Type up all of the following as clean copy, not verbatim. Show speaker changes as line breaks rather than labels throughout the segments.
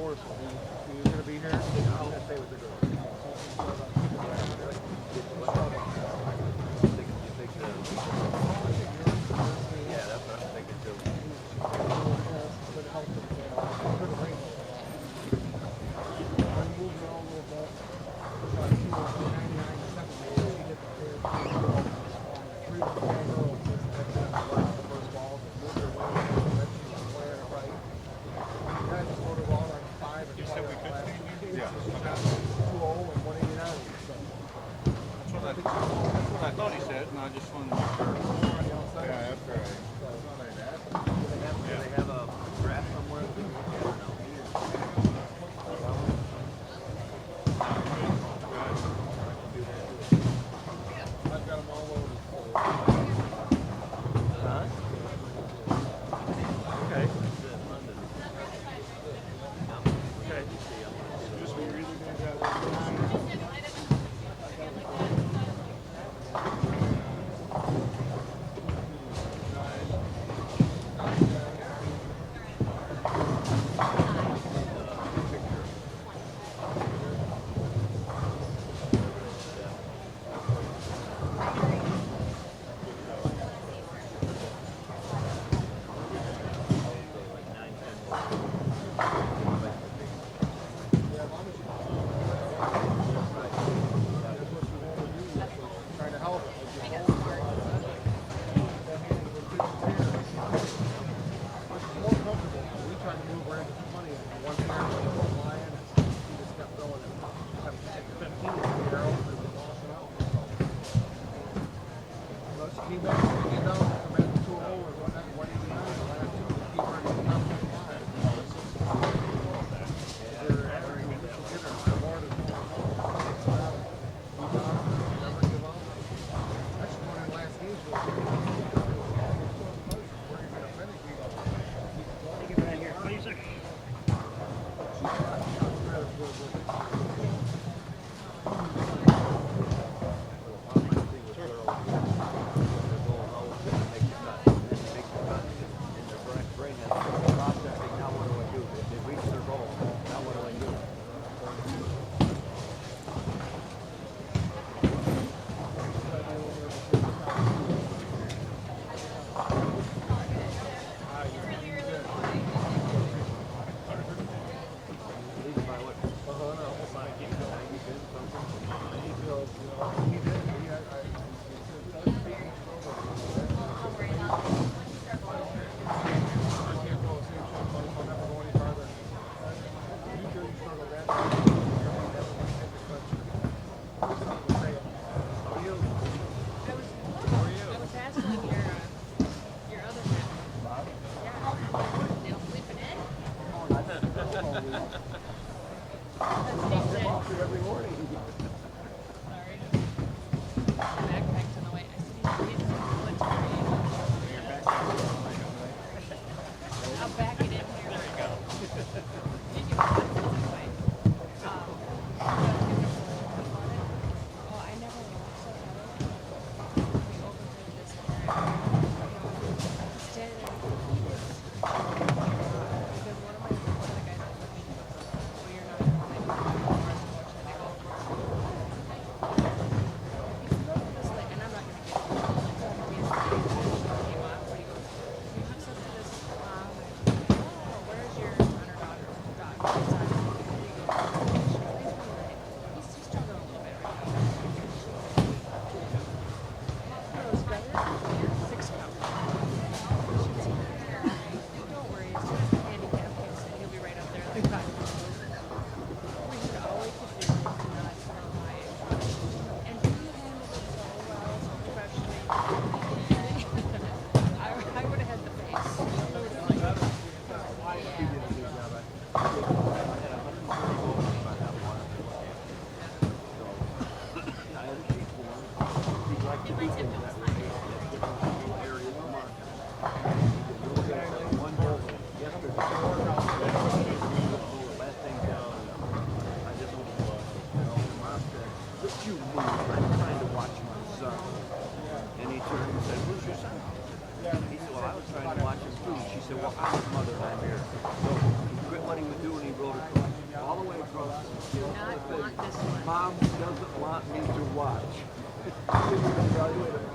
Morris will be. You gonna be here? I'm gonna stay with the girls.
Yeah, that's what I'm thinking too.
You said we could stay here?
Yeah. That's what I thought he said, and I just wanted to make sure.
Yeah, after I thought I'd asked.
Do they have a graph somewhere that we can look at or no?
I've got them all over.
Huh? Okay. Okay.
Just we really did that. Trying to help. More comfortable. We tried to move around with money and one pair was flying and he just kept going and kept taking 15 in the arrow and we lost it out. So she came back and we get down and come back to 2-0 or 189 the last two to keep her in the top 25. They're averaging a different hitter. The Lord is more never give up. That's one of the last games where you're going to finish.
Take it right here, please, sir.
I was asking your other half. Yeah. Still sleeping in? That's decent.
Every morning.
Sorry. My backpack's in the way. I said, he's getting some I'll back it in here. There you go. Did you want it this way? Oh, I never watched that. We overheard this instead of because one of the guys was looking at us, well, you're not going to and I'm not going to get it. It's not going to be a came up where he goes, you have something to this where's your son or daughter? Son. He's struggling a little bit right now. Those brothers, 6 pounds. Don't worry, as soon as the handicap kicks in, he'll be right up there like 5 pounds. We should always do not from my and he handled it so well, so professionally. I would have had the face. I would have like,
You move. I'm trying to watch my son. And he turned and said, where's your son? He said, well, I was trying to watch him too. She said, well, I'm his mother and I'm here. So he quit what he would do when he rode across, all the way across.
Do not want this one.
Mom doesn't want me to watch. She didn't evaluate it.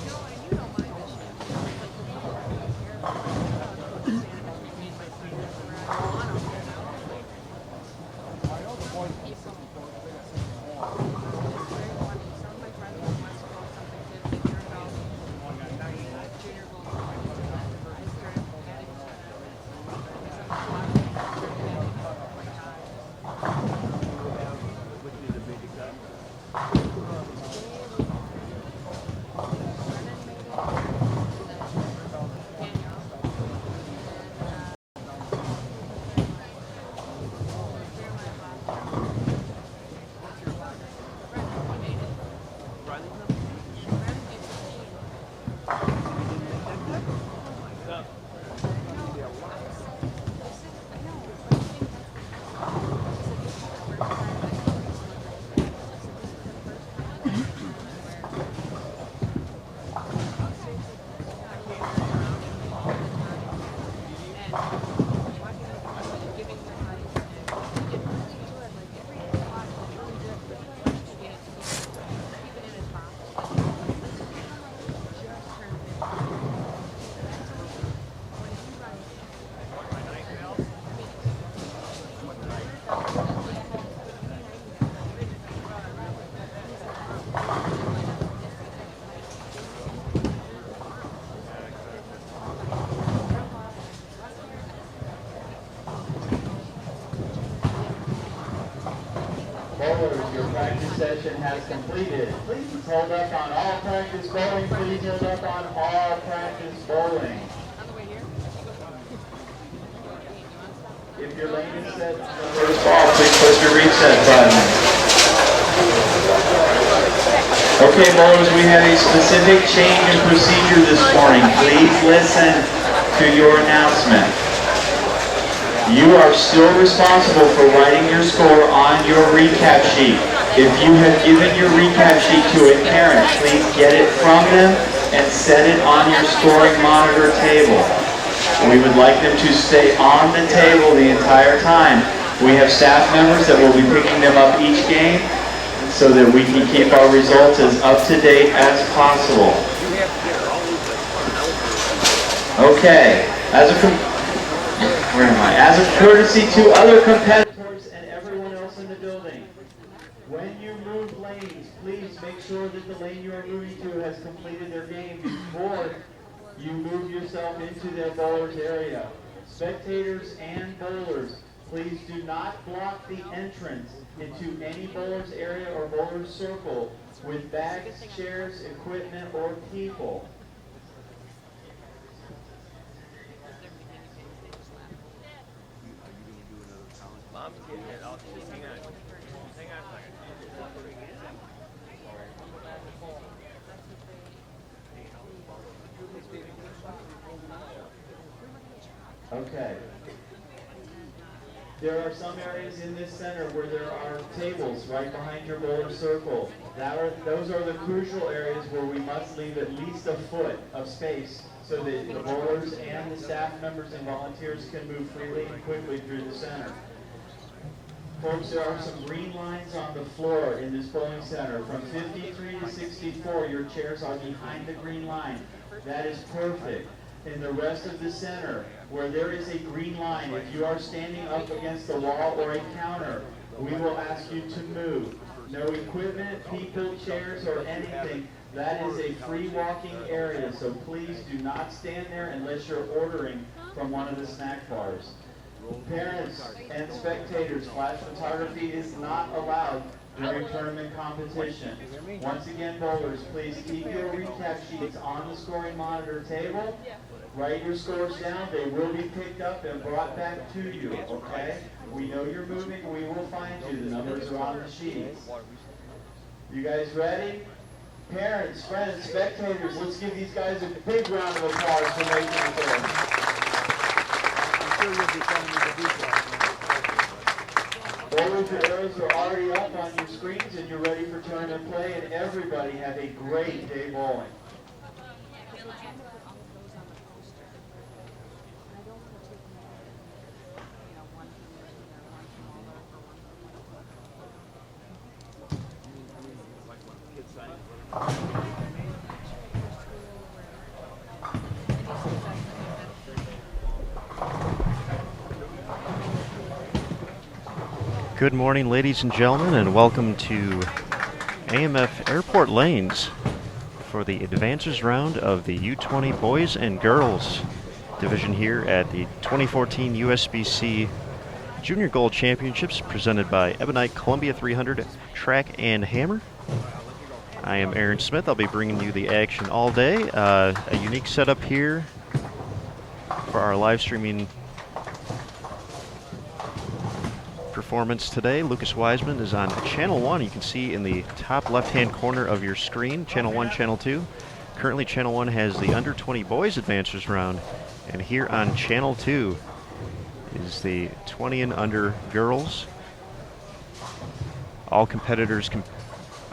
No, and you don't mind this shit. Like, you don't really care about it. Stand between me and my friends, where I don't want them, you know? Like,
I know the boys in the city boys, they got something more.
it's very funny. Some of my friends from West Coast, something did, they turned out junior gold medals and that. I started adding to that. Because I'm a lot of things I started adding to my time.
Which is a big example.
Bowlers, your practice session has completed. Please hold up on all practice bowling. Please hold up on all practice bowling.
On the way here,
If your lane is set on the first ball, please push your reset button. Okay, bowlers, we have a specific change in procedure this morning. Please listen to your announcement. You are still responsible for writing your score on your recap sheet. If you have given your recap sheet to a parent, please get it from them and set it on your scoring monitor table. We would like them to stay on the table the entire time. We have staff members that will be picking them up each game so that we can keep our results as up to date as possible. Okay, as a courtesy to other competitors and everyone else in the building, when you move lanes, please make sure that the lane you are moving to has completed their game before you move yourself into their bowler's area. Spectators and bowlers, please do not block the entrance into any bowler's area or bowler's circle with bags, chairs, equipment, or people.
Mom's getting it. I'll just hang on. Hang on a second.
Okay. There are some areas in this center where there are tables right behind your bowler circle. Those are the crucial areas where we must leave at least a foot of space so that the bowlers and the staff members and volunteers can move freely and quickly through the center. Folks, there are some green lines on the floor in this bowling center. From 53 to 64, your chairs are behind the green line. That is perfect. In the rest of the center, where there is a green line, if you are standing up against the wall or a counter, we will ask you to move. No equipment, people, chairs, or anything. That is a free walking area, so please do not stand there unless you're ordering from one of the snack bars. Parents and spectators, flash photography is not allowed during tournament competition. Once again, bowlers, please keep your recap sheets on the scoring monitor table. Write your scores down. They will be picked up and brought back to you, okay? We know you're moving. We will find you. The numbers are on the sheets. You guys ready? Parents, friends, spectators, let's give these guys a big round of applause for making it there.
I'm sure you'll be telling me the details.
Bowlers, your arrows are already up on your screens and you're ready for tournament play, and everybody have a great day bowling.
Good morning, ladies and gentlemen, and welcome to AMF Airport Lanes for the advances round of the U20 Boys and Girls division here at the 2014 USBC Junior Gold Championships presented by Ebonite Columbia 300 Track and Hammer. I am Aaron Smith. I'll be bringing you the action all day. A unique setup here for our live streaming performance today. Lucas Wiseman is on Channel 1. You can see in the top left-hand corner of your screen, Channel 1, Channel 2. Currently, Channel 1 has the Under 20 Boys Advancers round, and here on Channel 2 is the 20 and under girls. All competitors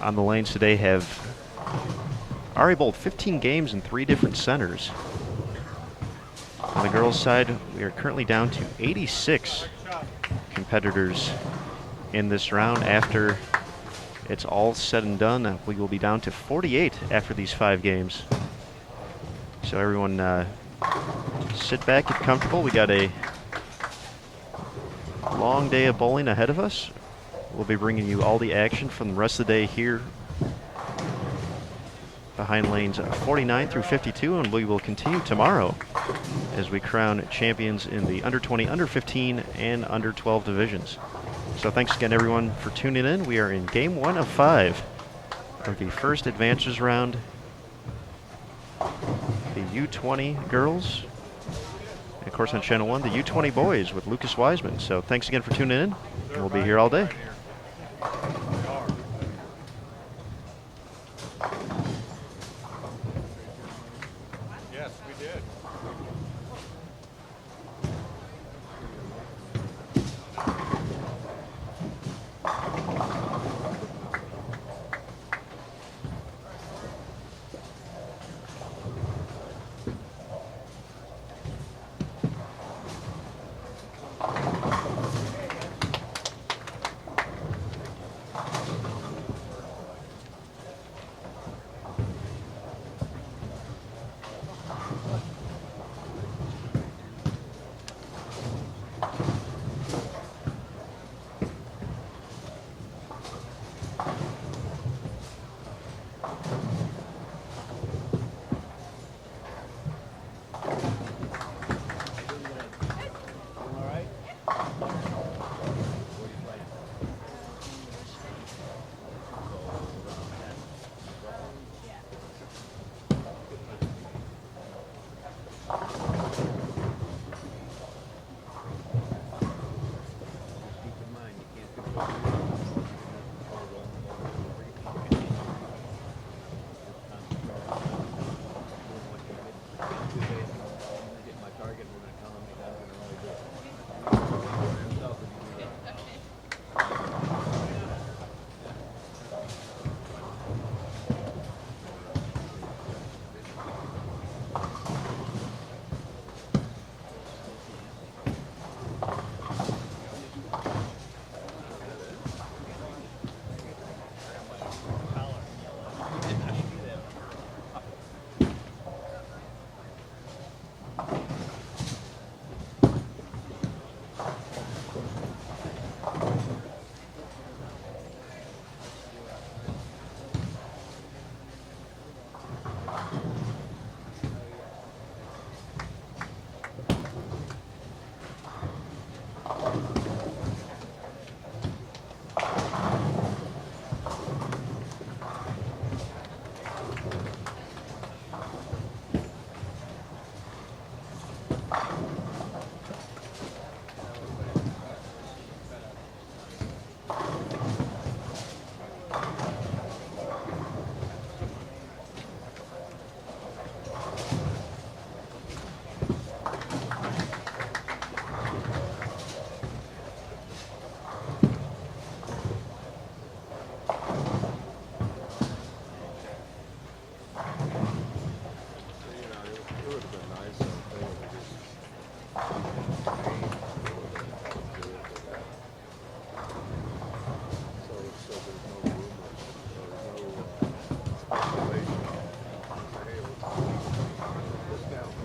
on the lanes today are able 15 games in 3 different centers. On the girls' side, we are currently down to 86 competitors in this round. After it's all said and done, we will be down to 48 after these 5 games. So everyone sit back, get comfortable. We got a long day of bowling ahead of us. We'll be bringing you all the action from the rest of the day here behind lanes 49 through 52, and we will continue tomorrow as we crown champions in the under 20, under 15, and under 12 divisions. So thanks again, everyone, for tuning in. We are in game 1 of 5 of the first advances round, the U20 girls. And of course, on Channel 1, the U20 boys with Lucas Wiseman. So thanks again for tuning in, and we'll be here all day.
Yes, we did.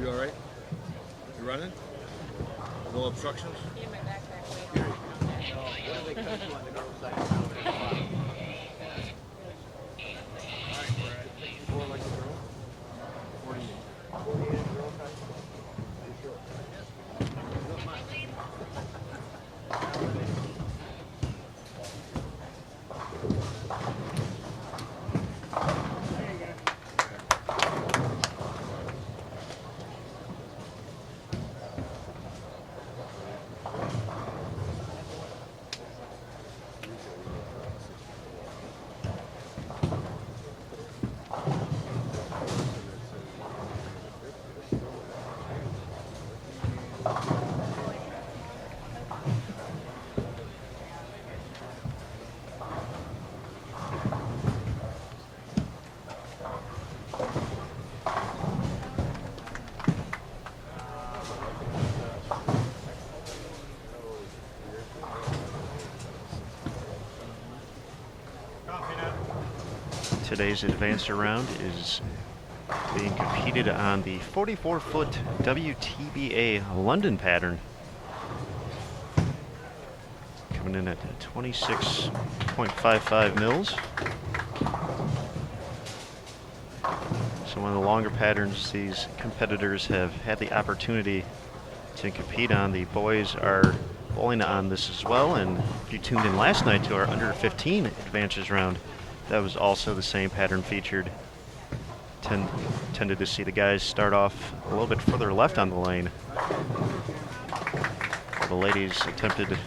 You all right? You running? No obstructions?
In my backpack.
they cut you on the girls' side. All right, Brad. More like a girl? 48. 48 girl type? Are you sure? Not much.
There you go.
Today's advanced round is being competed on the 44-foot WTBA London pattern. Coming in at 26.55 mils. So one of the longer patterns these competitors have had the opportunity to compete on. The boys are bowling on this as well, and if you tuned in last night to our under 15 advances round, that was also the same pattern featured. Tended to see the guys start off a little bit further left on the lane. The ladies attempted a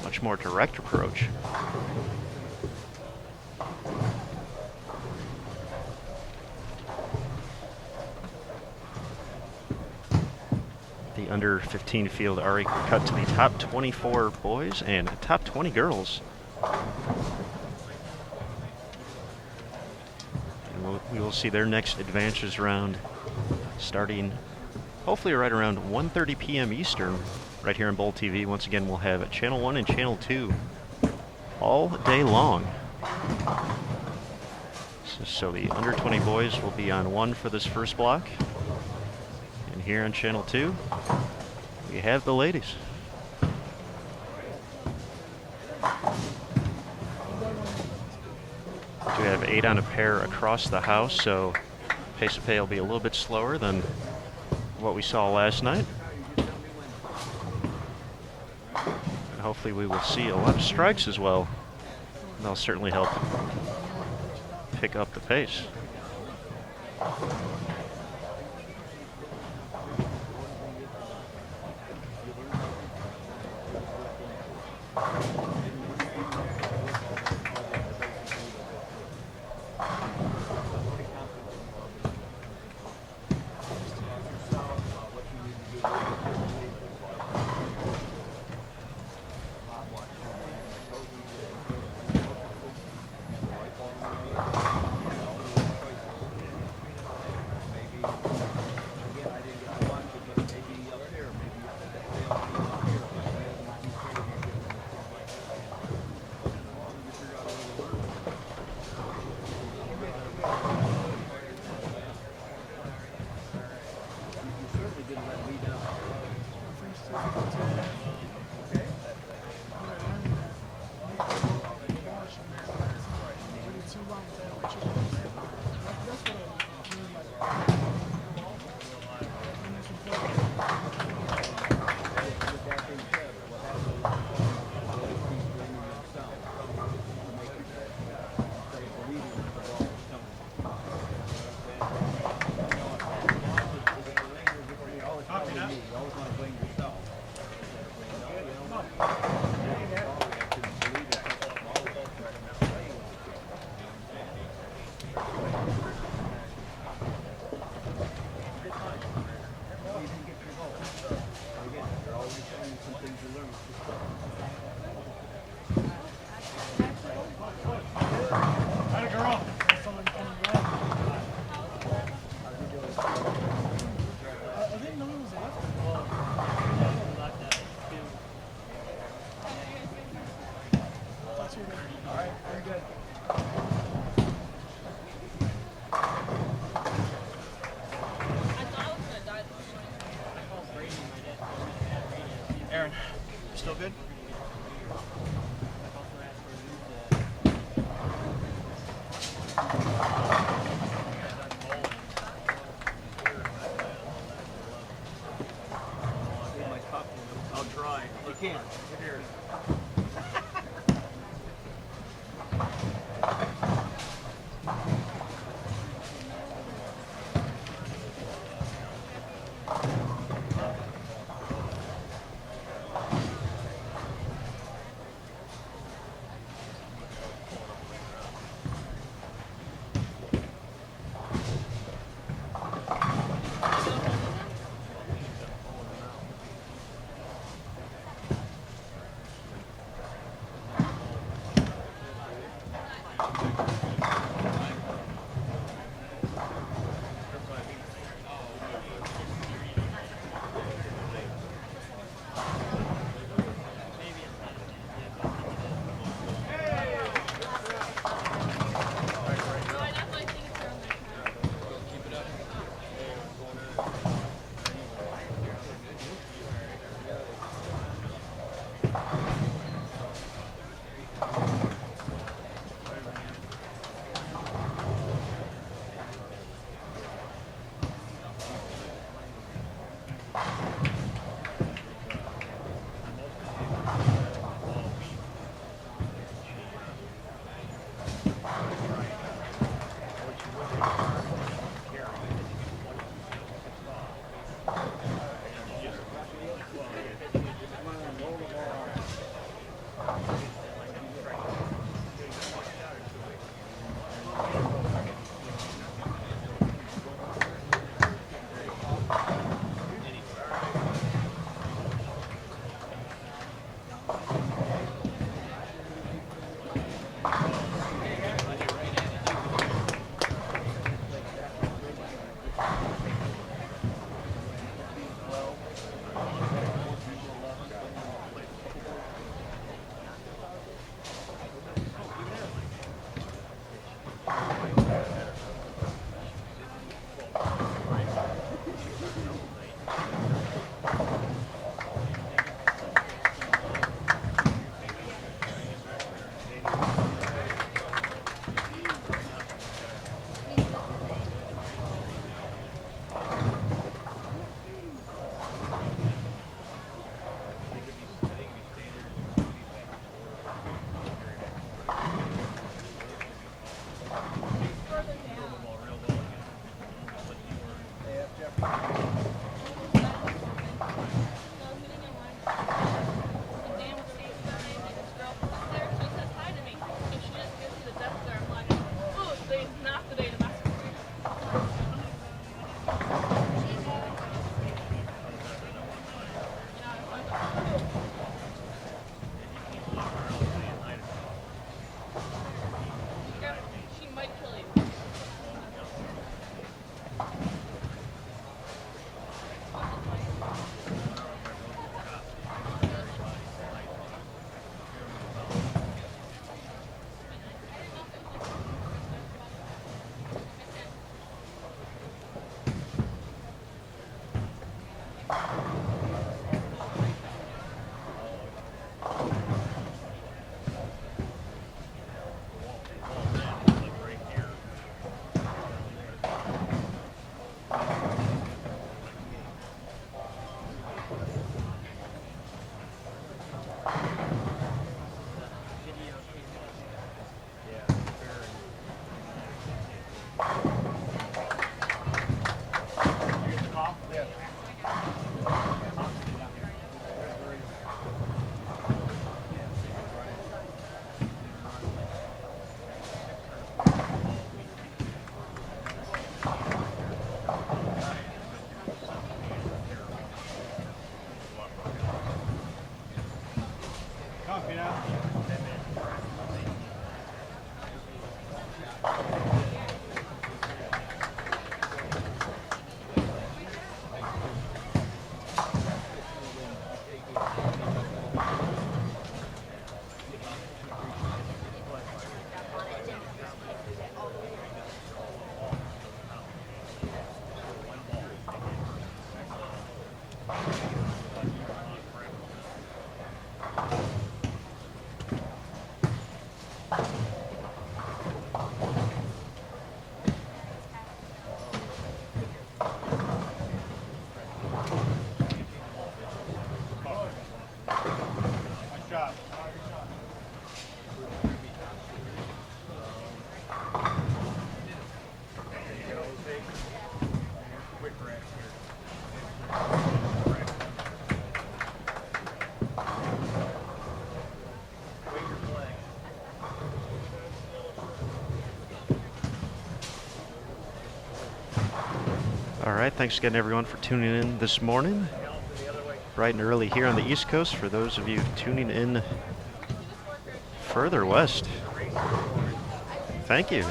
much more direct approach. The under 15 field already cut to the top 24 boys and top 20 girls. We will see their next advances round starting hopefully right around 1:30 p.m. Eastern right here on Bowl TV. Once again, we'll have Channel 1 and Channel 2 all day long. So the under 20 boys will be on 1 for this first block. And here on Channel 2, we have the ladies. We have 8 on a pair across the house, so pace of play will be a little bit slower than what we saw last night. And hopefully we will see a lot of strikes as well. That'll certainly help pick up the pace.
can. Here.
You get the call? Yeah.
All right, thanks again everyone for tuning in this morning. Bright and early here on the East Coast. For those of you tuning in further west, thank you.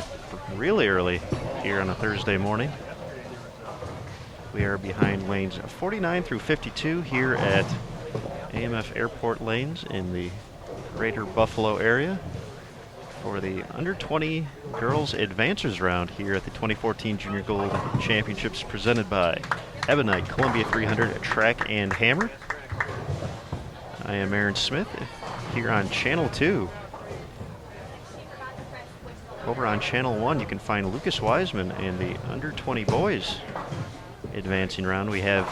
Really early here on a Thursday morning. We are behind lanes 49 through 52 here at AMF Airport Lanes in the greater Buffalo area for the Under 20 Girls Advancers Round here at the 2014 Junior Gold Championships presented by Ebonite Columbia 300 Track and Hammer. I am Aaron Smith here on Channel 2. Over on Channel 1 you can find Lucas Wiseman and the Under 20 Boys advancing round. We have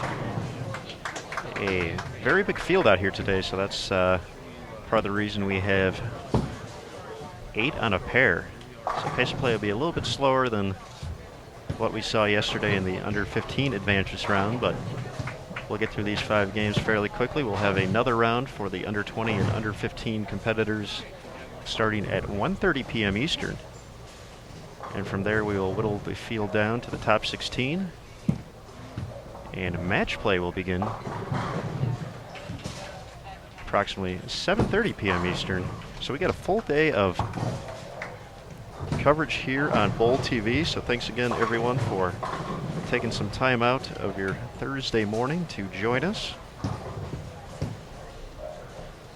a very big field out here today, so that's part of the reason we have 8 on a pair. So pace of play will be a little bit slower than what we saw yesterday in the Under 15 Advancers round, but we'll get through these 5 games fairly quickly. We'll have another round for the Under 20 and Under 15 competitors starting at 1:30 p.m. Eastern. And from there we will whittle the field down to the top 16. And match play will begin approximately 7:30 p.m. Eastern. So we got a full day of coverage here on Bowl TV. So thanks again everyone for taking some time out of your Thursday morning to join us.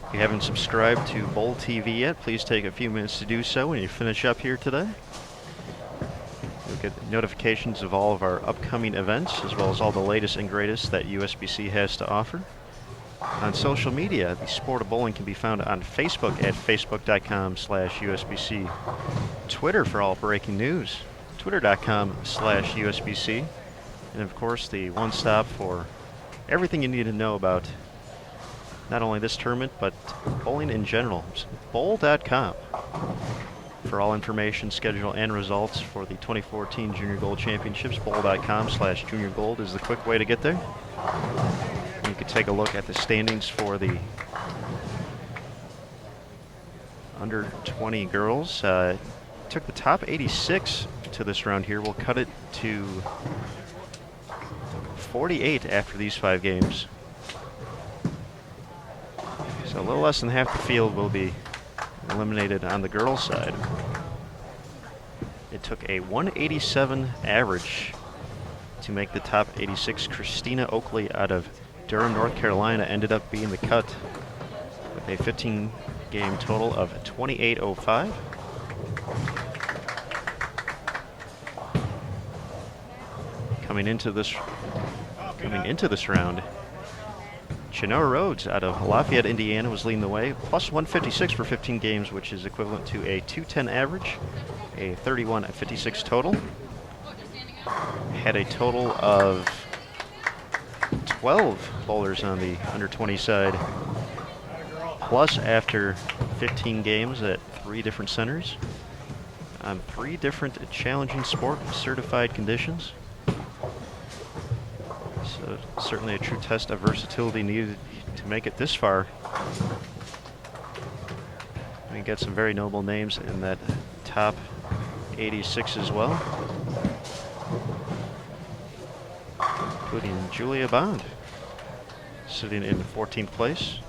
If you haven't subscribed to Bowl TV yet, please take a few minutes to do so when you finish up here today. You'll get notifications of all of our upcoming events, as well as all the latest and greatest that USBC has to offer. On social media, the sport of bowling can be found on Facebook at facebook.com/USBC. Twitter for all breaking news, twitter.com/USBC. And of course, the one stop for everything you need to know about not only this tournament, but bowling in general. Bowl.com. For all information, schedule, and results for the 2014 Junior Gold Championships, bowl.com/Junior Gold is the quick way to get there. And you can take a look at the standings for the Under 20 girls. Took the top 86 to this round here. We'll cut it to 48 after these 5 games. So a little less than half the field will be eliminated on the girls' side. It took a 187 average to make the top 86. Christina Oakley out of Durham, North Carolina ended up being the cut with a 15-game total of 28.05. Coming into this round, Chenoa Rhodes out of Lafayette, Indiana was leading the way, plus 156 for 15 games, which is equivalent to a 210 average, a 31.56 total. Had a total of 12 bowlers on the Under 20 side, plus after 15 games at 3 different centers on 3 different challenging sport certified conditions. So certainly a true test of versatility needed to make it this far. We get some very noble names in that top 86 as well, including Julia Bond, sitting in 14th place.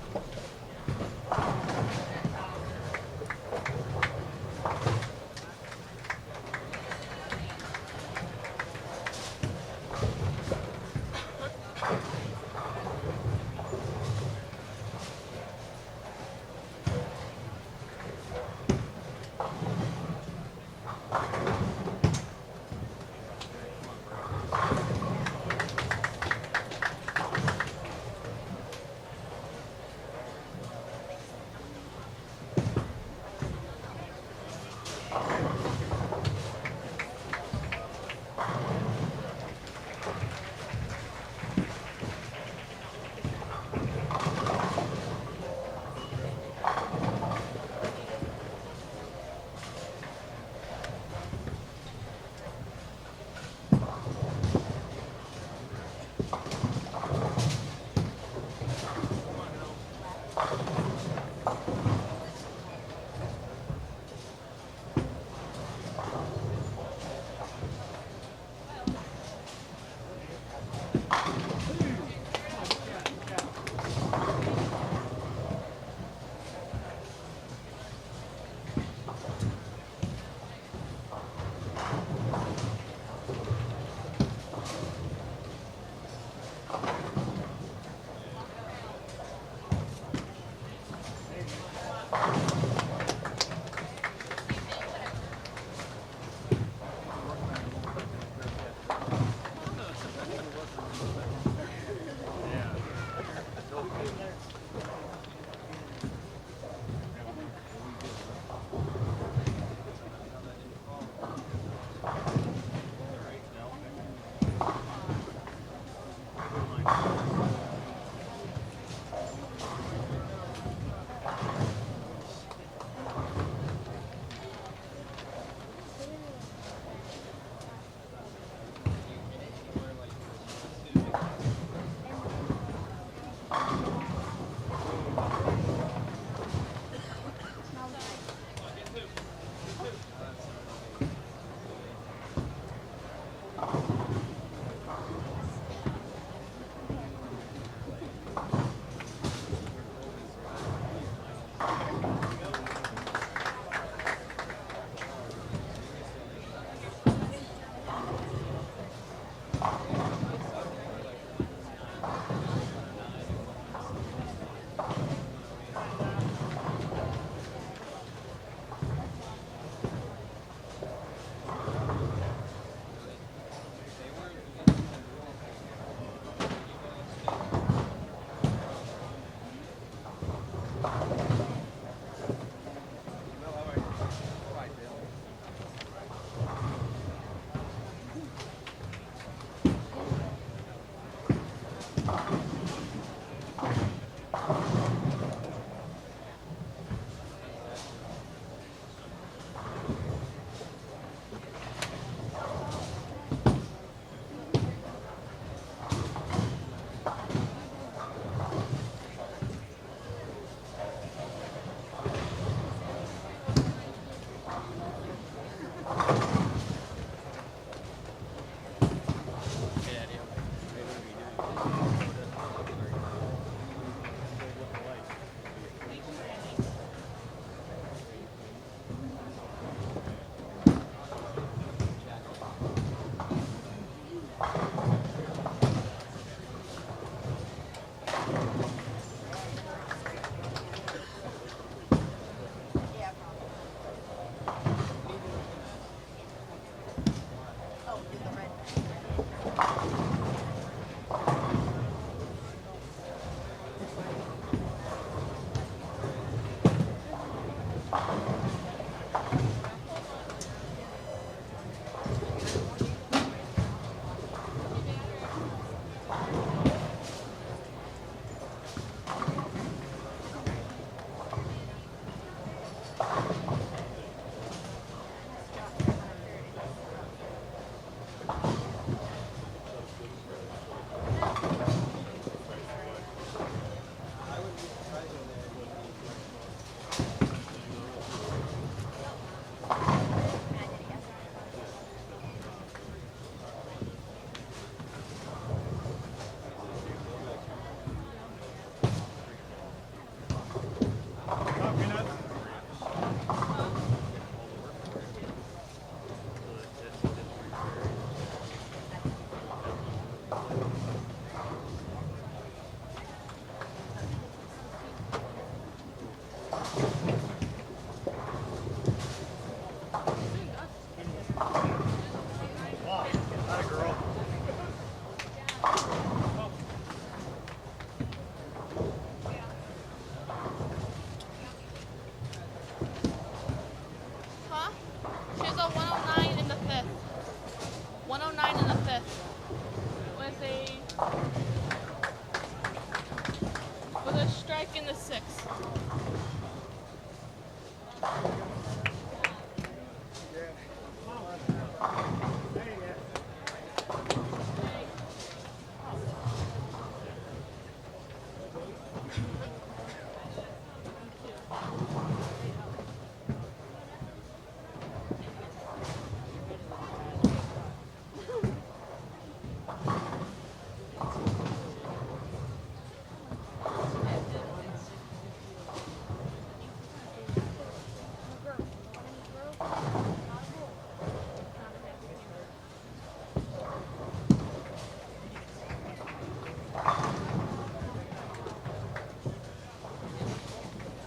With a strike in the 6.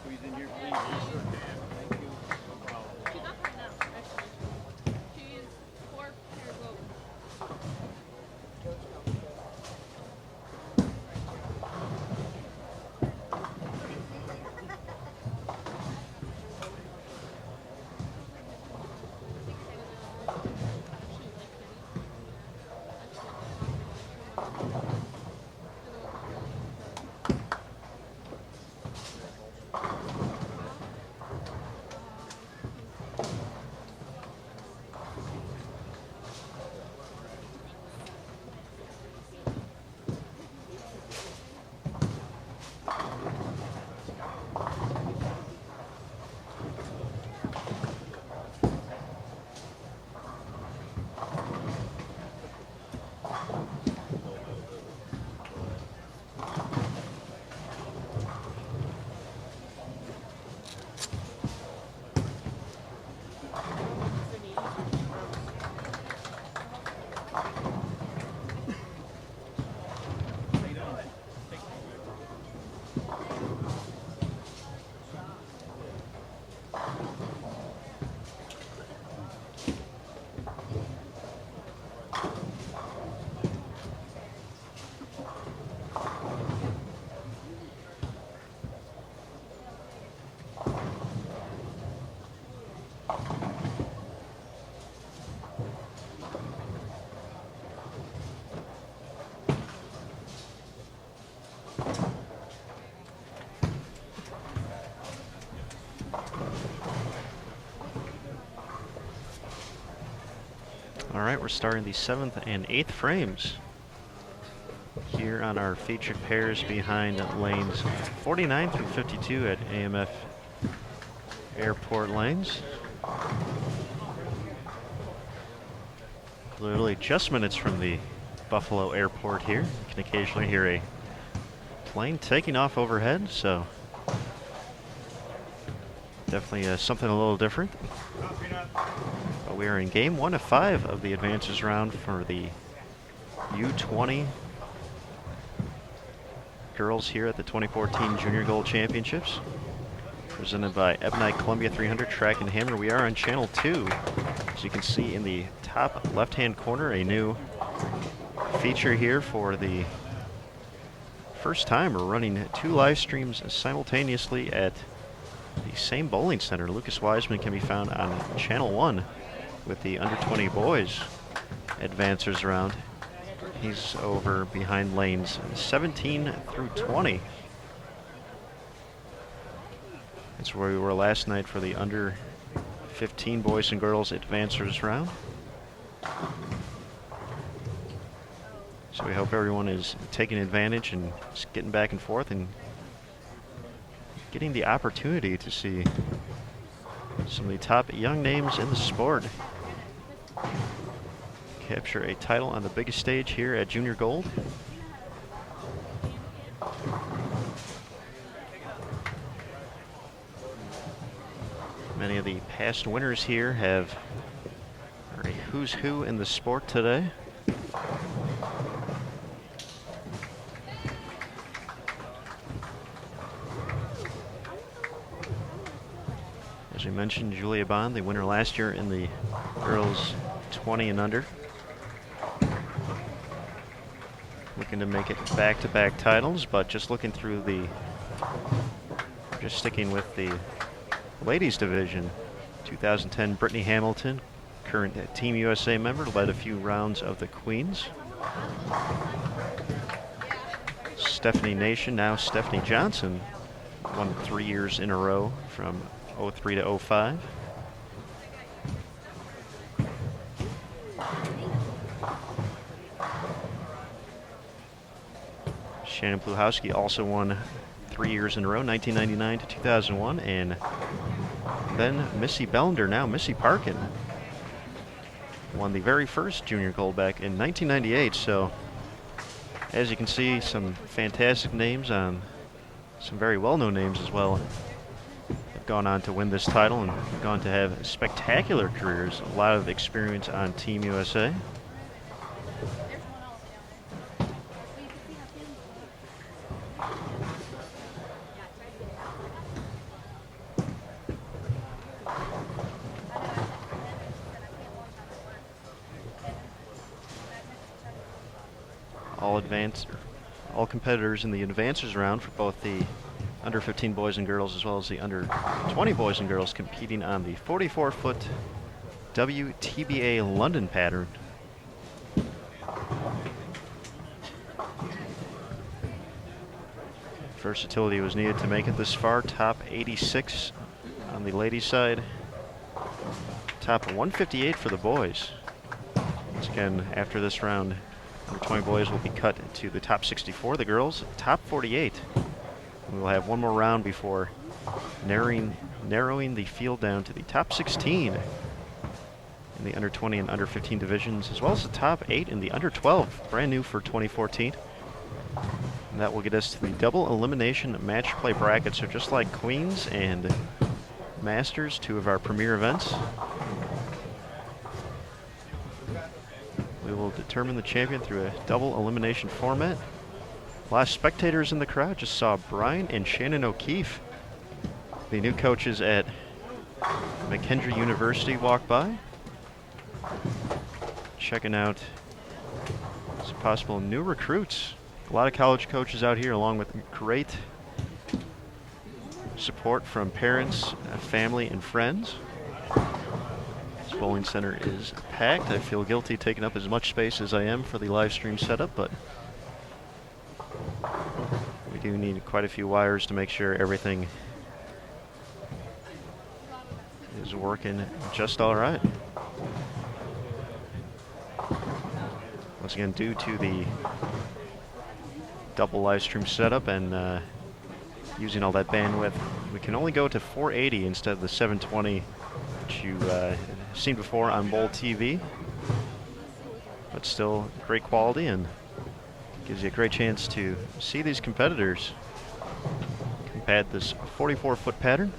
Squeeze in here, please. Thank you. No problem.
She's up right now, actually. She's 4 pairs over.
All right, we're starting the 7th and 8th frames here on our featured pairs behind lanes 49 through 52 at AMF Airport Lanes. Literally just minutes from the Buffalo Airport here. You can occasionally hear a plane taking off overhead, so definitely something a little different. But we are in game 1 of 5 of the advances round for the U20 girls here at the 2014 Junior Gold Championships, presented by Ebonite Columbia 300 Track and Hammer. We are on channel 2. As you can see in the top left-hand corner, a new feature here for the first time. We're running 2 live streams simultaneously at the same bowling center. Lucas Wiseman can be found on channel 1 with the under 20 boys advancers round. He's over behind lanes 17 through 20. That's where we were last night for the under 15 boys and girls advancers round. So we hope everyone is taking advantage and just getting back and forth and getting the opportunity to see some of the top young names in the sport capture a title on the biggest stage here at Junior Gold. Many of the past winners here are a who's who in the sport today. As we mentioned, Julia Bond, the winner last year in the girls 20 and under. Looking to make it back-to-back titles, but just sticking with the ladies division. 2010, Brittany Hamilton, current Team USA member, led a few rounds of the Queens. Stephanie Nation, now Stephanie Johnson, won 3 years in a row from '03 to '05. Shannon Pluhowski also won 3 years in a row, 1999 to 2001, and then Missy Bellender, now Missy Parkin, won the very first junior gold back in 1998. So, as you can see, some fantastic names on some very well-known names as well have gone on to win this title and gone to have spectacular careers. A lot of experience on Team USA. All competitors in the advancers round for both the under 15 boys and girls as well as the under 20 boys and girls competing on the 44-foot WTBA London pattern. Versatility was needed to make it this far. Top 86 on the ladies' side. Top 158 for the boys. Once again, after this round, under 20 boys will be cut to the top 64. The girls, top 48. We will have one more round before narrowing the field down to the top 16 in the under 20 and under 15 divisions, as well as the top 8 in the under 12, brand new for 2014. And that will get us to the double elimination match play bracket. So just like Queens and Masters, two of our premier events, we will determine the champion through a double elimination format. A lot of spectators in the crowd. Just saw Brian and Shannon O'Keefe, the new coaches at McKendree University, walk by, checking out some possible new recruits. A lot of college coaches out here, along with great support from parents, family, and friends. This bowling center is packed. I feel guilty taking up as much space as I am for the live stream setup, but we do need quite a few wires to make sure everything is working just all right. Once again, due to the double live stream setup and using all that bandwidth, we can only go to 480 instead of the 720 which you seen before on Bowl TV, but still great quality and gives you a great chance to see these competitors combat this 44-foot pattern.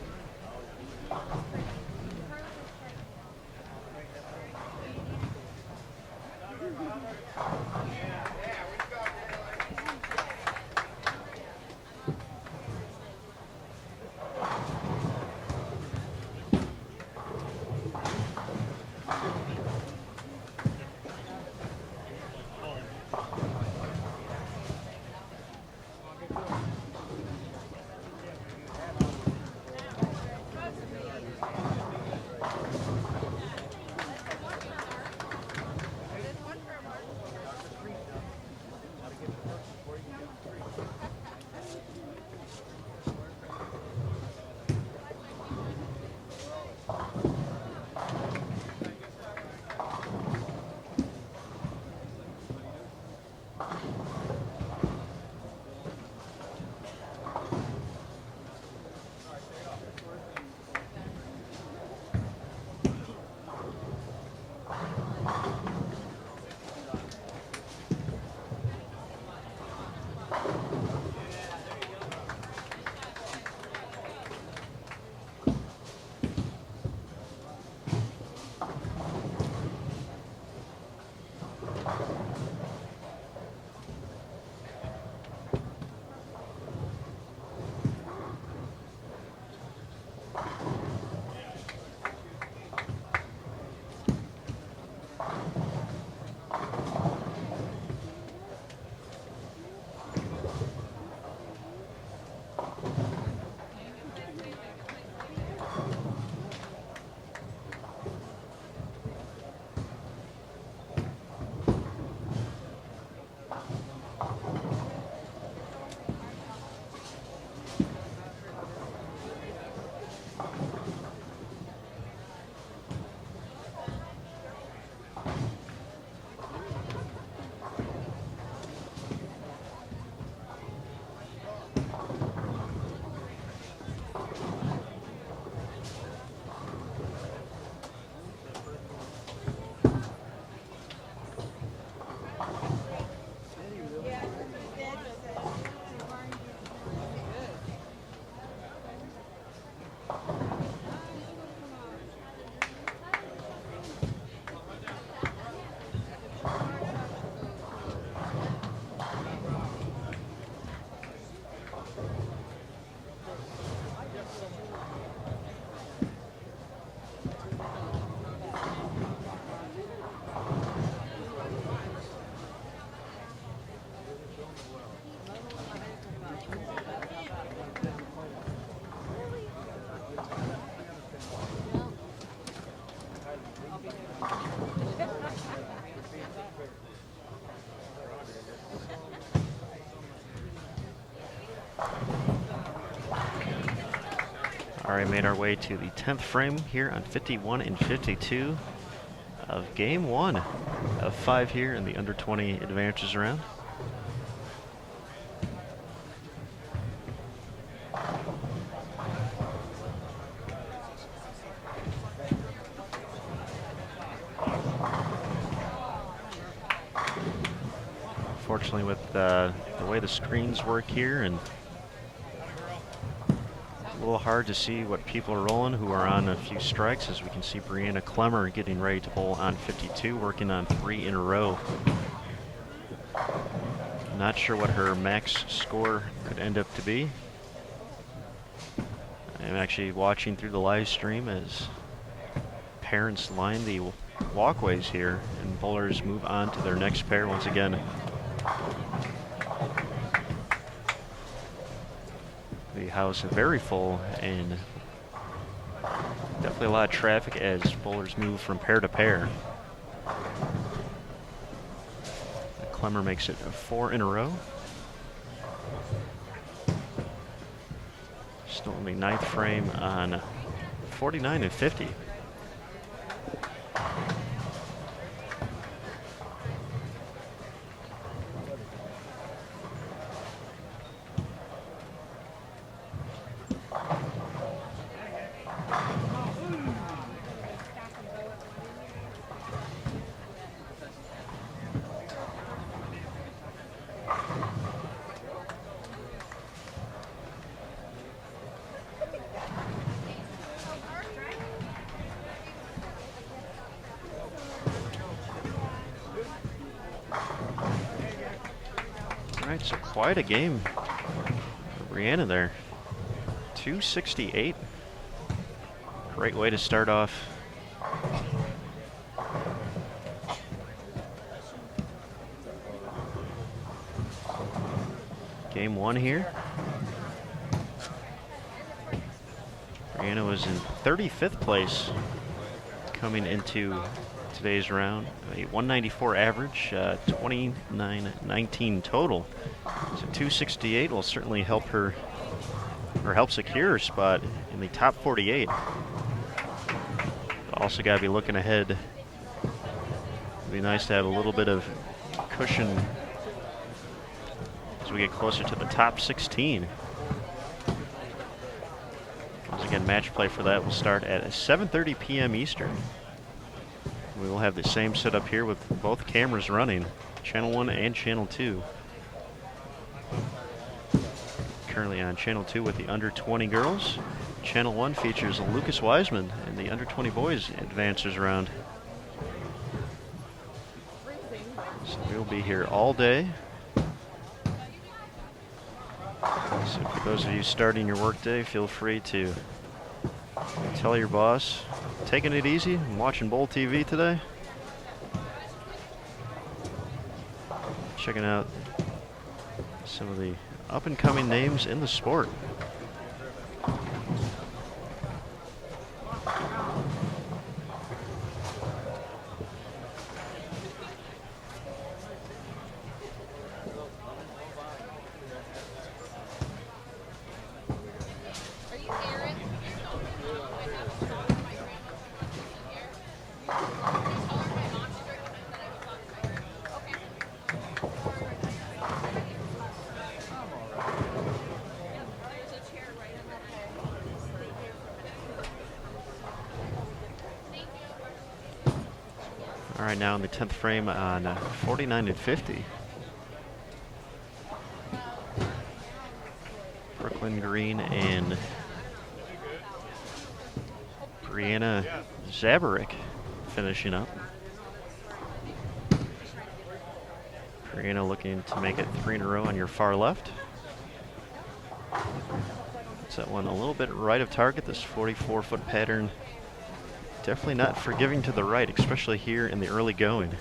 Alright, made our way to the 10th frame here on 51 and 52 of game 1 of 5 here in the under 20 advantages round. Fortunately, with the way the screens work here, and a little hard to see what people are rolling who are on a few strikes, as we can see Brianna Clemmer getting ready to bowl on 52, working on 3 in a row. Not sure what her max score could end up to be. I'm actually watching through the live stream as parents line the walkways here, and bowlers move on to their next pair once again. The house very full, and definitely a lot of traffic as bowlers move from pair to pair. Clemmer makes it 4 in a row. Still in the 9th frame on 49 and 50. Alright, so quite a game for Brianna there. 268. Great way to start off. Game 1 here. Brianna was in 35th place coming into today's round. A 194 average, 29.19 total. So 268 will certainly help her, or help secure her spot in the top 48. Also got to be looking ahead. It'd be nice to have a little bit of cushion as we get closer to the top 16. Once again, match play for that will start at 7:30 p.m. Eastern. We will have the same setup here with both cameras running, Channel 1 and Channel 2. Currently on Channel 2 with the under 20 girls. Channel 1 features Lucas Wiseman in the under 20 boys advancers round. So we'll be here all day. So for those of you starting your workday, feel free to tell your boss, taking it easy and watching Bowl TV today. Checking out some of the up-and-coming names in the sport. All right, now in the 10th frame on 49 and 50. Brooklyn Green and Brianna Zabarick finishing up. Brianna looking to make it 3 in a row on your far left. It's that one a little bit right of target, this 44-foot pattern. Definitely not forgiving to the right, especially here in the early going.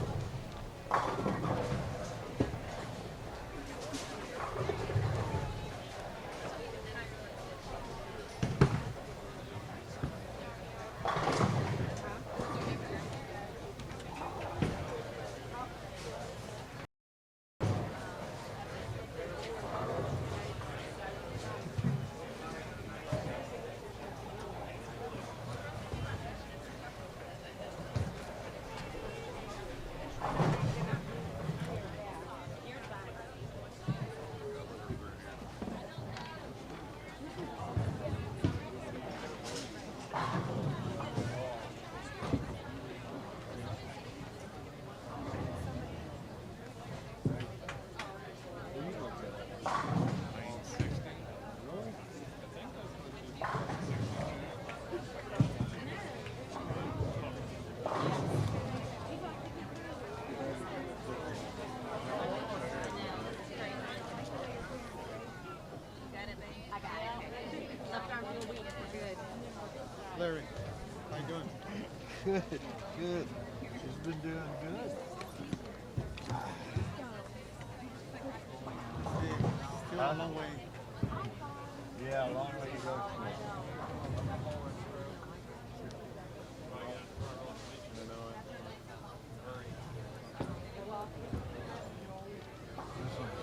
Good, good. She's been doing good. Still a long way. Yeah, a long way to go.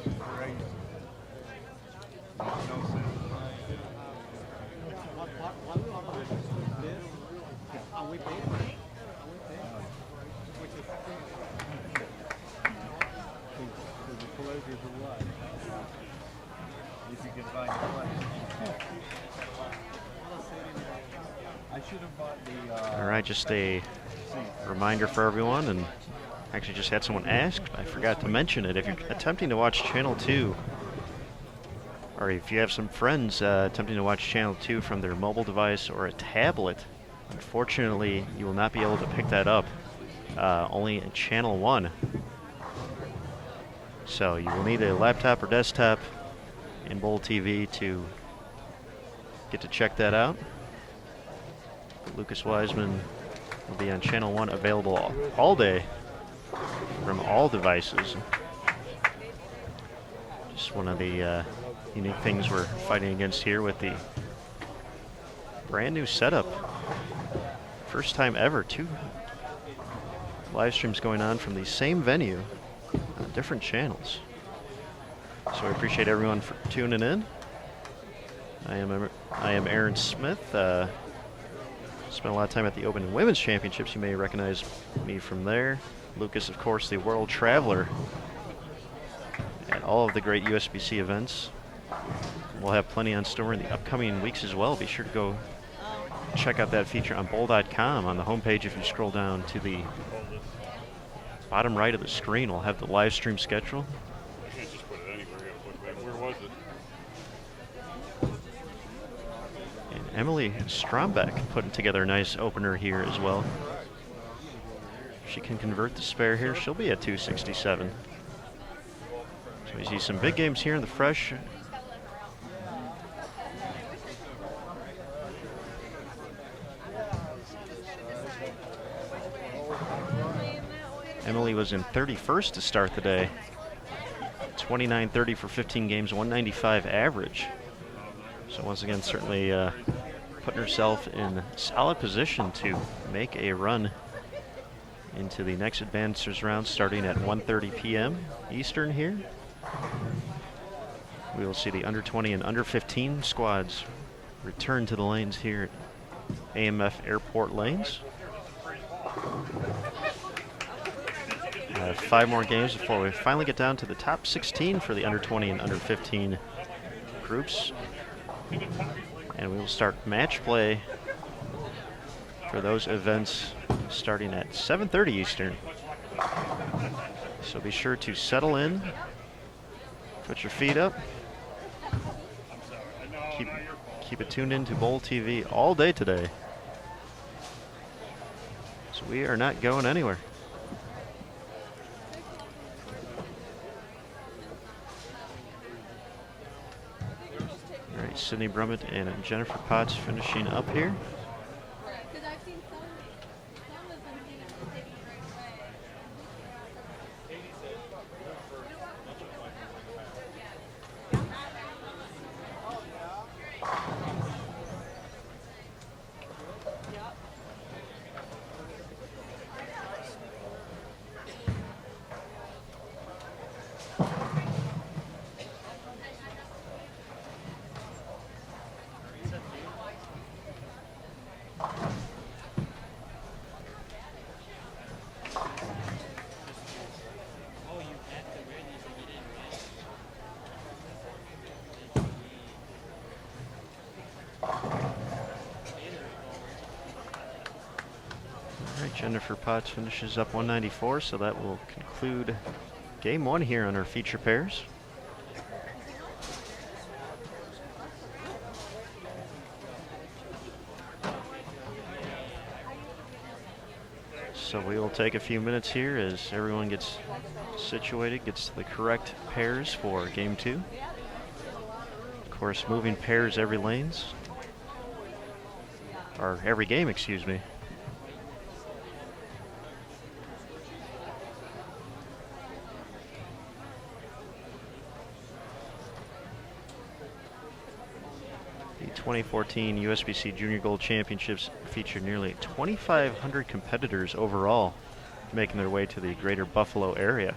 This is crazy. No sense. The pleasures of life. If you can find a place. I should have bought the.
All right, just a reminder for everyone, and actually just had someone ask, I forgot to mention it. If you're attempting to watch Channel 2, or if you have some friends attempting to watch Channel 2 from their mobile device or a tablet, unfortunately, you will not be able to pick that up. Only in Channel 1. So you will need a laptop or desktop in Bowl TV to get to check that out. Lucas Wiseman will be on Channel 1, available all day from all devices. Just one of the unique things we're fighting against here with the brand new setup. First time ever, 2 live streams going on from the same venue on different channels. So I appreciate everyone for tuning in. I am Aaron Smith. Spent a lot of time at the Open Women's Championships. You may recognize me from there. Lucas, of course, the world traveler at all of the great USBC events. We'll have plenty on store in the upcoming weeks as well. Be sure to go check out that feature on bowl.com. On the homepage, if you scroll down to the bottom right of the screen, we'll have the live stream schedule.
I can't just put it anywhere. I gotta put it back. Where was it?
And Emily Strombeck putting together a nice opener here as well. If she can convert the spare here, she'll be at 267. So we see some big games here in the fresh. Emily was in 31st to start the day. 29-30 for 15 games, 195 average. So once again, certainly putting herself in solid position to make a run into the next advancers round starting at 1:30 p.m. Eastern here. We will see the under 20 and under 15 squads return to the lanes here at AMF Airport Lanes. 5 more games before we finally get down to the top 16 for the under 20 and under 15 groups. And we will start match play for those events starting at 7:30 Eastern. So be sure to settle in, put your feet up, keep it tuned in to Bowl TV all day today. So we are not going anywhere. All right, Sydney Brummett and Jennifer Potts finishing up here. Jennifer Potts finishes up 194, so that will conclude game 1 here on our feature pairs. So we will take a few minutes here as everyone gets situated, gets the correct pairs for game 2. Of course, moving pairs every lanes, or every game, excuse me. 2014 USBC Junior Gold Championships featured nearly 2,500 competitors overall making their way to the greater Buffalo area.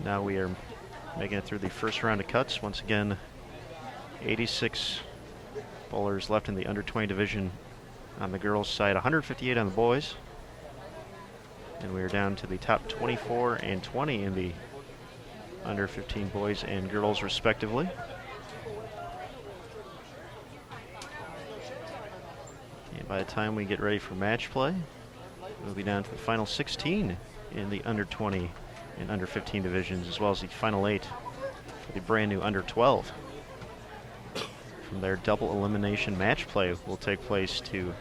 Now we are making it through the first round of cuts. Once again, 86 bowlers left in the under 20 division on the girls' side, 158 on the boys. And we are down to the top 24 and 20 in the under 15 boys and girls respectively. And by the time we get ready for match play, we'll be down to the final 16 in the under 20 and under 15 divisions, as well as the final 8 for the brand new under 12. From there, double elimination match play will take place to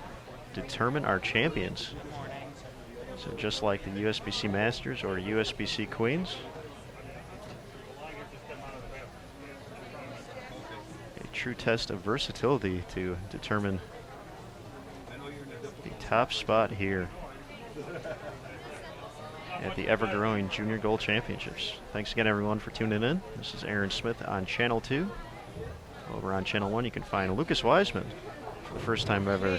determine our champions. So just like the USBC Masters or USBC Queens, a true test of versatility to determine the top spot here at the ever-growing Junior Gold Championships. Thanks again, everyone, for tuning in. This is Aaron Smith on Channel 2. Over on Channel 1, you can find Lucas Wiseman for the first time ever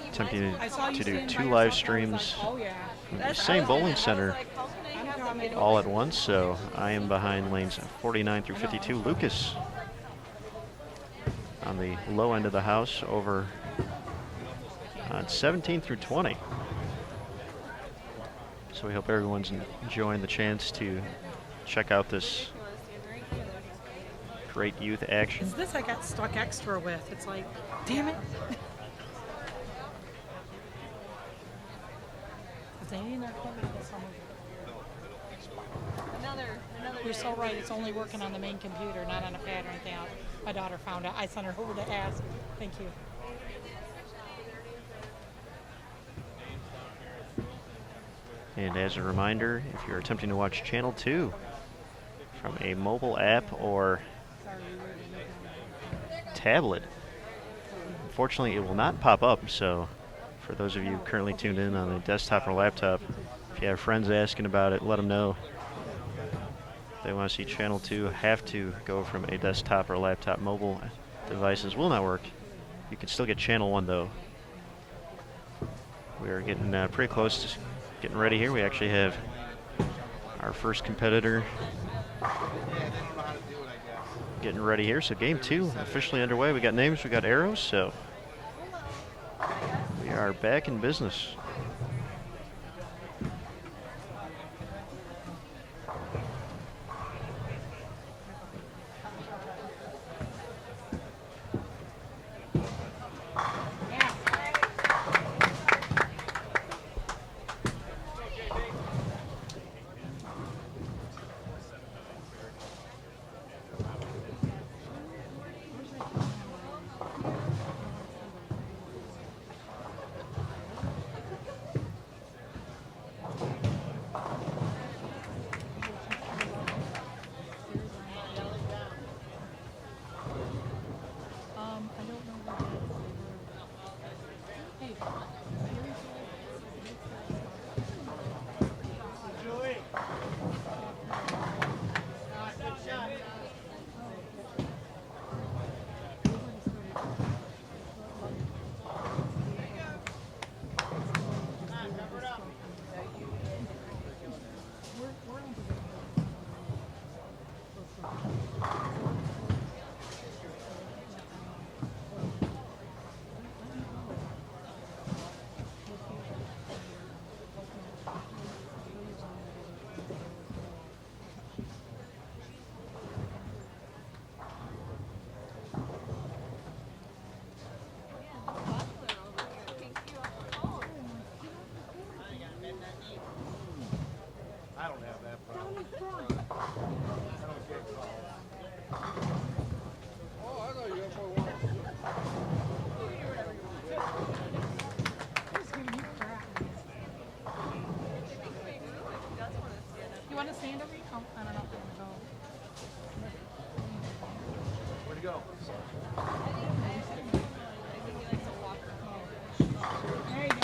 attempting to do 2 live streams from the same bowling center all at once. So I am behind lanes 49 through 52. Lucas on the low end of the house over on 17 through 20. So we hope everyone's enjoying the chance to check out this great youth action.
Is this I got stuck extra with? It's like, damn it. Is they in there You're so right. It's only working on the main computer, not on a pad or anything else. My daughter found out. I sent her over to ask. Thank you.
And as a reminder, if you're attempting to watch Channel 2 from a mobile app or tablet, unfortunately it will not pop up. So for those of you currently tuned in on a desktop or laptop, if you have friends asking about it, let them know. If they want to see Channel 2, have to go from a desktop or laptop. Mobile devices will not work. You can still get Channel 1 though. We are getting pretty close to getting ready here. We actually have our first competitor getting ready here. So game 2 officially underway. We got names, we got arrows, so we are back in business.
I don't have that problem. I don't get calls. Oh, I thought you had more work.
You want to stand over here? Oh, I don't know if I'm going
Where'd you go?
There you go.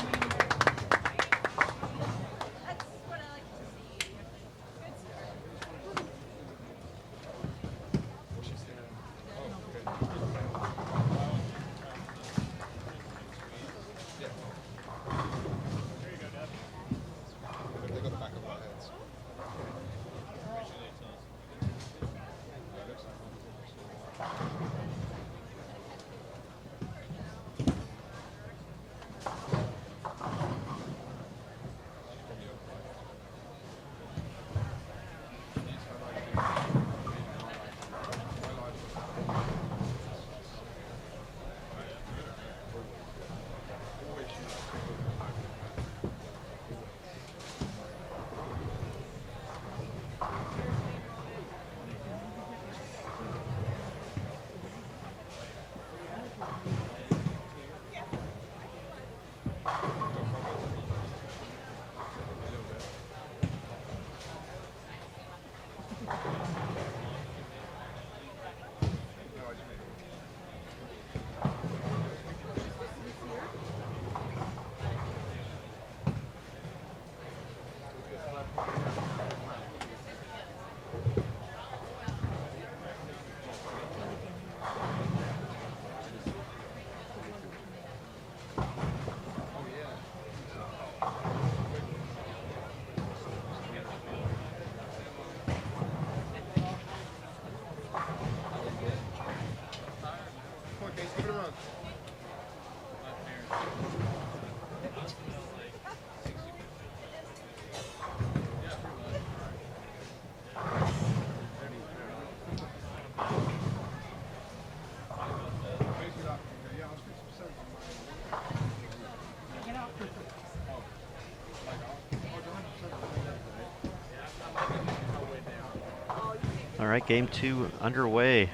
All right, game 2 underway.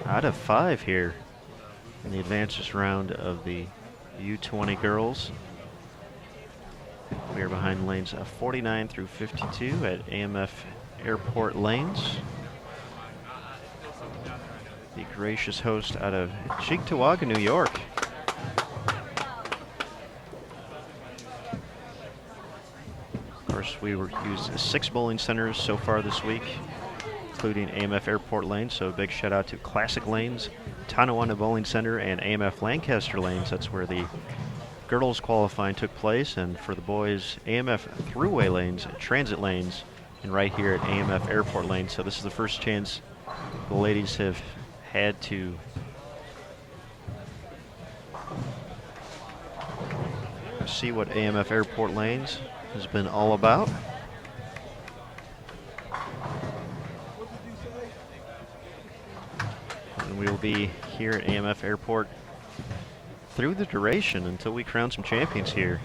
Out of 5 here in the advances round of the U20 girls. We are behind lanes 49 through 52 at AMF Airport Lanes. The gracious host out of Cheektowaga, New York. Of course, we used 6 bowling centers so far this week, including AMF Airport Lanes, so a big shout out to Classic Lanes, Tonawanda Bowling Center, and AMF Lancaster Lanes. That's where the girls qualifying took place, and for the boys, AMF Thruway Lanes, Transit Lanes, and right here at AMF Airport Lanes. So this is the first chance the ladies have had to see what AMF Airport Lanes has been all about. And we will be here at AMF Airport through the duration until we crown some champions here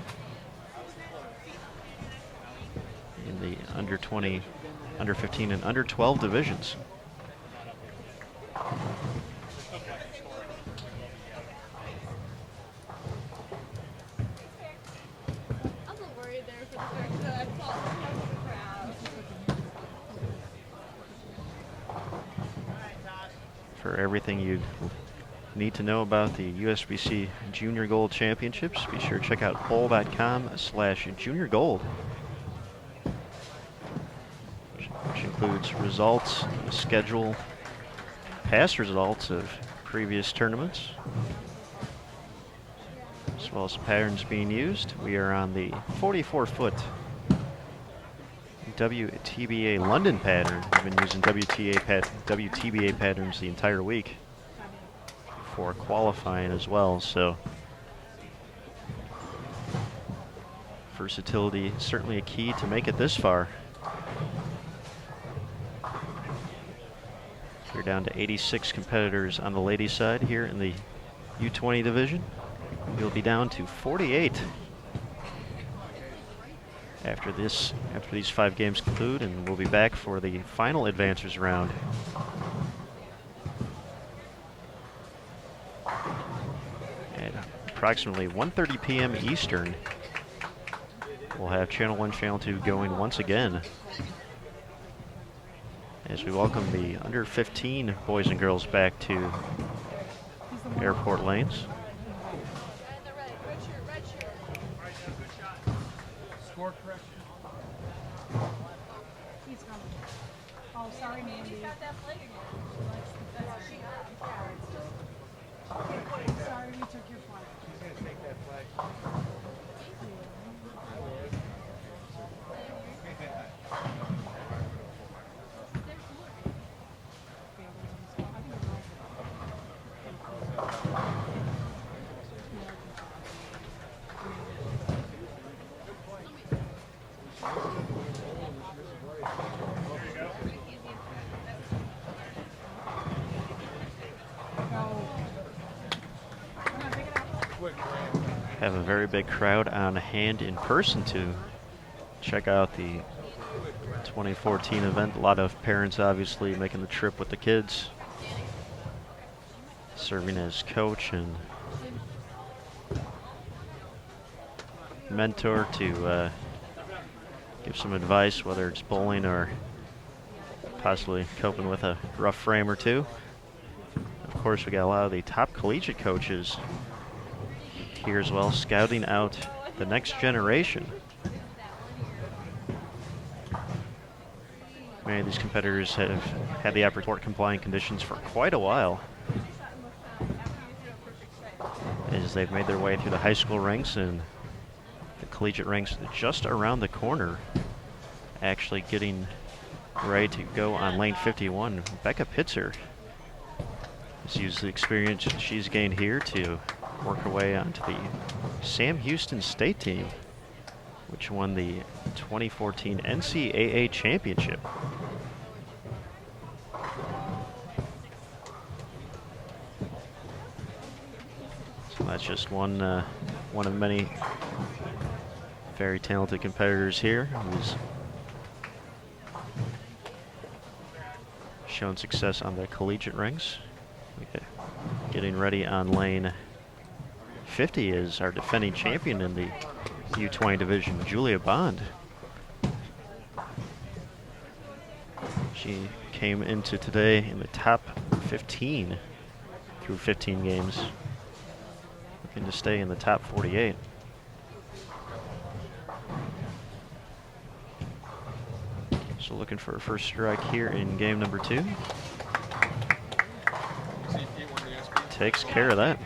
in the under 20, under 15, and under 12 divisions.
I'm a little worried there for the fact that I saw the crowd.
For everything you need to know about the USBC Junior Gold Championships, be sure to check out bowl.com/juniorgold, which includes results, a schedule, past results of previous tournaments, as well as patterns being used. We are on the 44-foot WTBA London pattern. We've been using WTBA patterns the entire week for qualifying as well, so versatility is certainly a key to make it this far. We're down to 86 competitors on the ladies' side here in the U20 division. We'll be down to 48 after these 5 games conclude, and we'll be back for the final advancers round. At approximately 1:30 p.m. Eastern, we'll have Channel 1, Channel 2 going once again as we welcome the under 15 boys and girls back to Airport Lanes.
Score correction.
He's coming. Oh, sorry, Mandy.
She's got that flag again.
Sorry, we took your flag.
She's going to take that flag.
Have a very big crowd on hand in person to check out the 2014 event. A lot of parents obviously making the trip with the kids, serving as coach and mentor to give some advice, whether it's bowling or possibly coping with a rough frame or two. Of course, we got a lot of the top collegiate coaches here as well, scouting out the next generation. Many of these competitors have had the airport compliant conditions for quite a while, as they've made their way through the high school ranks and the collegiate ranks just around the corner, actually getting ready to go on lane 51. Becca Pitzer has used the experience she's gained here to work her way onto the Sam Houston State team, which won the 2014 NCAA championship. So that's just one of many very talented competitors here who's shown success on the collegiate rings. Okay. Getting ready on lane 50 is our defending champion in the U20 division, Julia Bond. She came into today in the top 15 through 15 games, looking to stay in the top 48. So looking for a first strike here in game number 2. Takes care of that.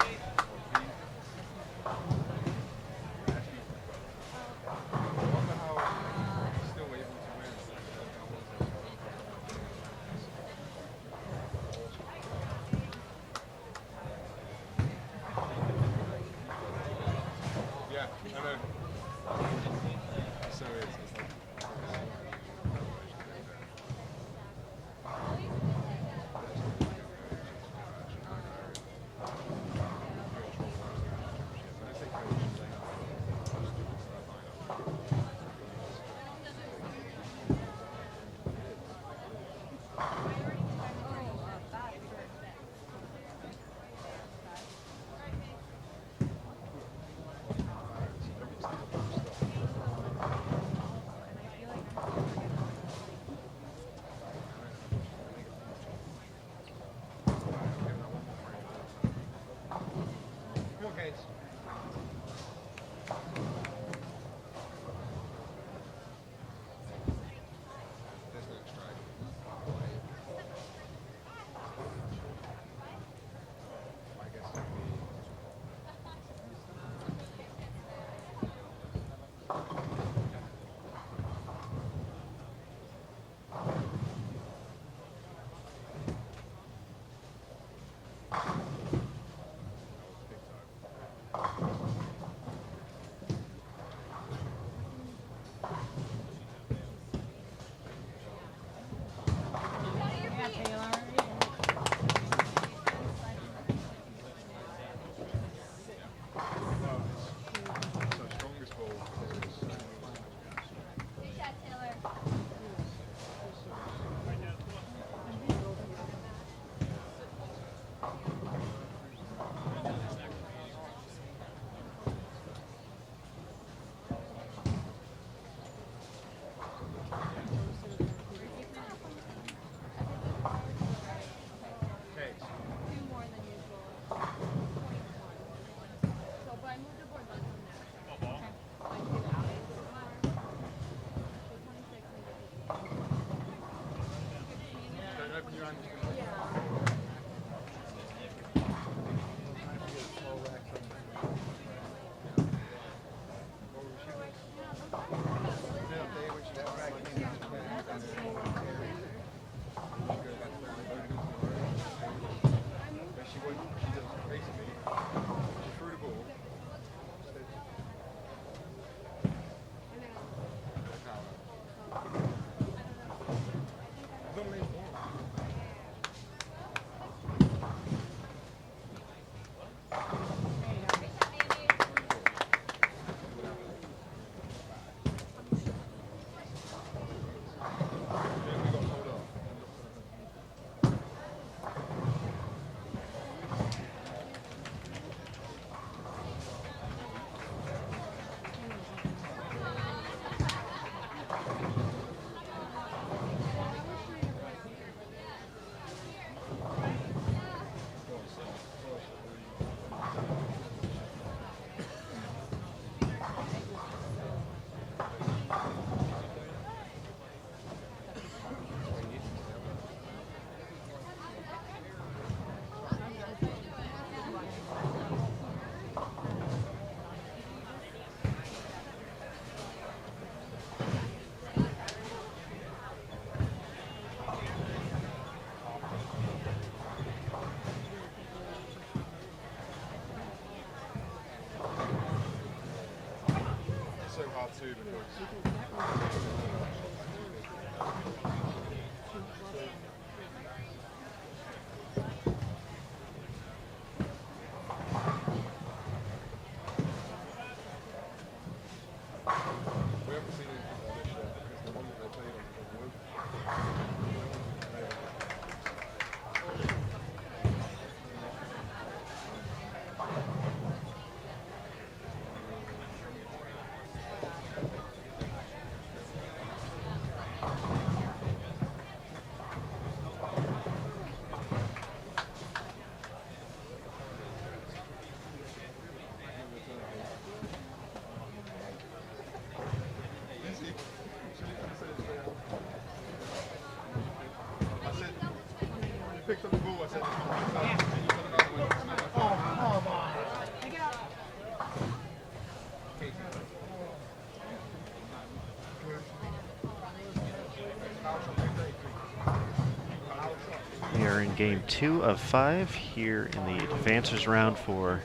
are in game 2 of 5 here in the advances round for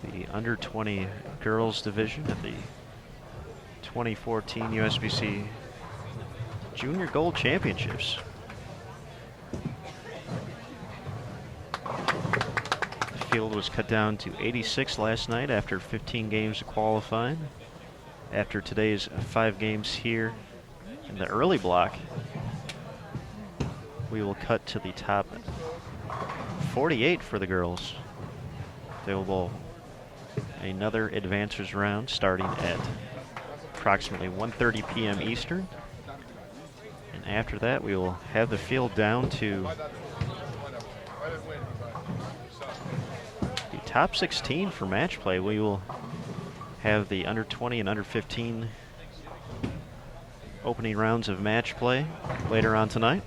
the under 20 girls division at the 2014 USBC Junior Gold Championships. The field was cut down to 86 last night after 15 games of qualifying. After today's 5 games here in the early block, we will cut to the top 48 for the girls. They will bowl another advancers round starting at approximately 1:30 p.m. Eastern. And after that, we will have the field down to the top 16 for match play. We will have the under 20 and under 15 opening rounds of match play later on tonight.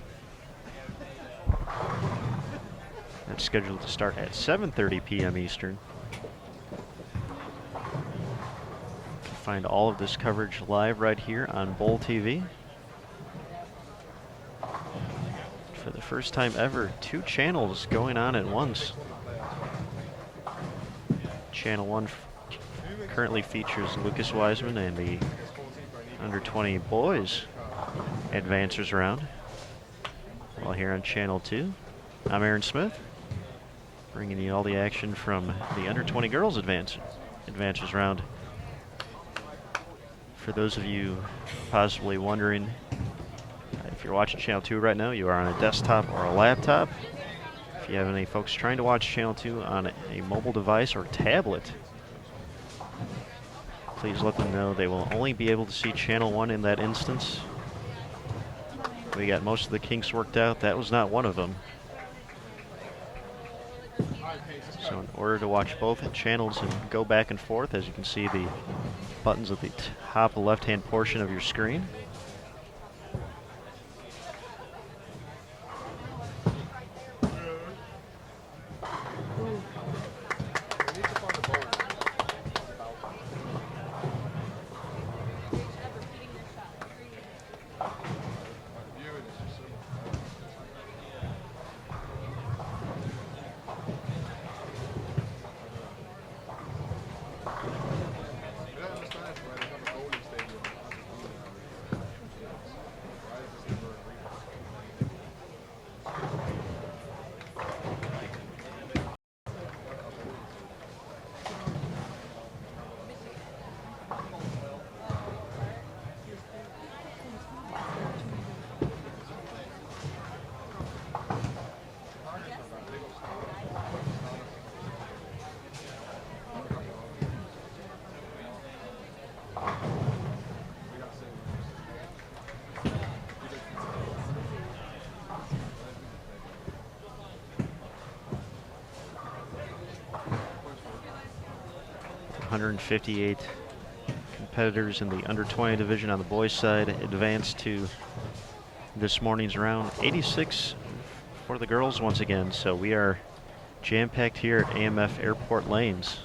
That's scheduled to start at 7:30 p.m. Eastern. You can find all of this coverage live right here on Bowl TV. For the first time ever, 2 channels going on at once. Channel 1 currently features Lucas Wiseman and the under 20 boys advancers round. While here on Channel 2, I'm Aaron Smith, bringing you all the action from the under 20 girls advancers round. For those of you possibly wondering, if you're watching Channel 2 right now, you are on a desktop or a laptop. If you have any folks trying to watch Channel 2 on a mobile device or tablet, please let them know they will only be able to see Channel 1 in that instance. We got most of the kinks worked out. That was not one of them. So in order to watch both channels and go back and forth, as you can see the buttons at the top left-hand portion of your screen. .158 competitors in the under 20 division on the boys side advanced to this morning's round. 86 for the girls once again, so we are jam-packed here at AMF Airport Lanes.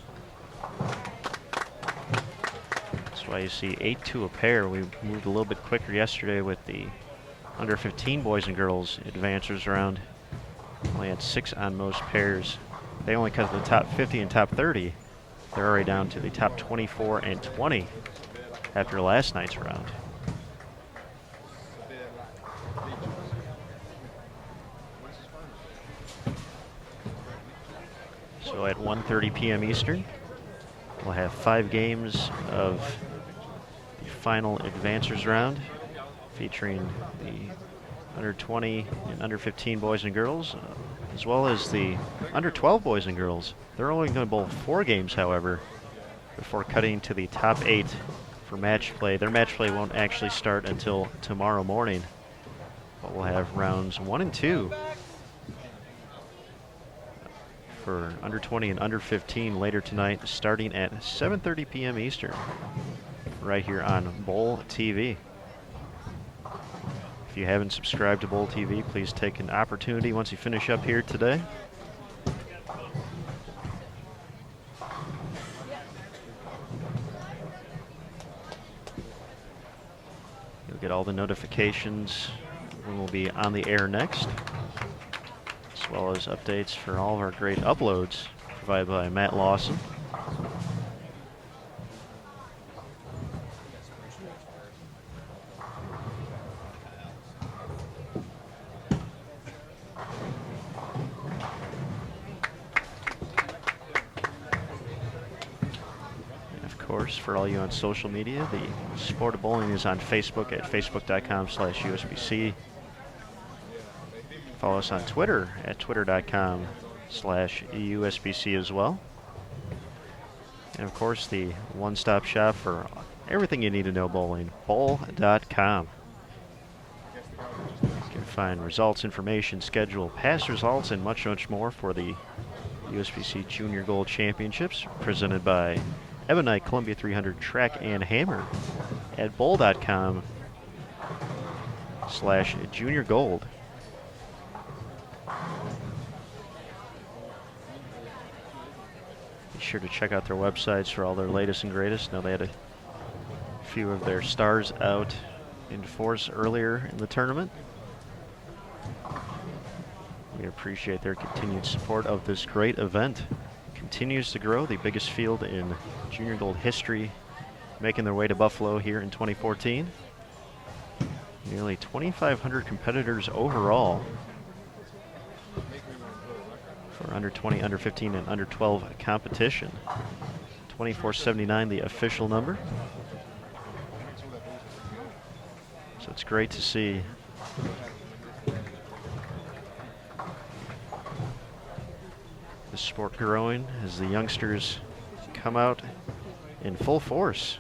That's why you see 8 to a pair. We moved a little bit quicker yesterday with the under 15 boys and girls advancers round. Only had 6 on most pairs. They only cut to the top 50 and top 30. They're already down to the top 24 and 20 after last night's round. So at 1:30 p.m. Eastern, we'll have 5 games of the final advancers round, featuring the under 20 and under 15 boys and girls, as well as the under 12 boys and girls. They're only going to bowl 4 games, however, before cutting to the top 8 for match play. Their match play won't actually start until tomorrow morning, but we'll have rounds 1 and 2 for under 20 and under 15 later tonight, starting at 7:30 p.m. Eastern, right here on Bowl TV. If you haven't subscribed to Bowl TV, please take an opportunity once you finish up here today. You'll get all the notifications when we'll be on the air next. as well as updates for all of our great uploads provided by Matt Lawson. Of course, for all you on social media, the Sport of Bowling is on Facebook at facebook.com/USBC. Follow us on Twitter at twitter.com/USBC as well. And of course, the one-stop shop for everything you need to know bowling, bowl.com. You can find results, information, schedule, past results, and much, much more for the USBC Junior Gold Championships presented by Ebonite Columbia 300 Track and Hammer at bowl.com/Junior Gold. Be sure to check out their websites for all their latest and greatest. Now, they had a few of their stars out in force earlier in the tournament. We appreciate their continued support of this great event. Continues to grow, the biggest field in Junior Gold history, making their way to Buffalo here in 2014. Nearly 2,500 competitors overall for under 20, under 15, and under 12 competition. 2,479 the official number. So it's great to see the sport growing as the youngsters come out in full force.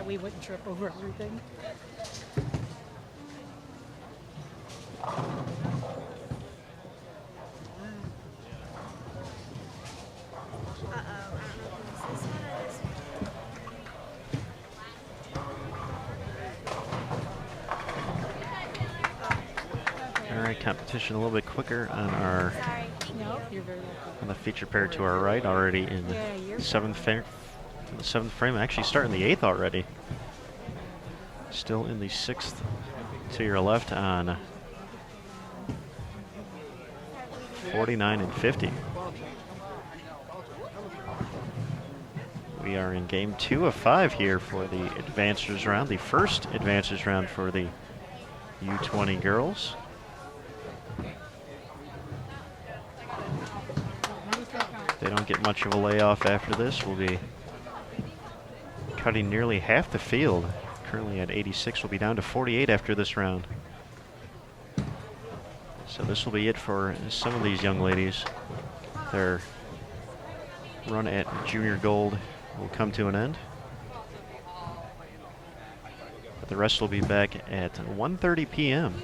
we wouldn't trip over everything.
All right, competition a little bit quicker on our
No, you're very welcome.
on the feature pair to our right, already in
Yeah, you're
seventh frame. Actually, starting the 8th already. Still in the 6th to your left on 49 and 50. We are in game 2 of 5 here for the advancers round, the first advancers round for the U20 girls. They don't get much of a layoff after this. We'll be cutting nearly half the field. Currently at 86, we'll be down to 48 after this round. So this will be it for some of these young ladies. Their run at junior gold will come to an end. But the rest will be back at 1:30 p.m.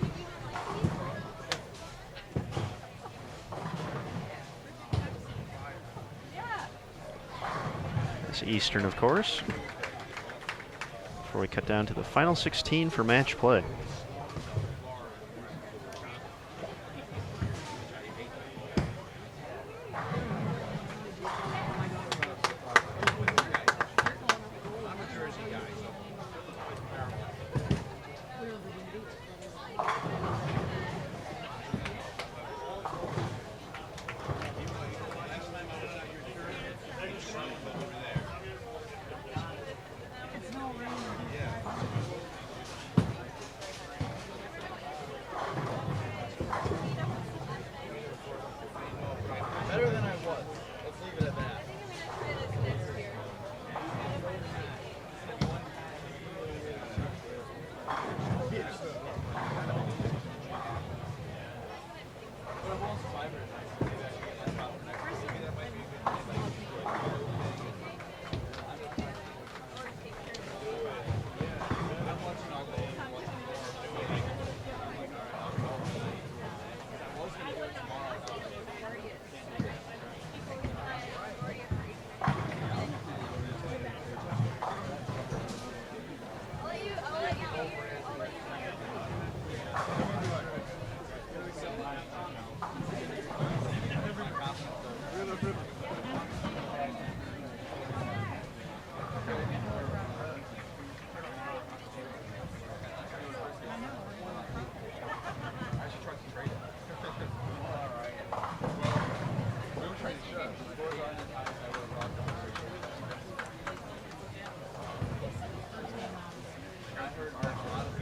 It's Eastern, of course. Before we cut down to the final 16 for match play.
Better than I was. Let's leave it at that.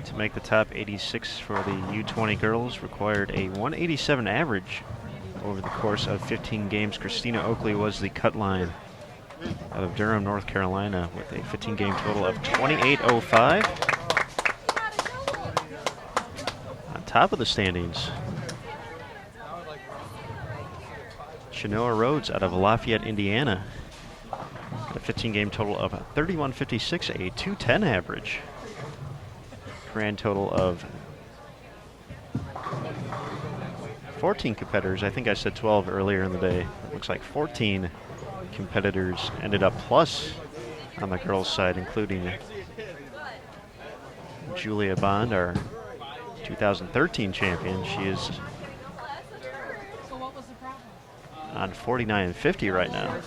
To make the top 86 for the U20 girls required a 187 average over the course of 15 games. Christina Oakley was the cut line out of Durham, North Carolina, with a 15-game total of 28.05. On top of the standings, Chenoa Rhodes out of Lafayette, Indiana, a 15-game total of 31.56, a 210 average. Grand total of 14 competitors. I think I said 12 earlier in the day. It looks like 14 competitors ended up plus on the girls' side, including Julia Bond, our 2013 champion. She is on 49 and 50 right now.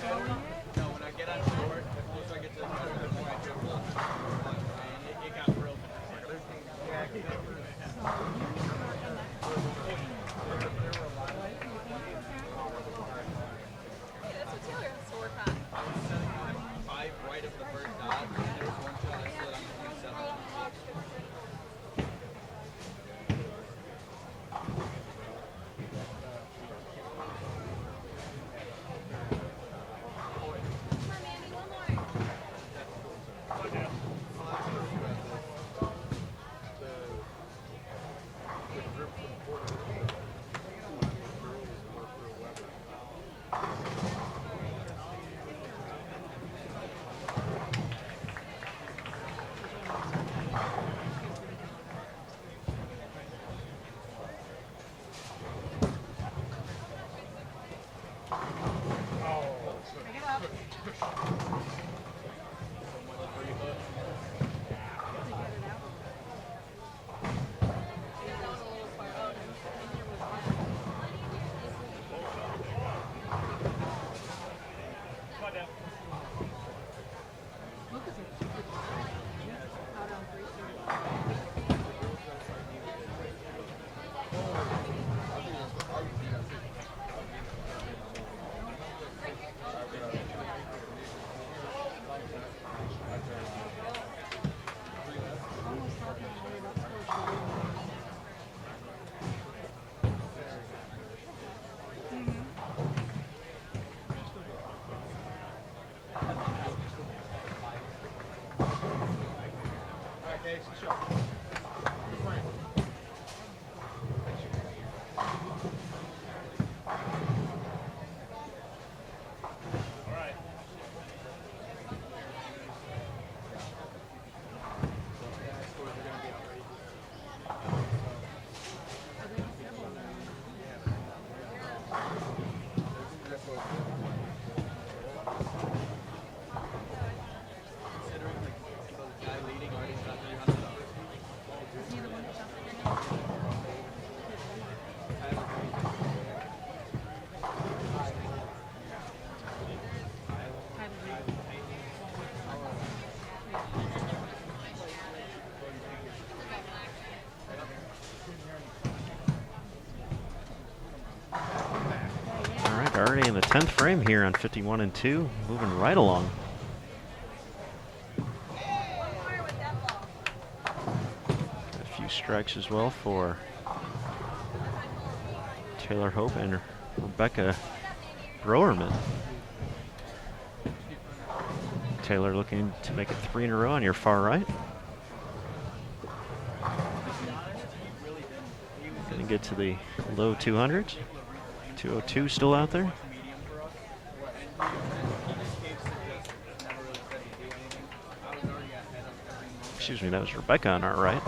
Already in the 10th frame here on 51 and 2, moving right along. A few strikes as well for Taylor Hope and Rebecca Broerman. Taylor looking to make it 3 in a row on your far right. Gonna get to the low 200s. 202 still out there. Excuse me, that was Rebecca on our right.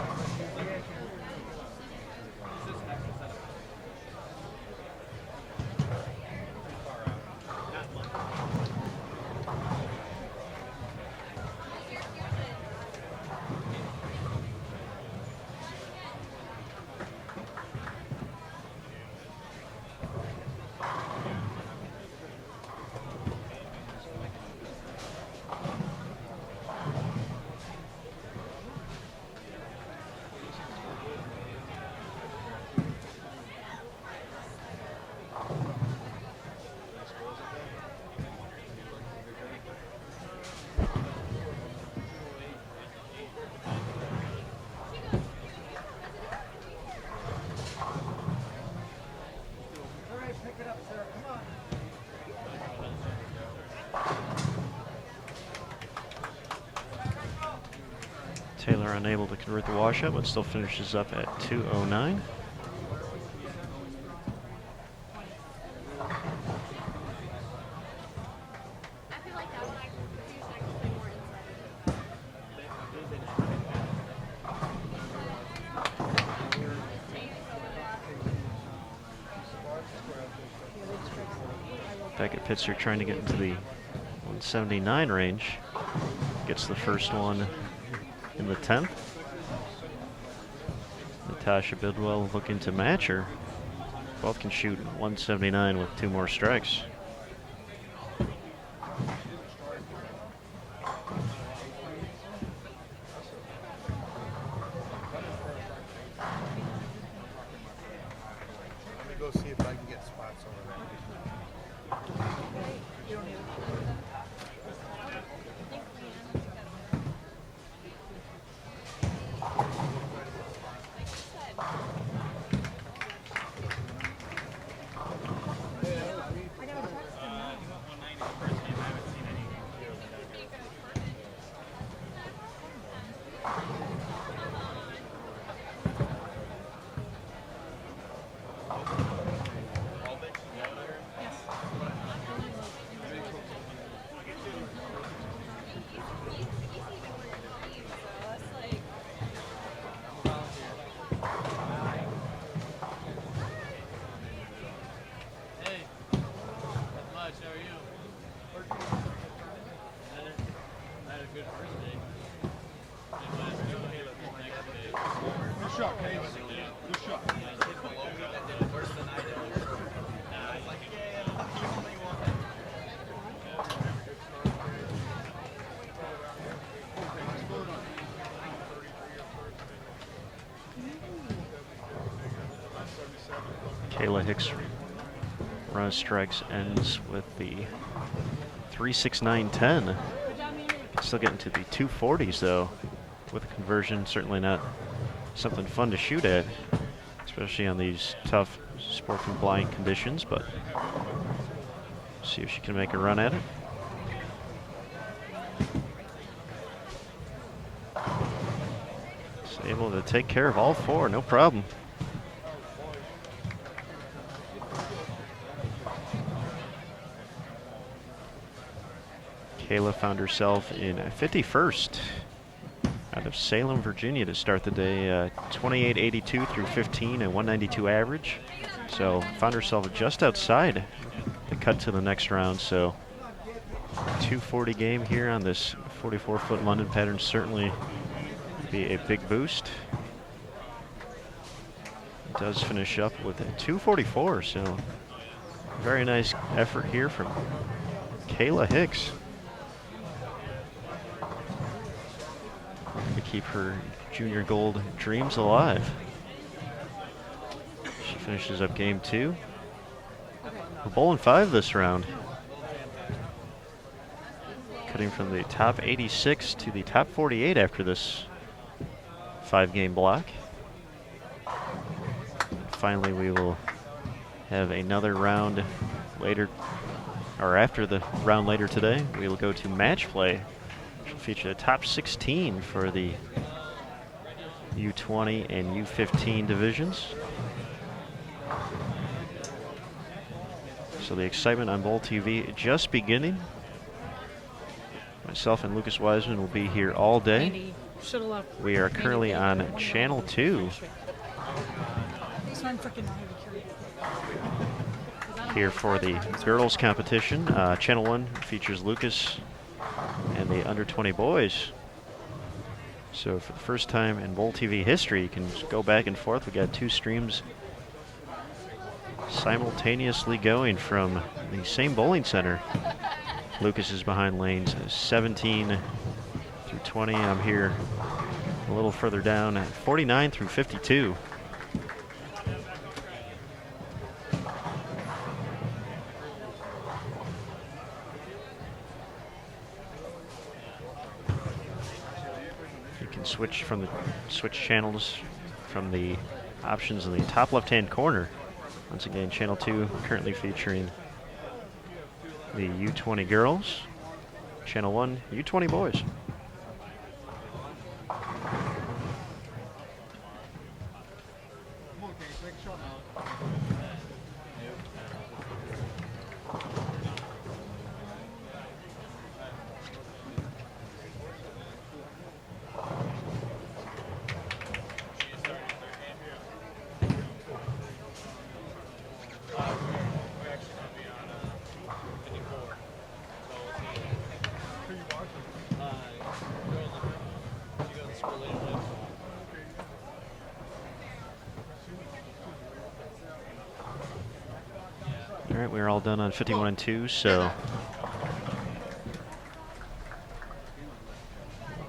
Taylor unable to convert the washout, but still finishes up at 209. Beckett Pitzer trying to get into the 179 range. Gets the first one in the 10th. Natasha Bidwell looking to match her. Both can shoot 179 with 2 more strikes.
Let me go see if I can get spots over there. Good shot, Case. Good shot.
Kayla Hicks run of strikes ends with the 3.6910. Still getting to the 240s though, with a conversion. Certainly not something fun to shoot at, especially on these tough sport compliant conditions, but see if she can make a run at it. She's able to take care of all 4, no problem. Kayla found herself in 51st out of Salem, Virginia to start the day. 28.82 through 15 and 192 average. So found herself just outside the cut to the next round. So 240 game here on this 44-foot London pattern certainly be a big boost. It does finish up with a 244, so very nice effort here from Kayla Hicks to keep her junior gold dreams alive. She finishes up game 2 We're bowling 5 this round. Cutting from the top 86 to the top 48 after this 5-game block. Finally, we will have another round later, or after the round later today. We will go to match play, which will feature the top 16 for the U20 and U15 divisions. So the excitement on Bowl TV just beginning. Myself and Lucas Wiseman will be here all day.
Andy, should have left.
We are currently on Channel 2
So I'm freaking
here for the girls competition. Channel 1 features Lucas and the under 20 boys. So for the first time in Bowl TV history, you can go back and forth. We got 2 streams simultaneously going from the same bowling center. Lucas is behind lanes 17 through 20. I'm here a little further down at 49 through 52. You can switch channels from the options in the top left-hand corner. Once again, Channel 2 currently featuring the U20 girls. Channel 1, U20 boys. All right, we're all done on 51 and 2, so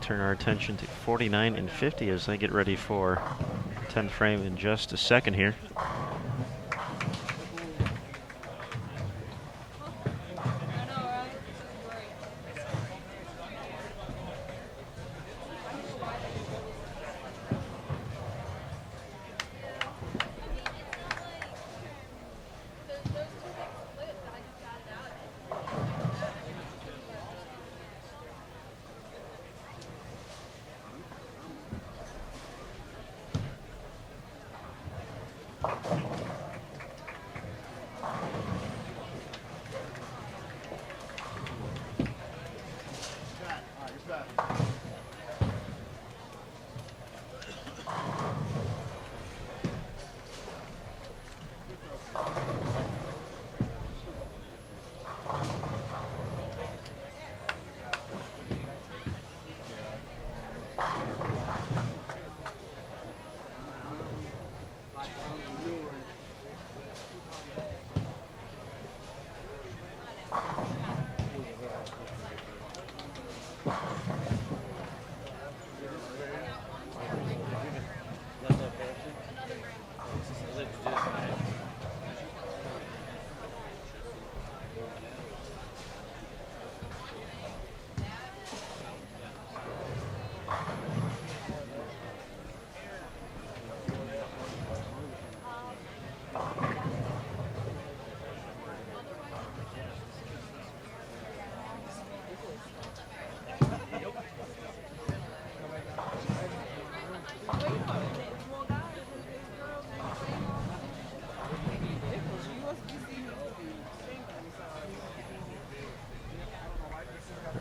turn our attention to 49 and 50 as they get ready for 10th frame in just a second here.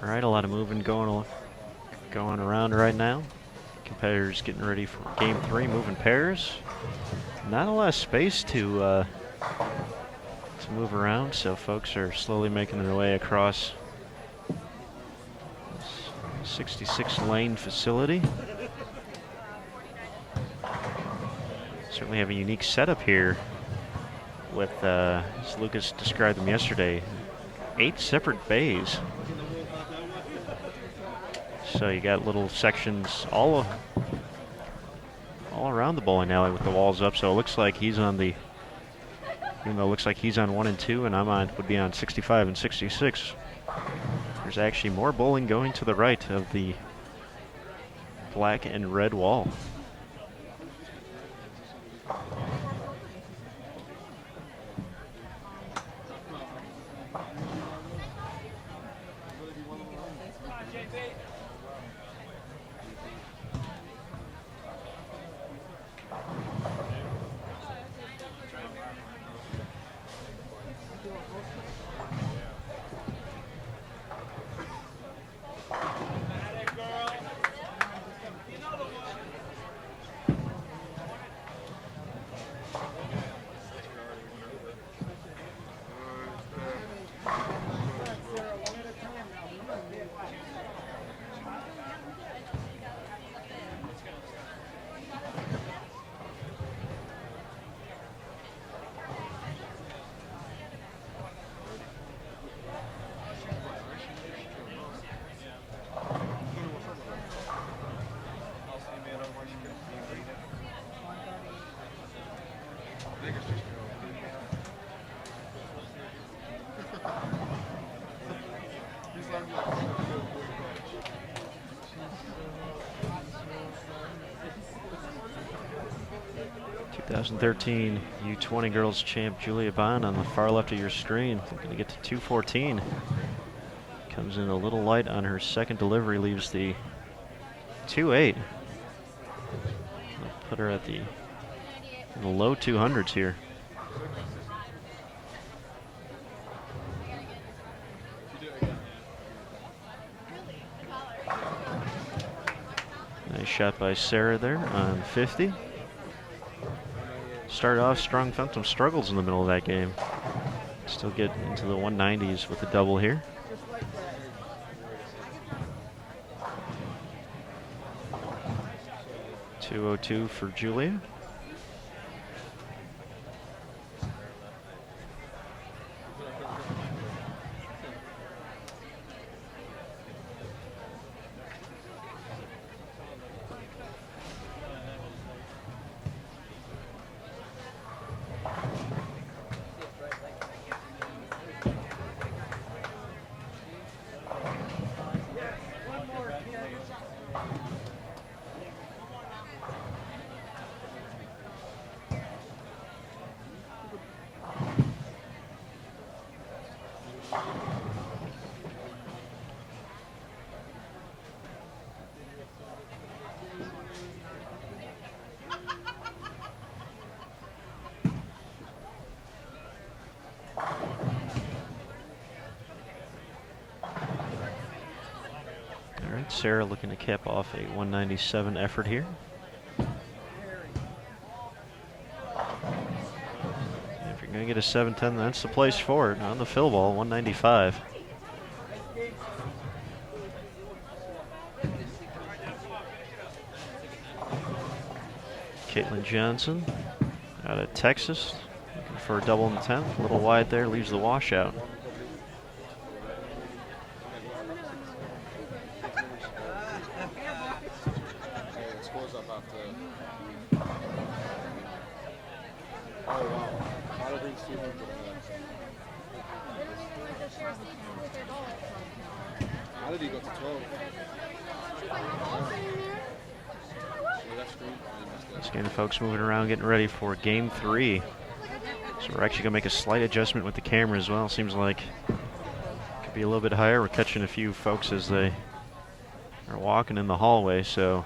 All right, a lot of moving going around right now. Competitors getting ready for game 3, moving pairs. Not a lot of space to move around, so folks are slowly making their way across this 66 lane facility. Certainly have a unique setup here with, as Lucas described them yesterday, 8 separate bays. So you got little sections all around the bowling alley with the walls up. So it looks like he's on the Even though it looks like he's on 1 and 2, and would be on 65 and 66. There's actually more bowling going to the right of the black and red wall.
He's like, "Look,
2013 U20 girls champ Julia Bond on the far left of your screen, looking to get to 214. Comes in a little light on her second delivery, leaves the 2.8. Put her at in the low 200s here. Nice shot by Sarah there on 50. Started off strong, found some struggles in the middle of that game. Still get into the 190s with the double here. .202 for Julia. Sarah looking to cap off a 197 effort here. If you're going to get a 710, that's the place for it. On the fill ball, 195. Caitlin Johnson out of Texas, looking for a double in the 10th. A little wide there, leaves the washout.
How did he go to 12?
Once again, folks moving around, getting ready for game 3. So we're actually going to make a slight adjustment with the camera as well. Seems like it could be a little bit higher. We're catching a few folks as they are walking in the hallway. So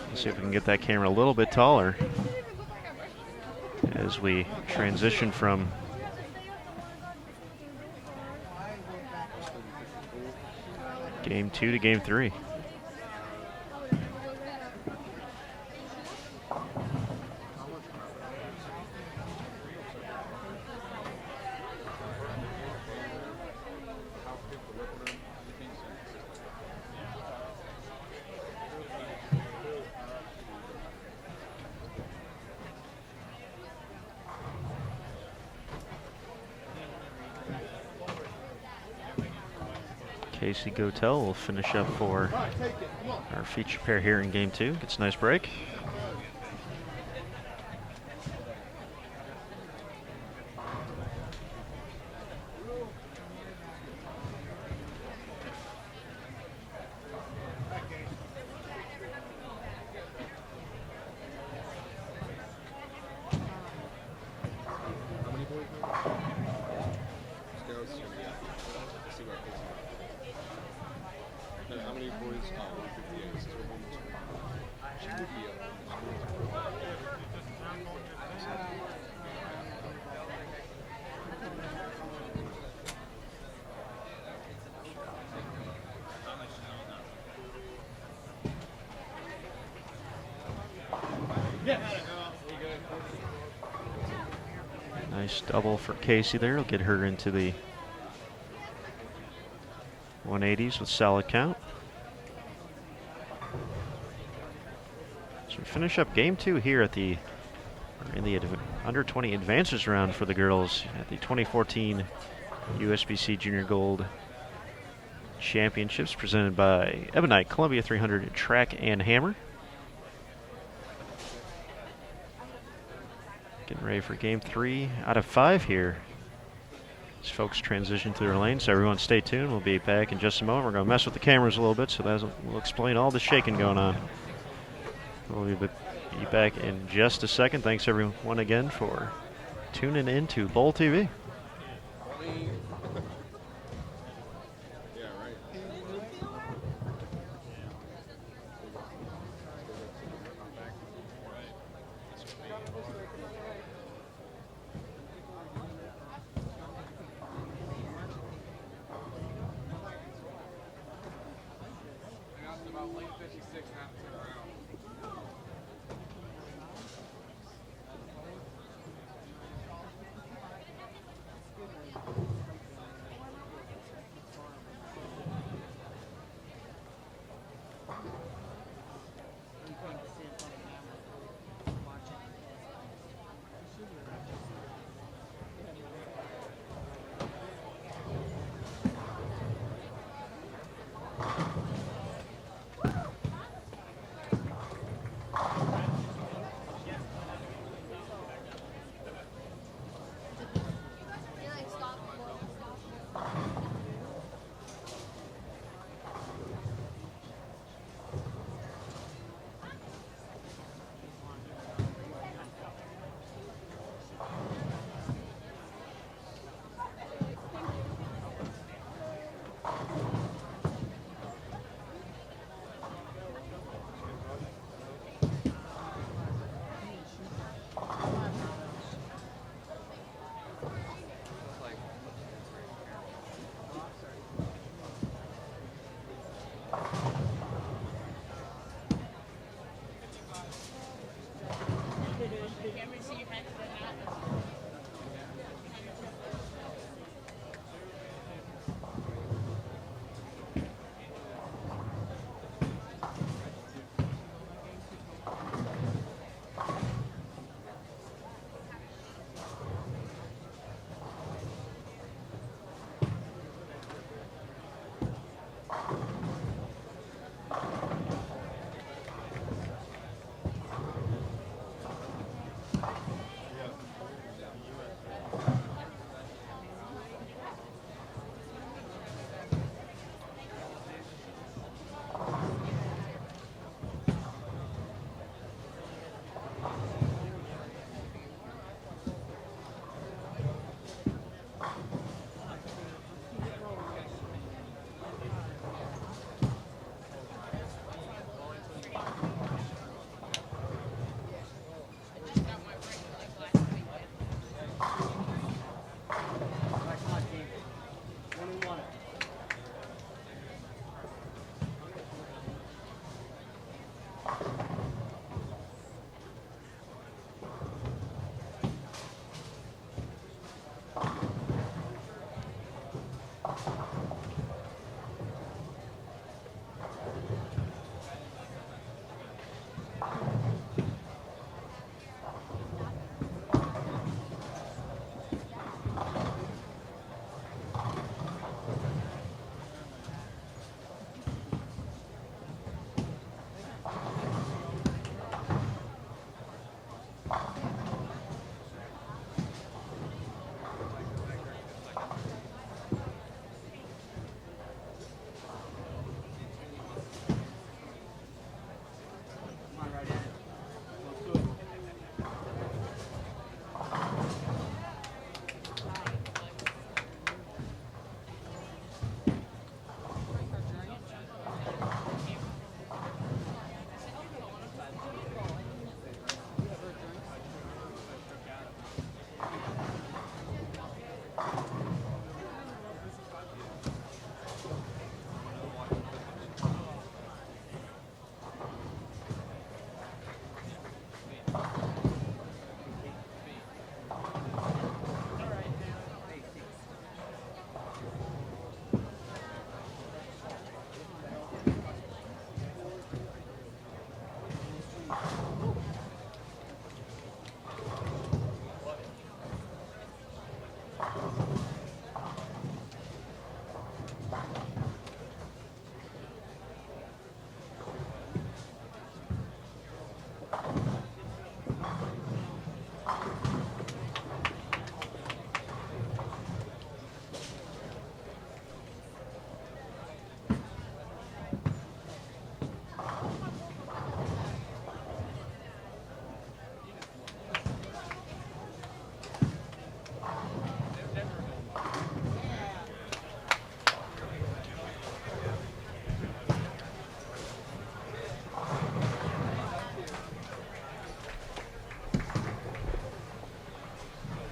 let's see if we can get that camera a little bit taller as we transition from game 2 to game 3. Casey Gotel will finish up for our feature pair here in game 2. Gets a nice break.
Scouts, yeah. Let's see what Casey got. How many boys? 158. So we're home to. She would be
Nice double for Casey there. Will get her into the 180s with solid count. So we finish up game 2 here at the in the under 20 advances round for the girls at the 2014 USBC Junior Gold Championships presented by Ebonite Columbia 300 Track and Hammer. Getting ready for game 3 out of 5 here. As folks transition through their lanes, so everyone stay tuned. We'll be back in just a moment. We're going to mess with the cameras a little bit, so we'll explain all the shaking going on. We'll be back in just a second. Thanks everyone again for tuning in to Bowl TV.
Yeah, right.
About lane 56, not turn around.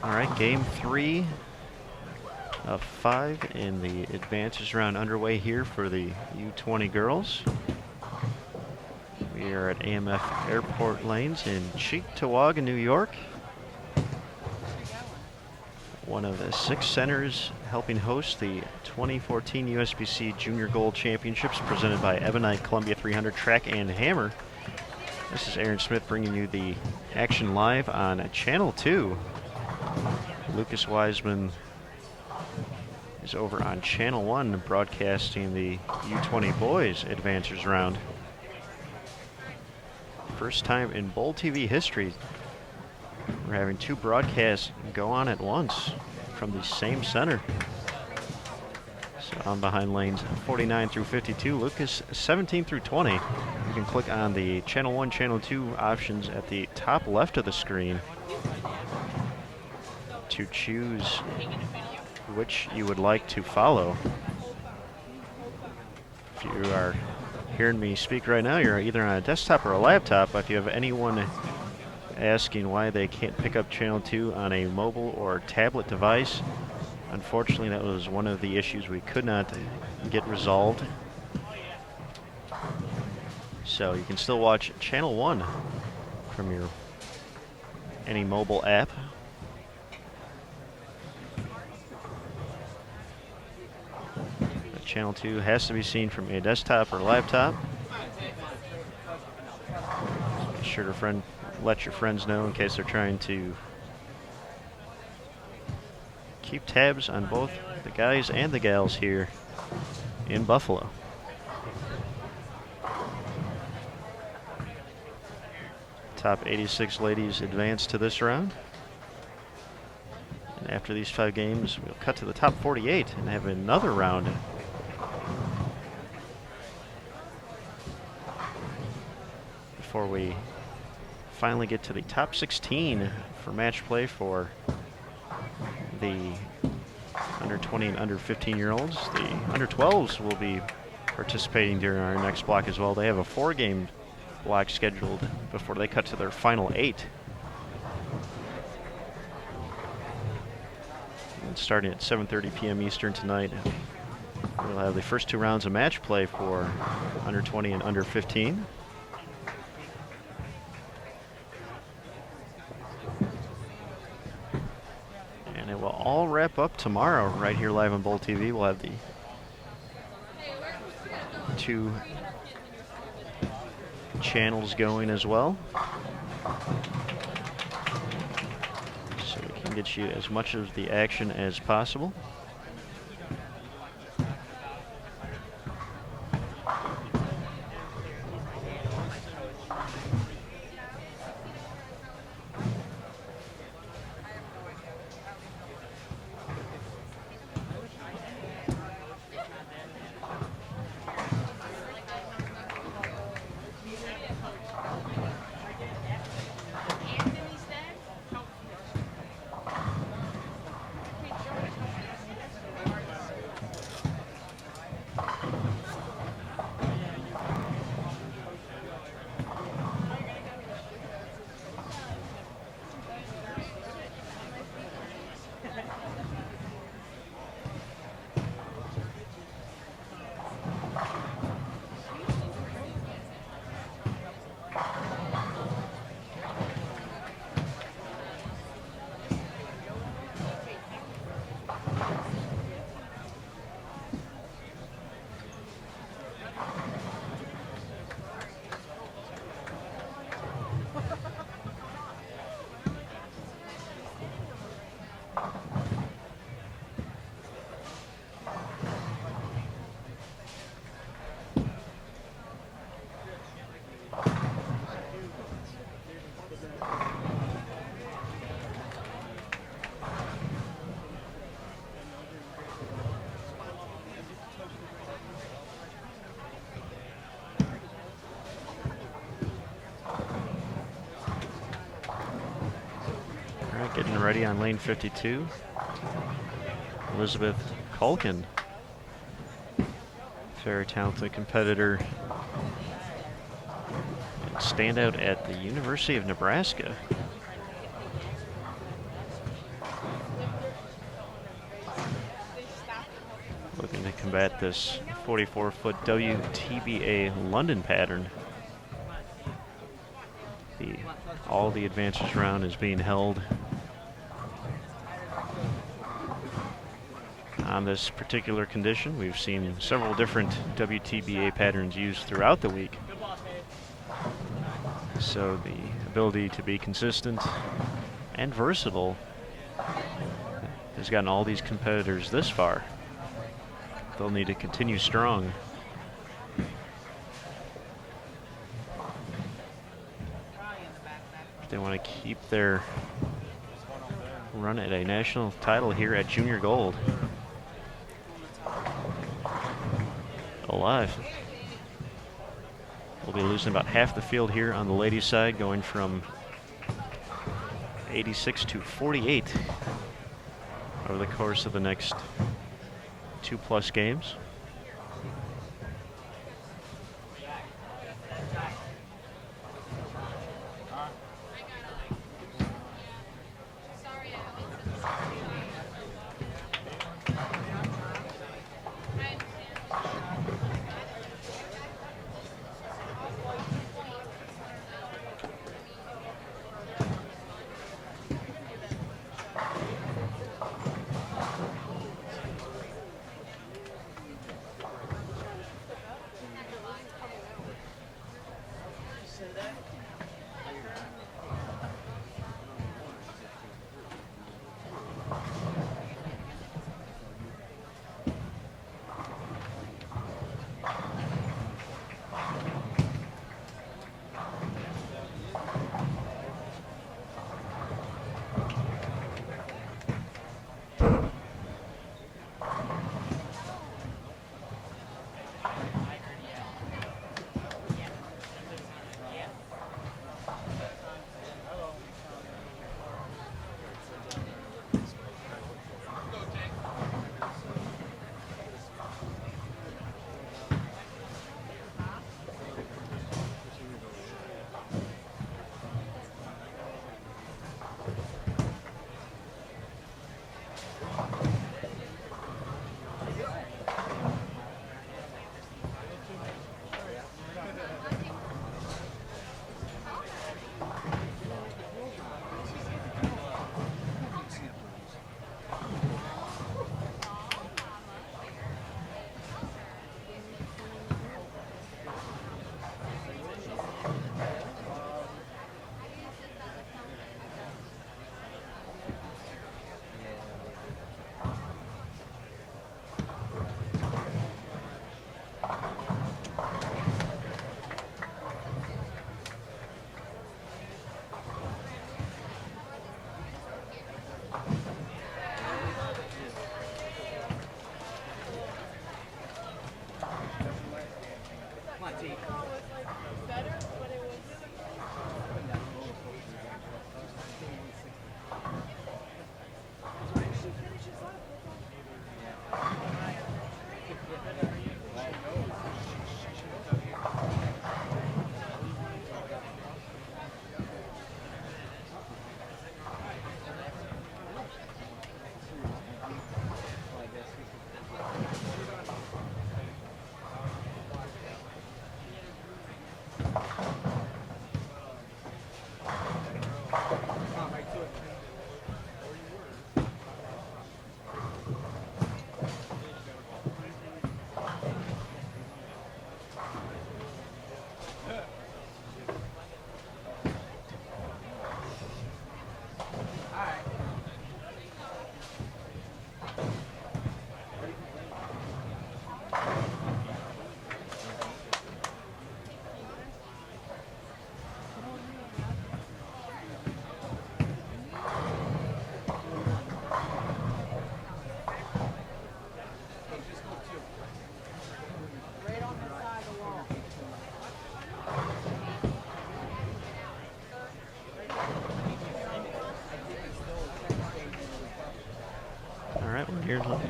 All right, game 3 of 5 in the advances round underway here for the U20 girls. We are at AMF Airport Lanes in Cheektowaga, New York. One of the 6 centers helping host the 2014 USBC Junior Gold Championships presented by Ebonite Columbia 300 Track and Hammer. This is Aaron Smith bringing you the action live on Channel 2. Lucas Wiseman is over on Channel 1 broadcasting the U20 Boys Advancers Round. First time in Bowl TV history we're having 2 broadcasts go on at once from the same center. So on behind lanes 49 through 52, Lucas 17 through 20. You can click on the Channel 1, Channel 2 options at the top left of the screen to choose which you would like to follow. If you are hearing me speak right now, you're either on a desktop or a laptop. If you have anyone asking why they can't pick up Channel 2 on a mobile or tablet device, unfortunately that was one of the issues we could not get resolved. So you can still watch Channel 1 from your any mobile app. But Channel 2 has to be seen from a desktop or laptop. Be sure to let your friends know in case they're trying to keep tabs on both the guys and the gals here in Buffalo. Top 86 ladies advance to this round. And after these 5 games, we'll cut to the top 48 and have another round. Before we finally get to the top 16 for match play for the under 20 and under 15-year-olds. The under 12s will be participating during our next block as well. They have a 4-game block scheduled before they cut to their final 8. And starting at 7:30 p.m. Eastern tonight, we'll have the first 2 rounds of match play for under 20 and under 15. And it will all wrap up tomorrow right here live on Bowl TV. We'll have the 2 channels going as well, so we can get you as much of the action as possible. Getting ready on lane 52, Elizabeth Culkin, very talented competitor and standout at the University of Nebraska. looking to combat this 44-foot WTBA London pattern. All the advances round is being held on this particular condition. We've seen several different WTBA patterns used throughout the week. So the ability to be consistent and versatile has gotten all these competitors this far. They'll need to continue strong. If they want to keep their run at a national title here at Junior Gold alive. We'll be losing about half the field here on the ladies' side, going from 86 to 48 over the course of the next 2+ games.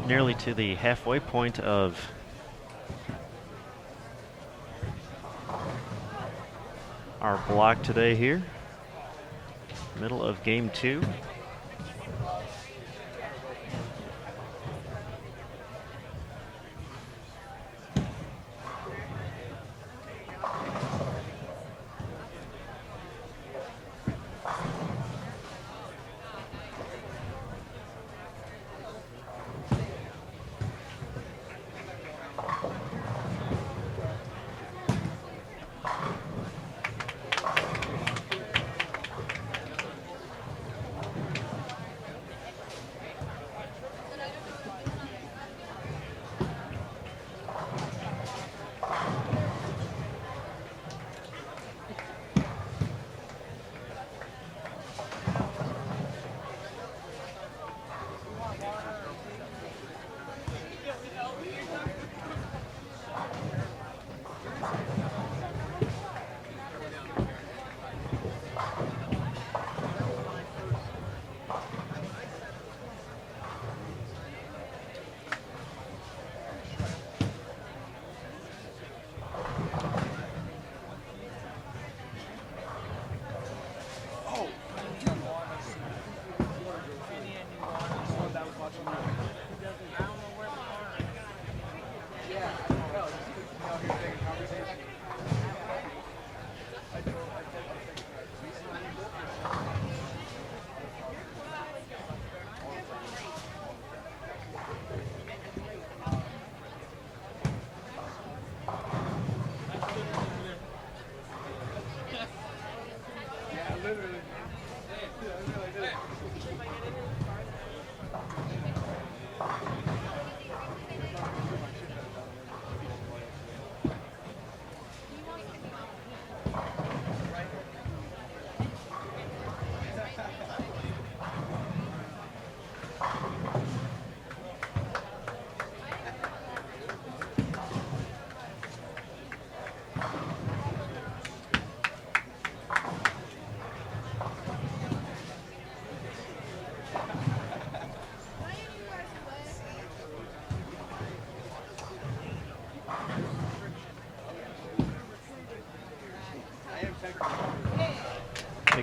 Nearly to the halfway point of our block today here. Middle of game 2.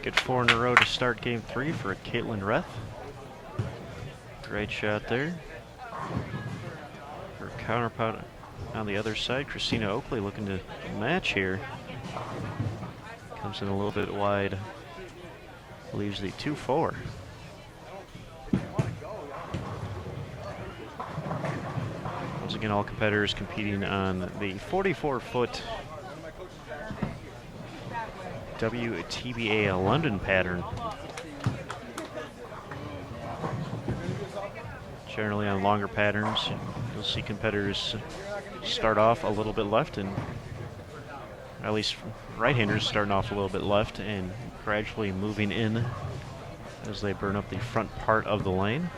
make it 4 in a row to start game 3 for Caitlin Reth. Great shot there. Her counterpart on the other side, Christina Oakley, looking to match here. Comes in a little bit wide. Leaves the 2-4. Once again, all competitors competing on the 44-foot WTBA London pattern. Generally on longer patterns, you'll see competitors start off a little bit left, and at least right-handers starting off a little bit left and gradually moving in as they burn up the front part of the lane.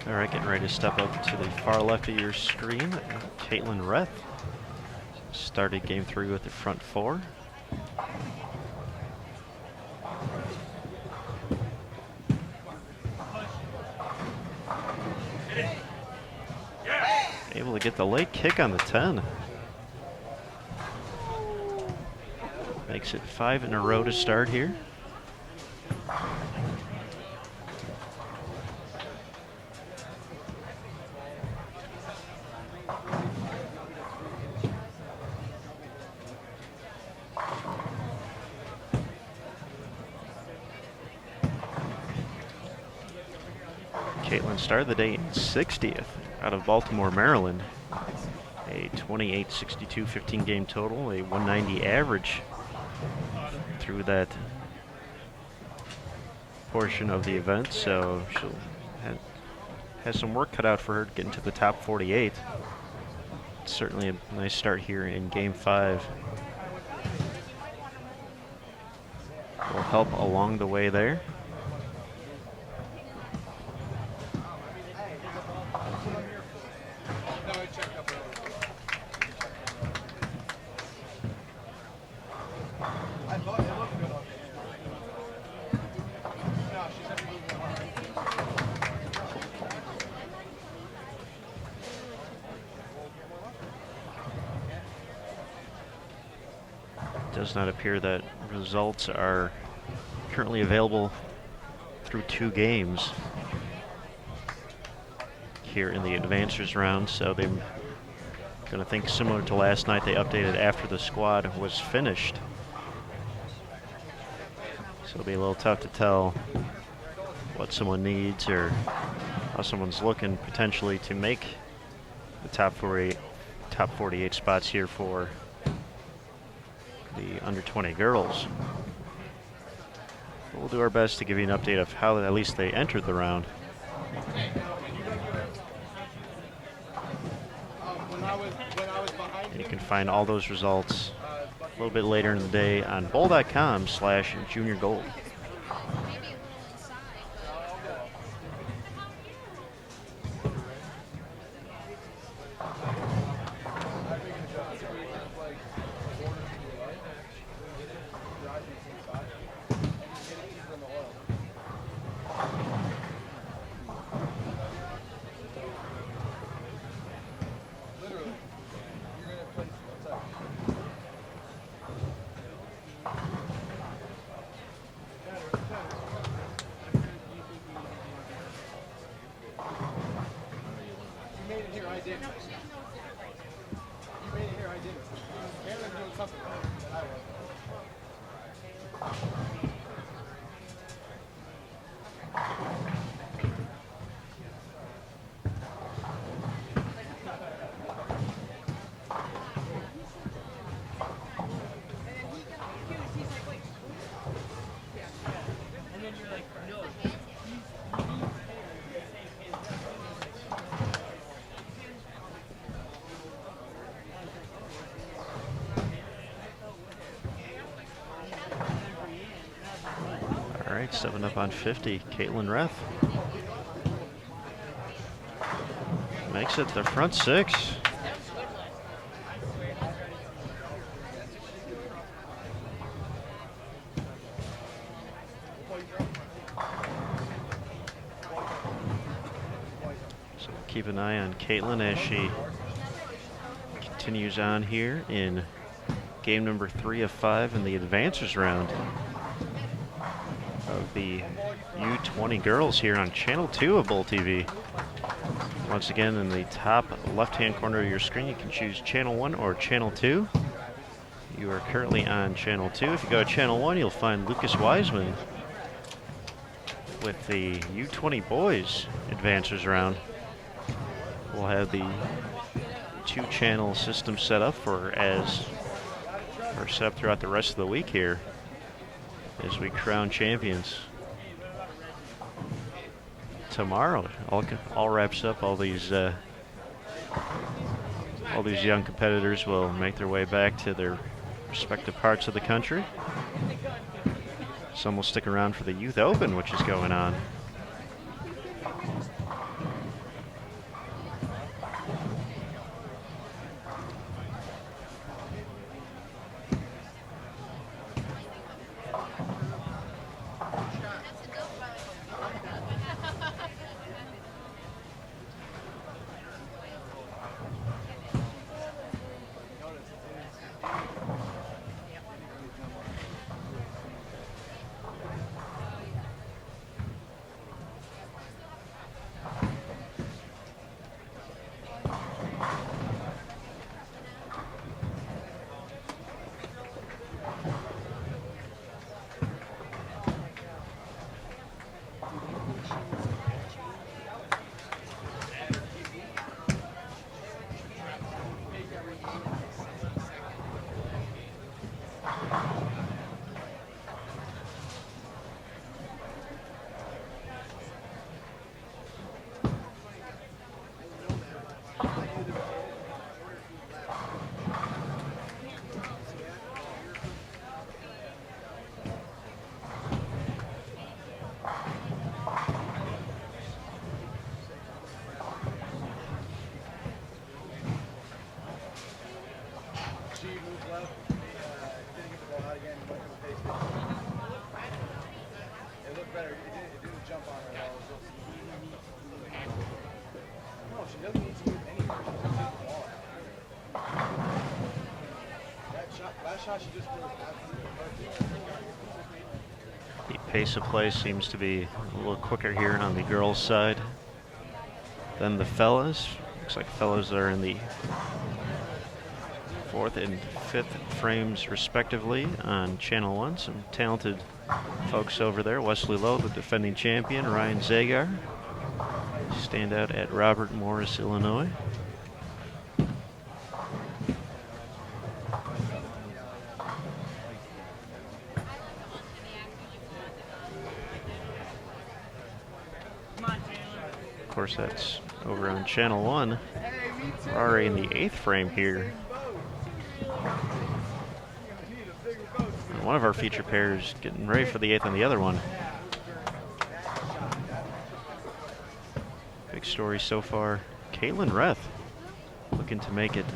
All right, getting ready to step up to the far left of your screen. Caitlin Reth started game 3 with the front 4. Able to get the late kick on the 10. Makes it 5 in a row to start here. Caitlin started the day in 60th out of Baltimore, Maryland. A 28-62 15 game total, a 190 average through that portion of the event, so she'll has some work cut out for her to get into the top 48. Certainly a nice start here in game 5. Will help along the way there. Does not appear that results are currently available through 2 games here in the advancers round, so they're going to think similar to last night. They updated after the squad was finished, so it'll be a little tough to tell what someone needs or how someone's looking potentially to make the top 48 spots here for the under 20 girls. But we'll do our best to give you an update of how at least they entered the round. And you can find all those results a little bit later in the day on bowl.com/juniorgold. All right, 7 up on 50, Caitlin Reth. Makes it the front 6. So keep an eye on Caitlin as she continues on here in game number 3 of 5 in the advancers round of the U20 girls here on Channel 2 of Bull TV. Once again, in the top left-hand corner of your screen, you can choose Channel 1 or Channel 2. You are currently on Channel 2. If you go to Channel 1, you'll find Lucas Wiseman with the U20 boys advancers round. We'll have the 2-channel system set up set up throughout the rest of the week here as we crown champions. Tomorrow, all wraps up. All these young competitors will make their way back to their respective parts of the country. Some will stick around for the Youth Open, which is going on. The pace of play seems to be a little quicker here on the girls' side than the fellas. Looks like fellas are in the 4th and 5th frames respectively on Channel 1. Some talented folks over there. Wesley Lowe, the defending champion. Ryan Zagar, stand out at Robert Morris, Illinois. Of course, that's over on Channel 1. We're already in the 8th frame here. And one of our feature pairs getting ready for the 8th on the other one. Big story so far. Caitlin Reth looking to make it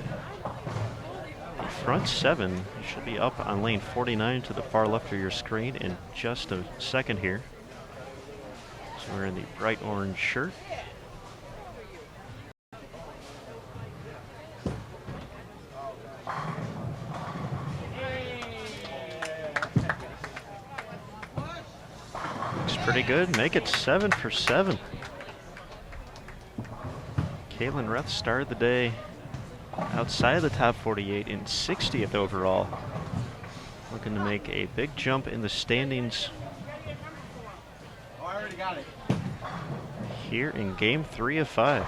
the front 7. You should be up on lane 49 to the far left of your screen in just a second here. So we're in the bright orange shirt. Looks pretty good. Make it 7 for 7. Caitlin Reth started the day outside of the top 48 in 60th overall. Looking to make a big jump in the standings here in game 3 of 5.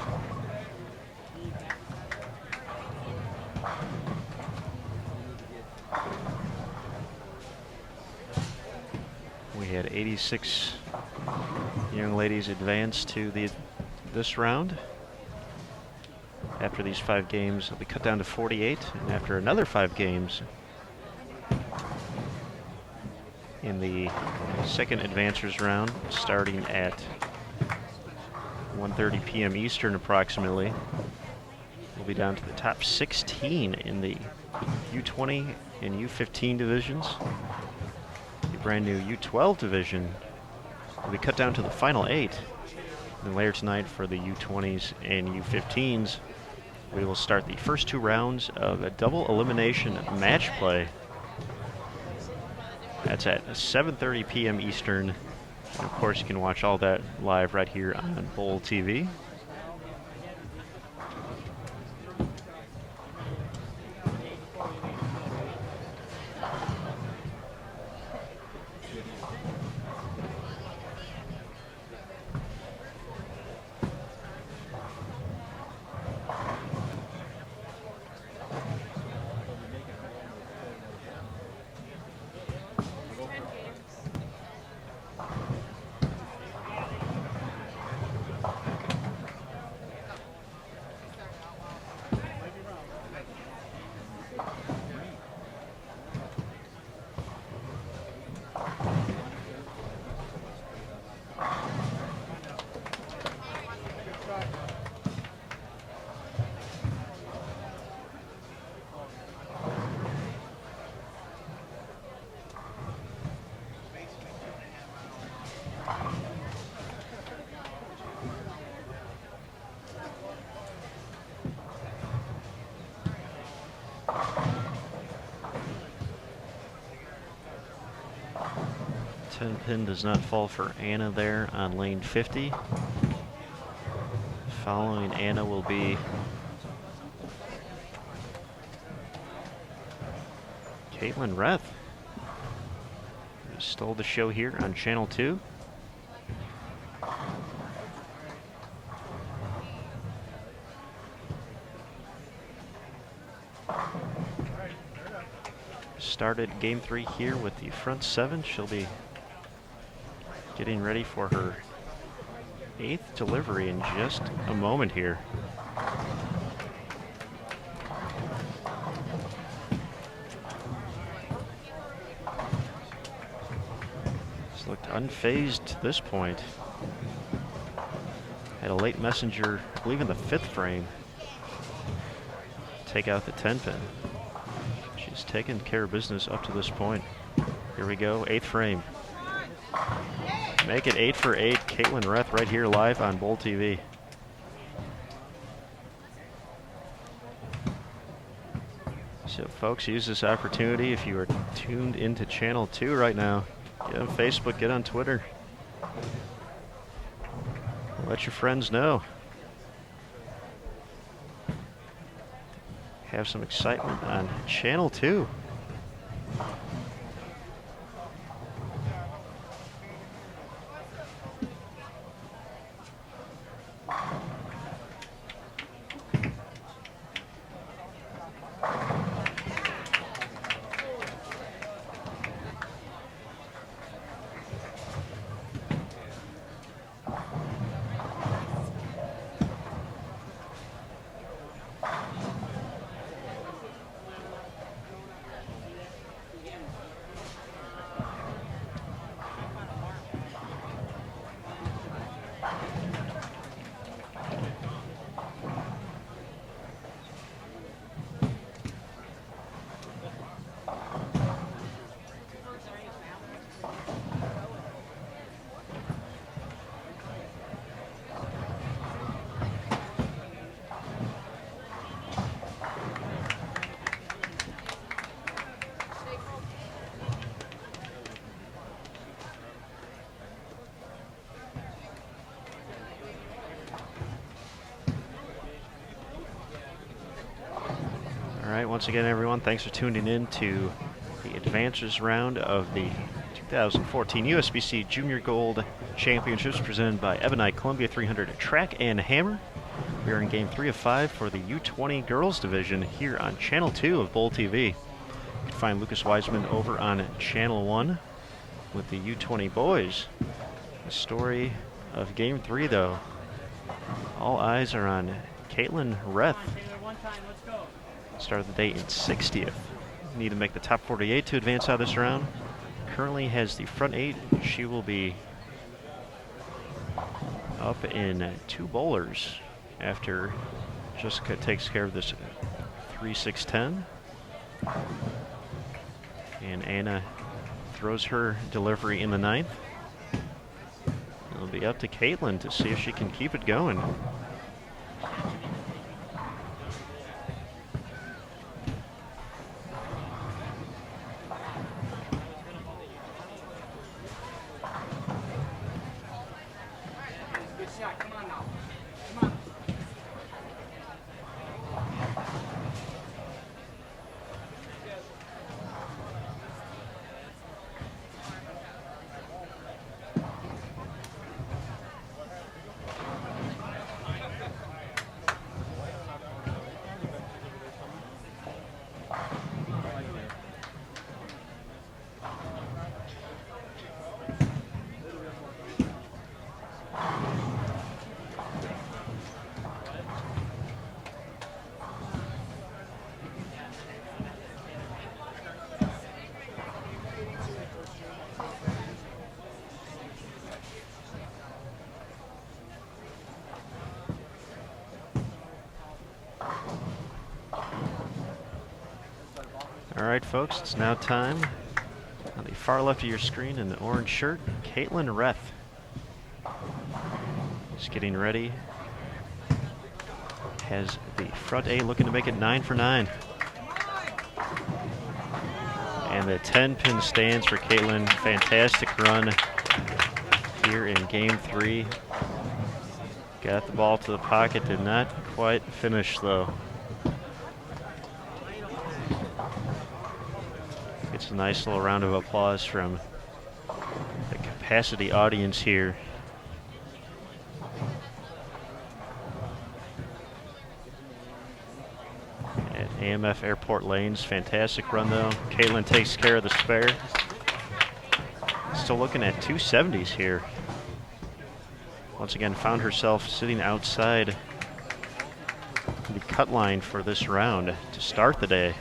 We had 86 young ladies advance to this round. After these 5 games, it'll be cut down to 48, and after another 5 games, in the second advancers round, starting at 1:30 p.m. Eastern approximately, we'll be down to the top 16 in the U20 and U15 divisions. The brand new U12 division will be cut down to the final 8. And later tonight for the U20s and U15s, we will start the first 2 rounds of a double elimination match play. That's at 7:30 p.m. Eastern. And of course, you can watch all that live right here on Bowl TV. Pin does not fall for Anna there on lane 50. Following Anna will be Caitlin Reth, who stole the show here on Channel 2. Started game 3 here with the front 7. She'll be getting ready for her 8th delivery in just a moment here. She's looked unfazed to this point. Had a late messenger, I believe in the 5th frame, take out the 10 pin. She's taken care of business up to this point. Here we go, 8th frame. Make it 8 for 8. Caitlin Reth right here live on Bowl TV. So folks, use this opportunity if you are tuned into Channel 2 right now. Get on Facebook, get on Twitter. Let your friends know. Have some excitement on Channel 2. All right, once again, everyone, thanks for tuning in to the Advancers round of the 2014 USBC Junior Gold Championships presented by Ebonite Columbia 300 Track and Hammer. We are in Game 3 of 5 for the U20 Girls Division here on Channel 2 of Bowl TV. You can find Lucas Wiseman over on Channel 1 with the U20 Boys. The story of Game 3, though, all eyes are on Caitlin Reth. Started the day in 60th. Need to make the top 48 to advance out of this round. Currently has the front 8. She will be up in 2 bowlers after Jessica takes care of this 3-6-10. And Anna throws her delivery in the 9th. It'll be up to Caitlin to see if she can keep it going. All right, folks, it's now time. On the far left of your screen in the orange shirt, Caitlin Reth. Just getting ready. Has the front A looking to make it 9 for 9. And the 10-pin stands for Caitlin. Fantastic run here in Game 3. Got the ball to the pocket, did not quite finish though. Gets a nice little round of applause from the capacity audience here. At AMF Airport Lanes, fantastic run though. Caitlin takes care of the spare. Still looking at 270s here. Once again, found herself sitting outside the cut line for this round to start the day.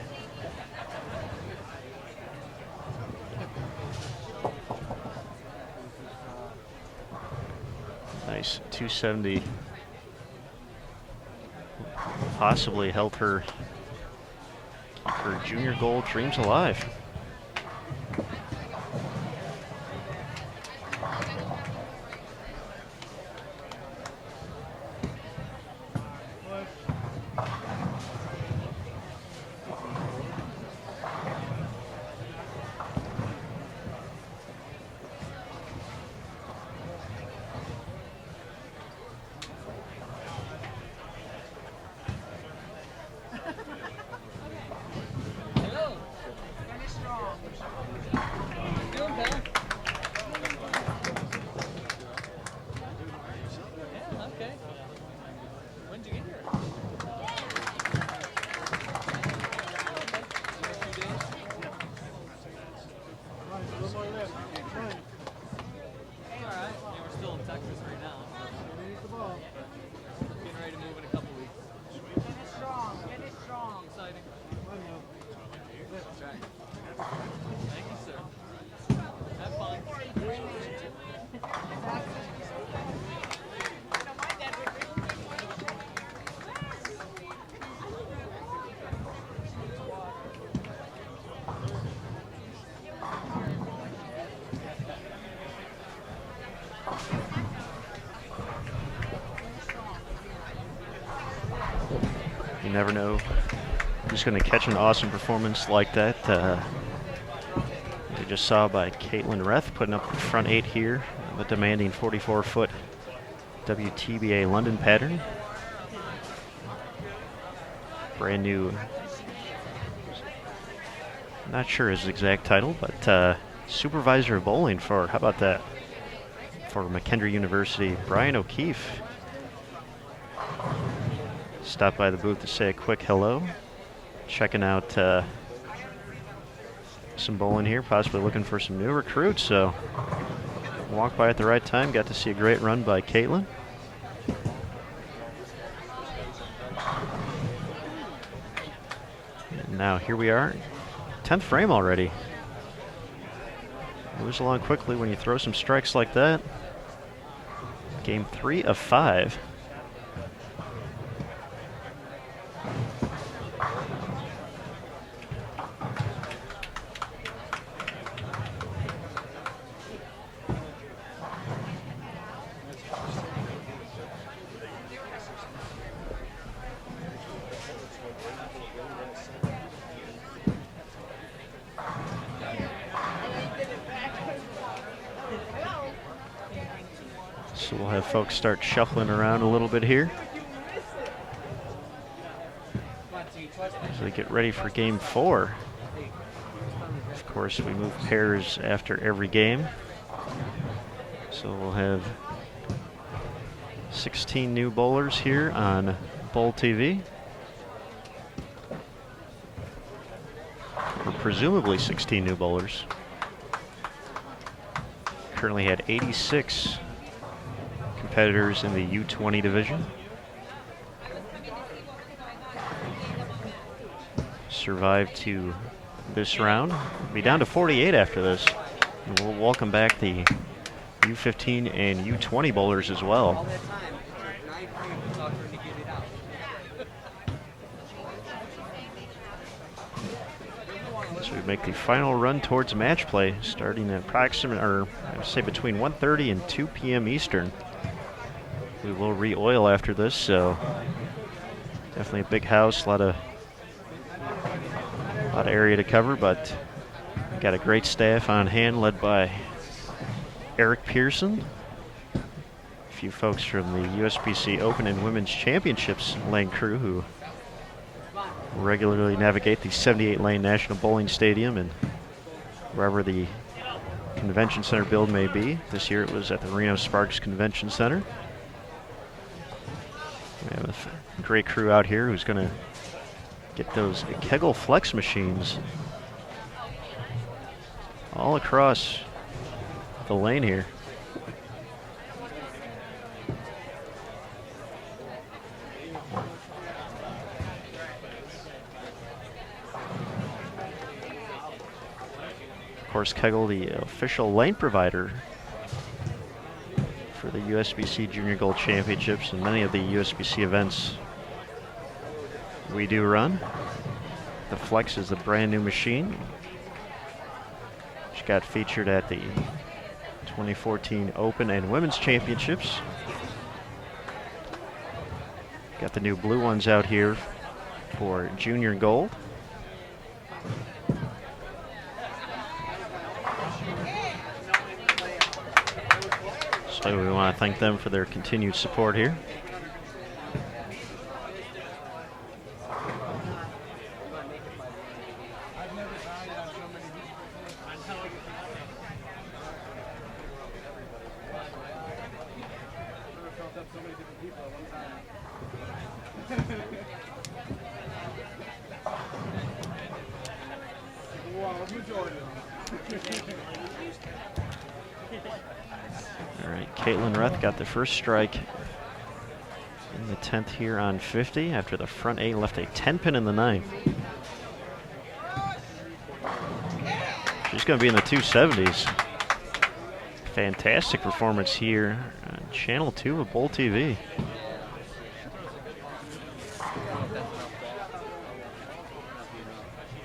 Nice 270. Possibly help her keep her junior gold dreams alive.
We're still in Texas right now. Getting ready to move in a couple weeks.
Get it strong. Get it strong.
Exciting. Thank you, sir. Have fun.
You never know who's going to catch an awesome performance like that. We just saw by Caitlin Reth putting up the front 8 here, the demanding 44-foot WTBA London pattern. Brand new, not sure his exact title, but supervisor of bowling for, how about that, for McKendree University, Brian O'Keefe. Stopped by the booth to say a quick hello. Checking out some bowling here, possibly looking for some new recruits. So walked by at the right time. Got to see a great run by Caitlin. And now here we are, 10th frame already. Moves along quickly when you throw some strikes like that. Game 3 of 5. So we'll have folks start shuffling around a little bit here as they get ready for game 4. Of course, we move pairs after every game. So we'll have 16 new bowlers here on Bowl TV. Or presumably 16 new bowlers. Currently had 86 competitors in the U20 division. Survived to this round. Be down to 48 after this. And we'll welcome back the U15 and U20 bowlers as well. So we make the final run towards match play, starting at approximately, or I would say between 1:30 and 2 p.m. Eastern. We will re-oil after this, so definitely a big house, a lot of area to cover, but we got a great staff on hand led by Eric Pearson. A few folks from the USBC Open and Women's Championships lane crew who regularly navigate the 78-lane National Bowling Stadium and wherever the convention center build may be. This year it was at the Reno Sparks Convention Center. We have a great crew out here who's going to get those Kegel Flex machines all across the lane here. Of course, Kegel, the official lane provider for the USBC Junior Gold Championships and many of the USBC events we do run. The Flex is a brand new machine, which got featured at the 2014 Open and Women's Championships. Got the new blue ones out here for Junior Gold. So we want to thank them for their continued support here. All right, Caitlin Reth got the first strike in the 10th here on 50 after the front 8 left a 10 pin in the 9th. She's going to be in the 270s. Fantastic performance here on Channel 2 of Bowl TV.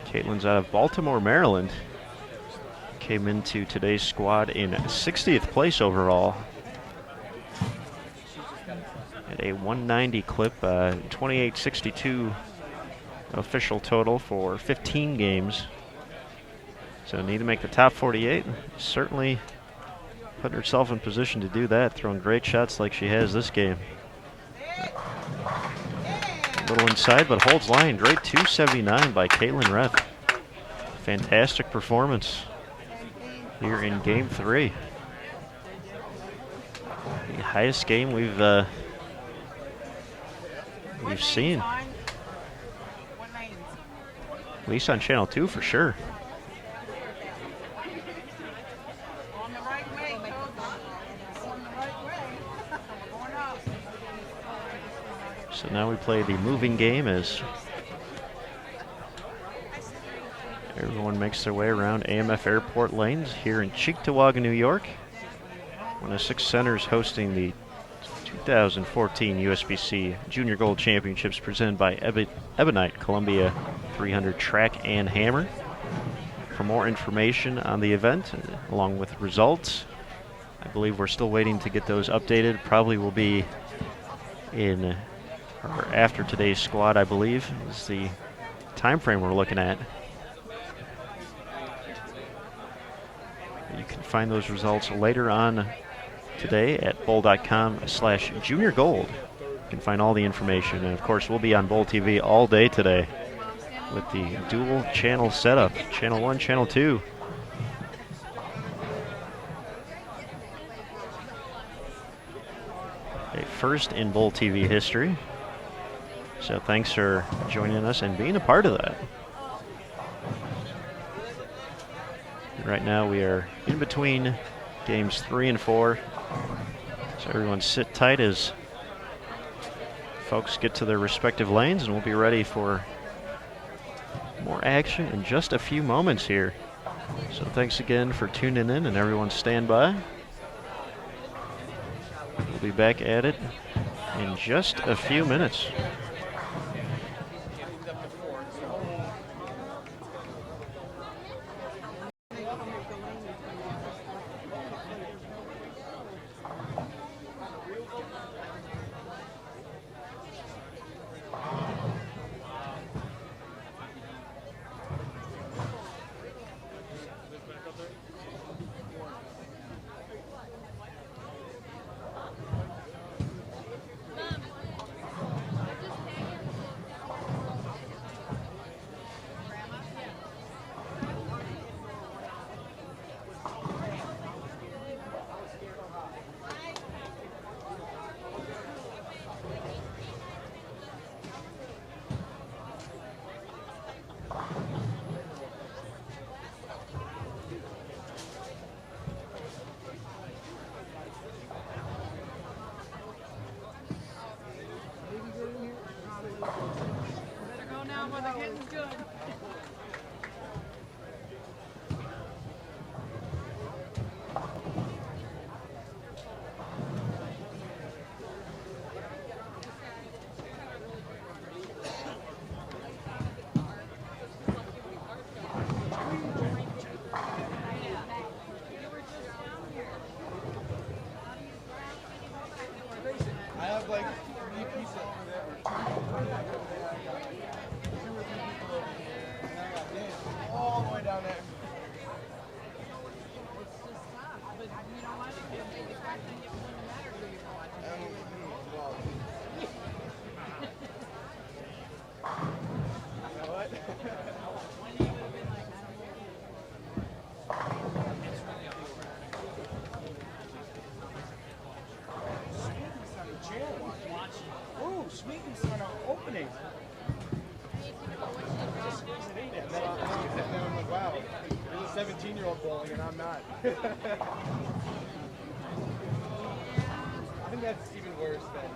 Caitlin's out of Baltimore, Maryland. Came into today's squad in 60th place overall. At a 190 clip, 28.62 official total for 15 games. So need to make the top 48. Certainly putting herself in position to do that, throwing great shots like she has this game. A little inside, but holds line. Great 279 by Caitlin Reth. Fantastic performance here in Game 3. The highest game we've seen. At least on Channel 2 for sure. So now we play the moving game as everyone makes their way around AMF Airport lanes here in Cheektowaga, New York. One of 6 centers hosting the 2014 USBC Junior Gold Championships presented by Ebonite Columbia 300 Track and Hammer. For more information on the event, along with results, I believe we're still waiting to get those updated. Probably will be in or after today's squad, I believe, is the time frame we're looking at. You can find those results later on today at bowl.com/juniorgold. You can find all the information, and of course we'll be on Bowl TV all day today with the dual channel setup, Channel 1, Channel 2. A first in Bowl TV history. So thanks for joining us and being a part of that. Right now we are in between games 3 and 4. So everyone sit tight as folks get to their respective lanes, and we'll be ready for more action in just a few moments here. So thanks again for tuning in, and everyone stand by. We'll be back at it in just a few minutes.
Wow, there's a 17-year-old bowling and I'm not. think that's even worse than.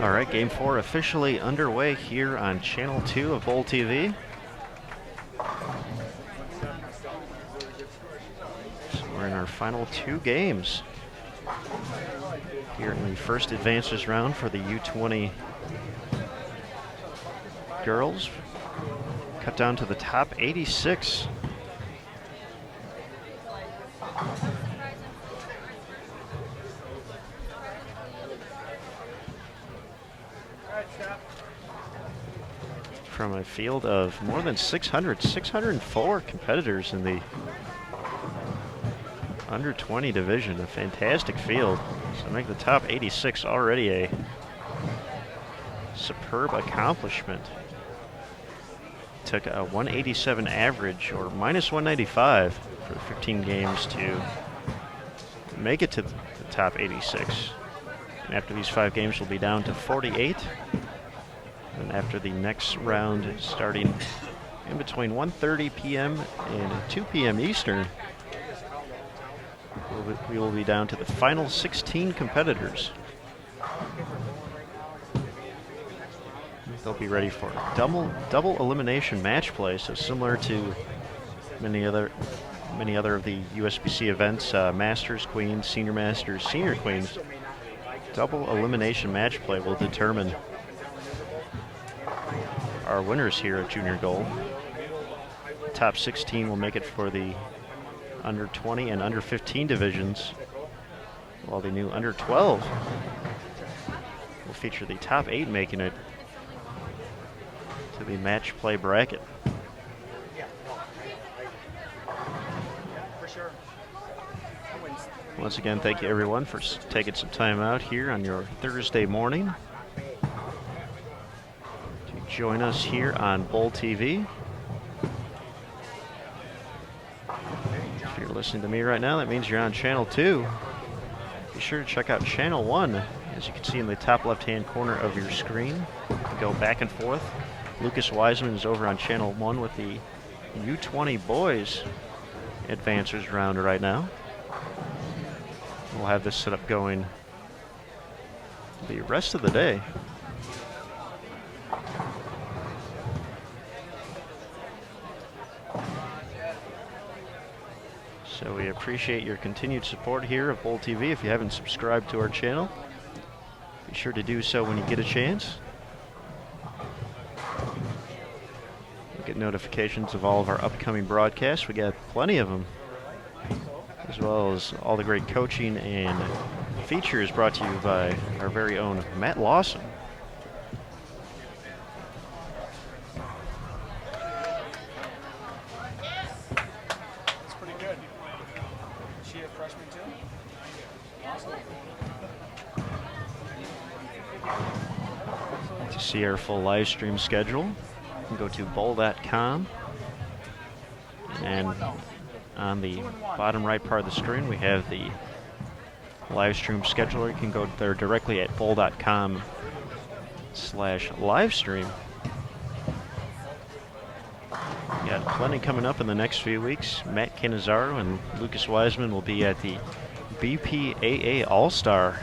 All right, Game 4 officially underway here on Channel 2 of Bowl TV. So we're in our final 2 games here in the first advances round for the U20 girls. Cut down to the top 86. From a field of more than 604 competitors in the under 20 division, a fantastic field. So make the top 86 already a superb accomplishment. Took a 187 average, or minus 195 for 15 games to make it to the top 86. And after these 5 games, we'll be down to 48. And after the next round, starting in between 1:30 p.m. and 2 p.m. Eastern, we will be down to the final 16 competitors. They'll be ready for double elimination match play, so similar to many other of the USBC events, Masters, Queens, Senior Masters, Senior Queens. Double elimination match play will determine our winners here at Junior Gold. Top 16 will make it for the under 20 and under 15 divisions, while the new under 12 will feature the top 8 making it to the match play bracket. Once again, thank you everyone for taking some time out here on your Thursday morning to join us here on Bowl TV. If you're listening to me right now, that means you're on Channel 2. Be sure to check out Channel 1, as you can see in the top left-hand corner of your screen. Go back and forth. Lucas Wiseman is over on Channel 1 with the U20 boys advancers round right now. We'll have this setup going the rest of the day. So we appreciate your continued support here of Bowl TV. If you haven't subscribed to our channel, be sure to do so when you get a chance. You'll get notifications of all of our upcoming broadcasts. We got plenty of them, as well as all the great coaching and features brought to you by our very own Matt Lawson.
That's pretty good. Is she a freshman too?
To see our full live stream schedule, you can go to bowl.com, and on the bottom right part of the screen we have the live stream scheduler. You can go there directly at bowl.com/livestream. Got plenty coming up in the next few weeks. Matt Cannizzaro and Lucas Wiseman will be at the BPAA All-Star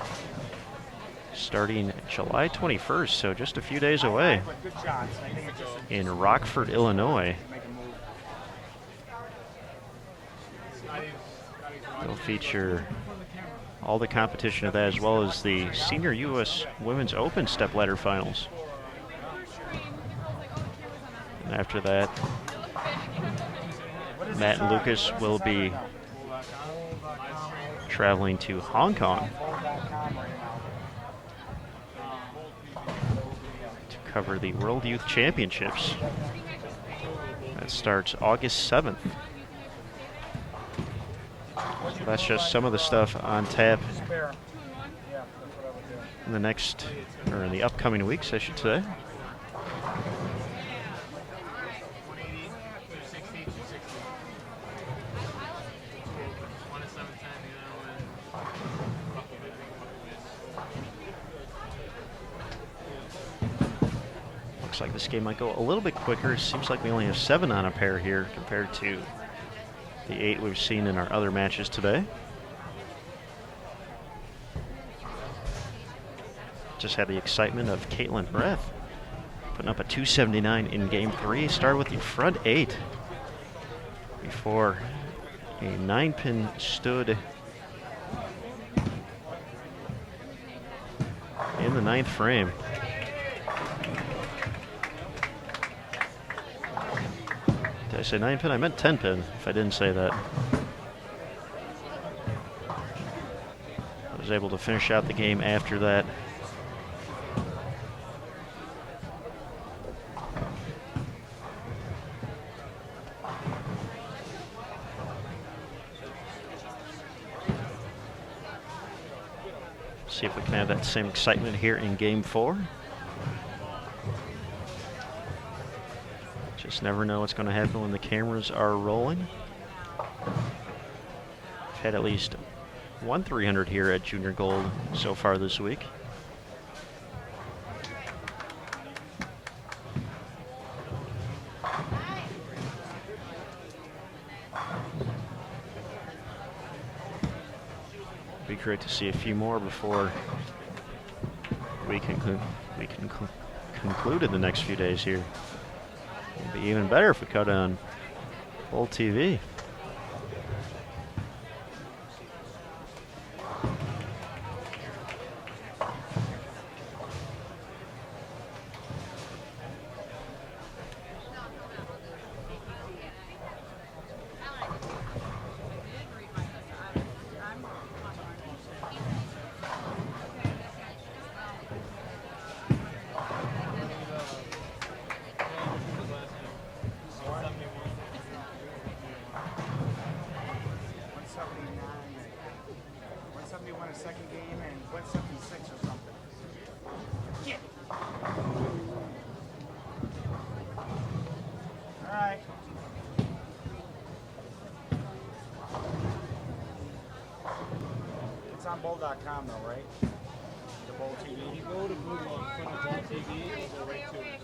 starting July 21st, so just a few days away, in Rockford, Illinois. They'll feature all the competition of that, as well as the Senior U.S. Women's Open stepladder finals. And after that, Matt and Lucas will be traveling to Hong Kong to cover the World Youth Championships. That starts August 7th. So that's just some of the stuff on tap in the next, or in the upcoming weeks, I should say. Looks like this game might go a little bit quicker. It seems like we only have 7 on a pair here compared to the 8 we've seen in our other matches today. Just had the excitement of Caitlin Breath putting up a 279 in game 3. Started with the front 8 before a 9-pin stood in the 9th frame. Did I say 9-pin? I meant 10-pin, if I didn't say that. I was able to finish out the game after that. See if we can have that same excitement here in game 4. Just never know what's going to happen when the cameras are rolling. We've had at least one 300 here at Junior Gold so far this week. Be great to see a few more before we can conclude in the next few days here. It'd be even better if we cut on Bold TV.
Second game and 176 or something. Yeah. All right. It's on bowl.com though, right? The Bowl TV.
You go to Google and put in Bowl TV, it'll go right to it.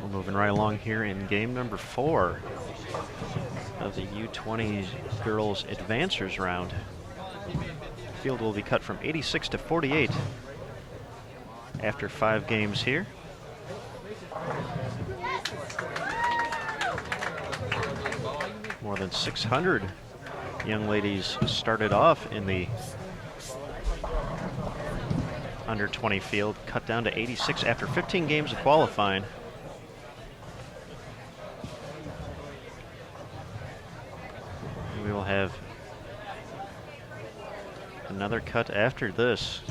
We're moving right along here in game number 4 of the U20 girls advancers round. Field will be cut from 86 to 48 after 5 games here. More than 600 young ladies started off in the under 20 field, cut down to 86 after 15 games of qualifying. We will have another cut after this.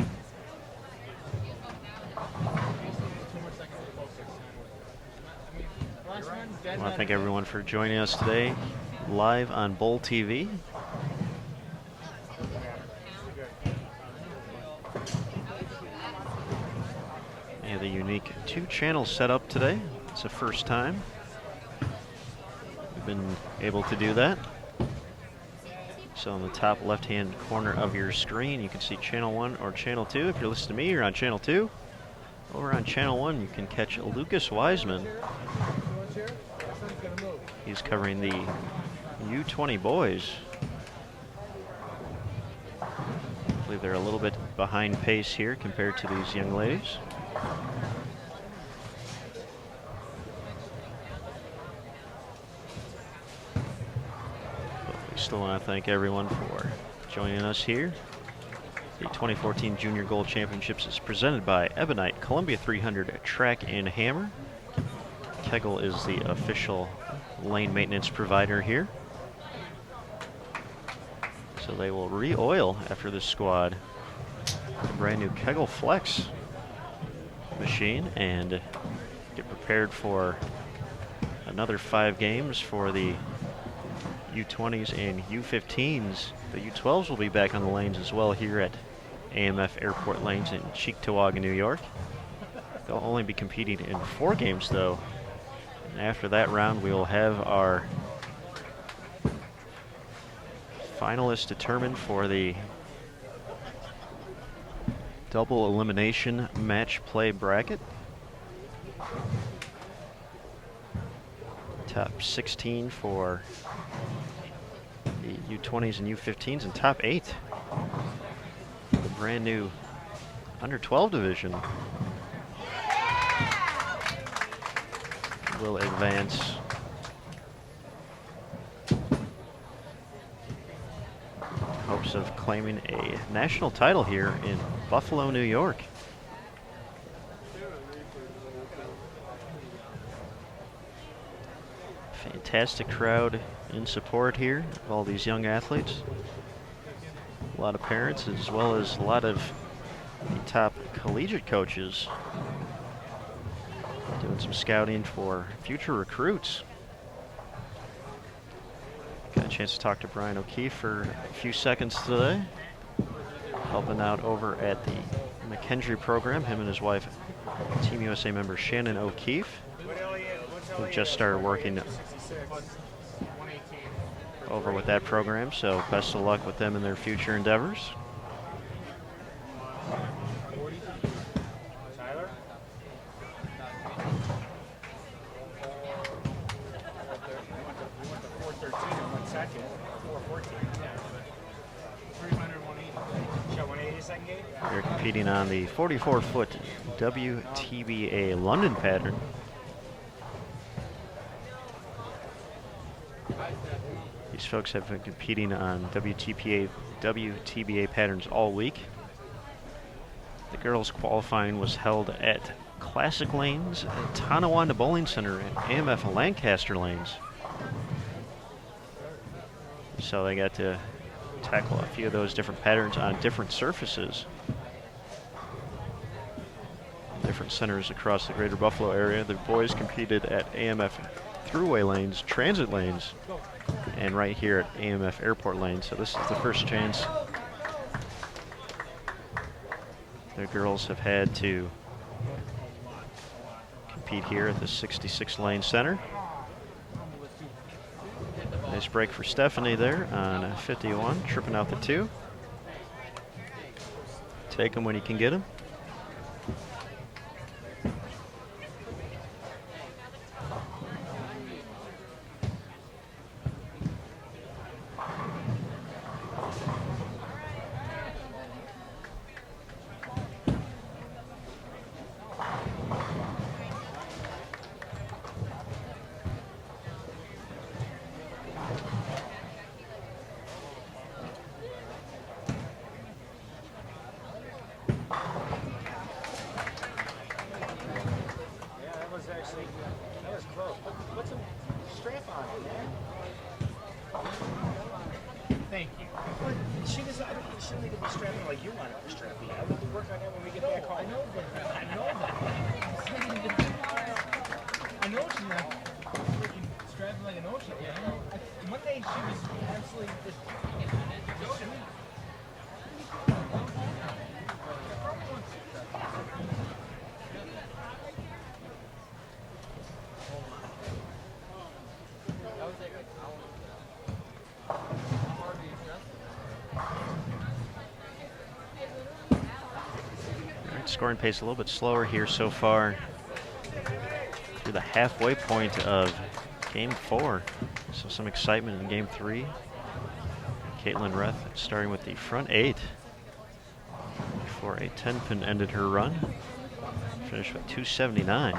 I want to thank everyone for joining us today live on Bowl TV. We have a unique 2-channel setup today. It's the first time we've been able to do that. So on the top left-hand corner of your screen, you can see Channel 1 or Channel 2. If you're listening to me, you're on Channel 2. Over on Channel 1, you can catch Lucas Wiseman. He's covering the U20 boys. I believe they're a little bit behind pace here compared to these young ladies. But we still want to thank everyone for joining us here. The 2014 Junior Gold Championships is presented by Ebonite Columbia 300 Track and Hammer. Kegel is the official lane maintenance provider here. So they will re-oil after this squad a brand new Kegel Flex machine and get prepared for another 5 games for the U20s and U15s. The U12s will be back on the lanes as well here at AMF Airport Lanes in Cheektowaga, New York. They'll only be competing in 4 games though. And after that round, we will have our finalists determined for the double elimination match play bracket. Top 16 for the U20s and U15s, and top 8 for the brand new under 12 division will advance. Hopes of claiming a national title here in Buffalo, New York. Fantastic crowd in support here of all these young athletes. A lot of parents as well as a lot of the top collegiate coaches doing some scouting for future recruits. Got a chance to talk to Brian O'Keefe for a few seconds today, helping out over at the McKendree program, him and his wife, Team USA member Shannon O'Keefe, who just started working over with that program, so best of luck with them in their future endeavors. They're competing on the 44-foot WTBA London pattern. These folks have been competing on WTBA patterns all week. The girls' qualifying was held at Classic Lanes at Tonawanda Bowling Center and AMF Lancaster Lanes. So they got to tackle a few of those different patterns on different surfaces. Different centers across the greater Buffalo area. The boys competed at AMF Thruway Lanes, Transit Lanes, and right here at AMF Airport Lanes. So this is the first chance the girls have had to compete here at the 66 lane center. Nice break for Stephanie there on 51, tripping out the 2. Take them when you can get them.
She doesn't need to be strapping like you want her to strap me. I will work on that when we get back home.
I know that. I know she's not freaking strapping like an ocean. One day she was absolutely just.
Scoring pace a little bit slower here so far through the halfway point of game 4. So some excitement in game 3. Caitlin Reth starting with the front 8 before a 10-pin ended her run. Finished with 279.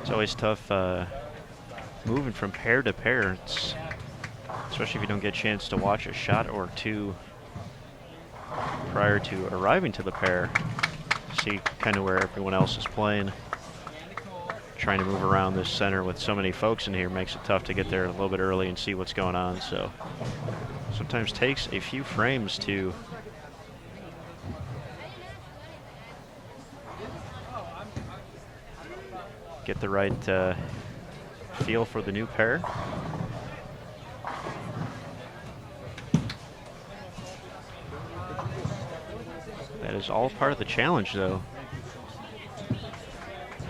It's always tough moving from pair to pair, especially if you don't get a chance to watch a shot or two prior to arriving to the pair. See kind of where everyone else is playing. Trying to move around this center with so many folks in here makes it tough to get there a little bit early and see what's going on. So sometimes takes a few frames to get the right feel for the new pair. That is all part of the challenge, though.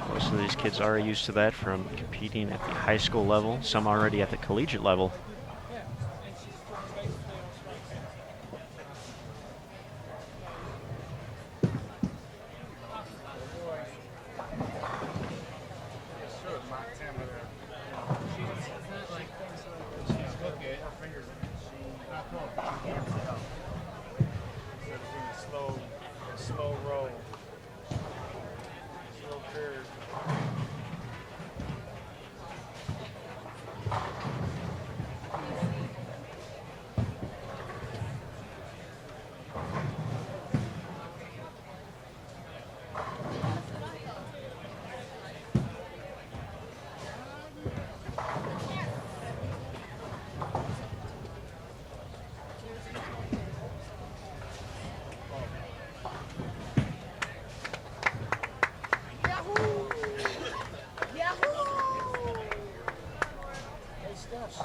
Most of these kids are used to that from competing at the high school level, some already at the collegiate level.
Slow roll. Slow curve.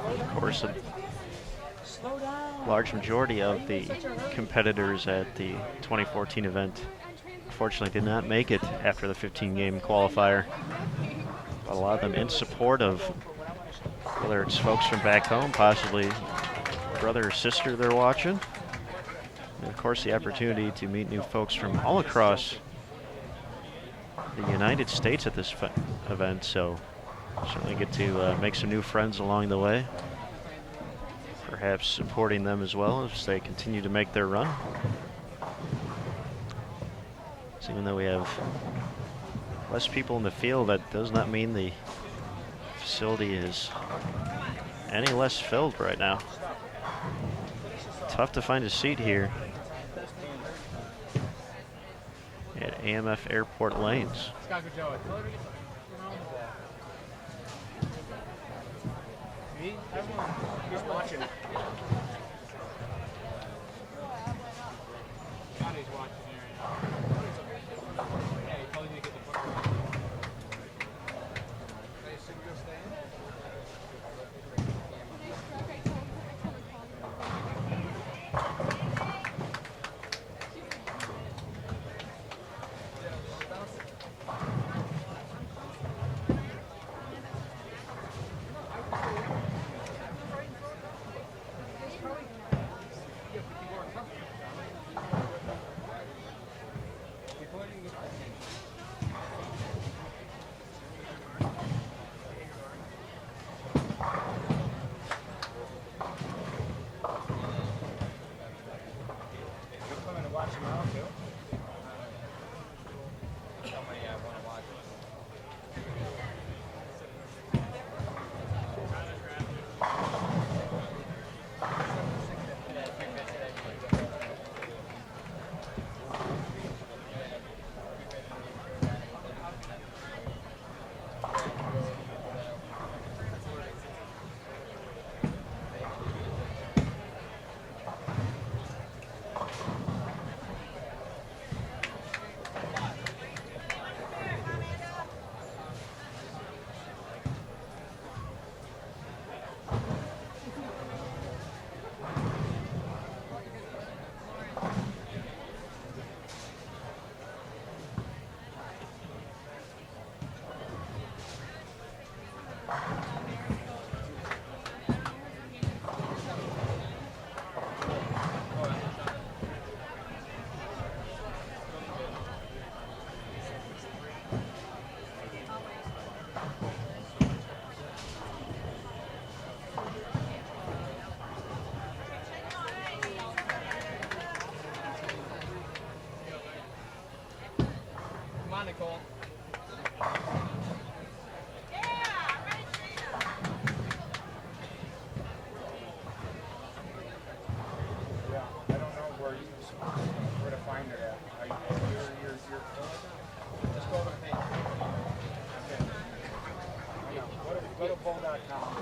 Of course, a large majority of the competitors at the 2014 event unfortunately did not make it after the 15-game qualifier. But a lot of them in support of whether it's folks from back home, possibly brother or sister they're watching. And of course, the opportunity to meet new folks from all across the United States at this event. So certainly get to make some new friends along the way. Perhaps supporting them as well as they continue to make their run. So even though we have less people in the field, that does not mean the facility is any less filled right now. Tough to find a seat here at AMF Airport Lanes.
He's watching.
Johnny's watching here. Yeah, he told you to get the book.
on, Nicole.
Yeah, I don't know where to find it at. You're
Just go to the page.
go to bull.com.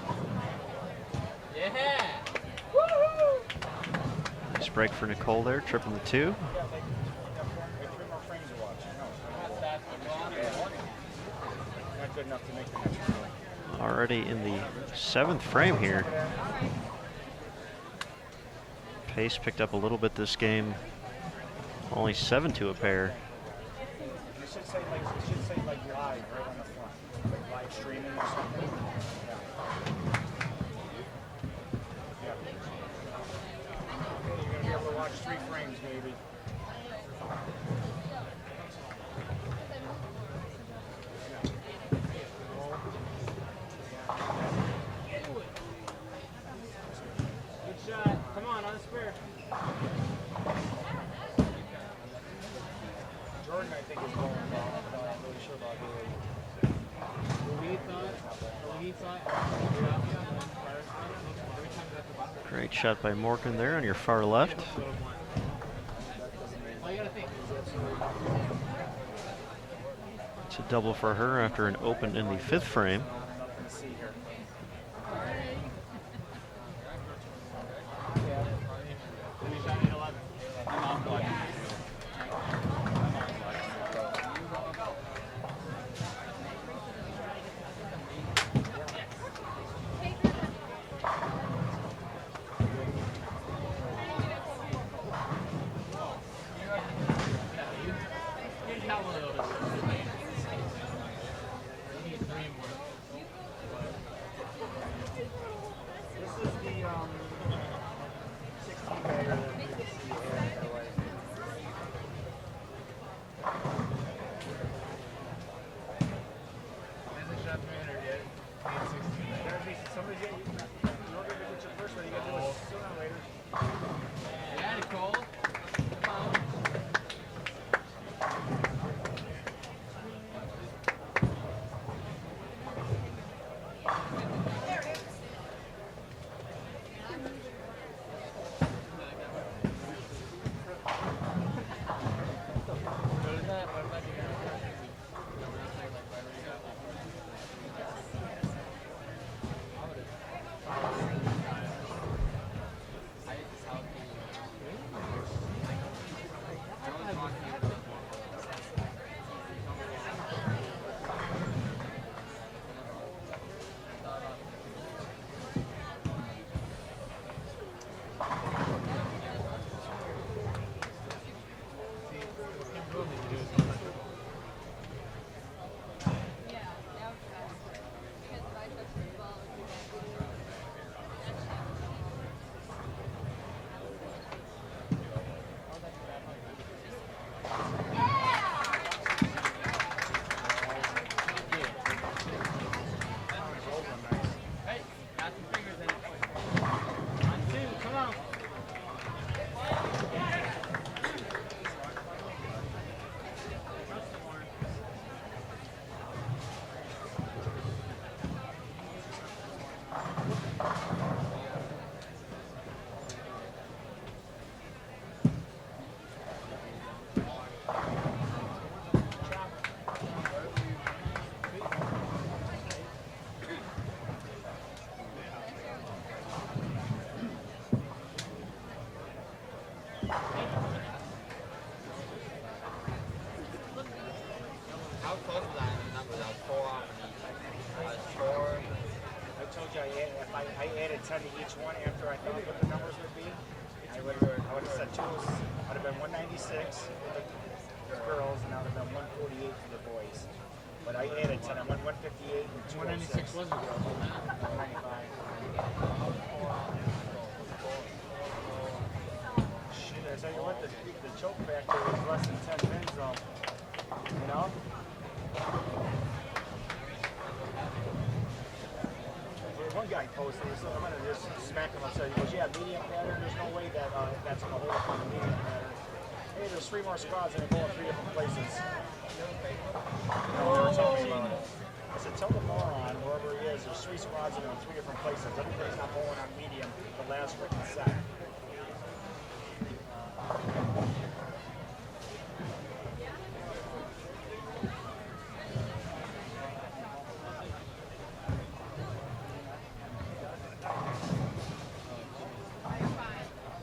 Yeah.
Nice break for Nicole there, tripping the 2.
Like 3 more frames to watch. No, not good enough to make the next one.
Already in the 7th frame here. Pace picked up a little bit this game. Only 7 to a pair.
You should say like live right on the front, like live streaming or something. Yeah. Okay, you're gonna be able to watch 3 frames maybe.
Good shot. Come on the spare.
Jordan, I think, is going well. I'm not really sure about
Great shot by Morgan there on your far left. It's a double for her after an open in the 5th frame.
Nothing to see here. This is the 16 bagger that we can see here in LA. Somebody's getting you. In order to get your first one, you gotta do it sooner or later.
Yeah, Nicole. Come on. Hey, got some fingers in it. 1, 2, come on. How close was I in the numbers? I was 4 off in each. I was 4.
I told you if I added 10 to each one after I thought what the numbers would be, I would have said 2. I would have been 196 for the girls, and I would have been 148 for the boys. But I added 10. I went 158 and 296.
196 was the girl, wasn't it?
195. Shit, I tell you what, the choke factor was less than 10 pins though. You know? One guy posted this, I'm gonna just smack him upside. He goes, yeah, medium pattern, there's no way that that's gonna hold up on the medium pattern. Hey, there's 3 more squads and they go in 3 different places. positive in 3 different places. Everybody's not bowling on medium the last freaking set.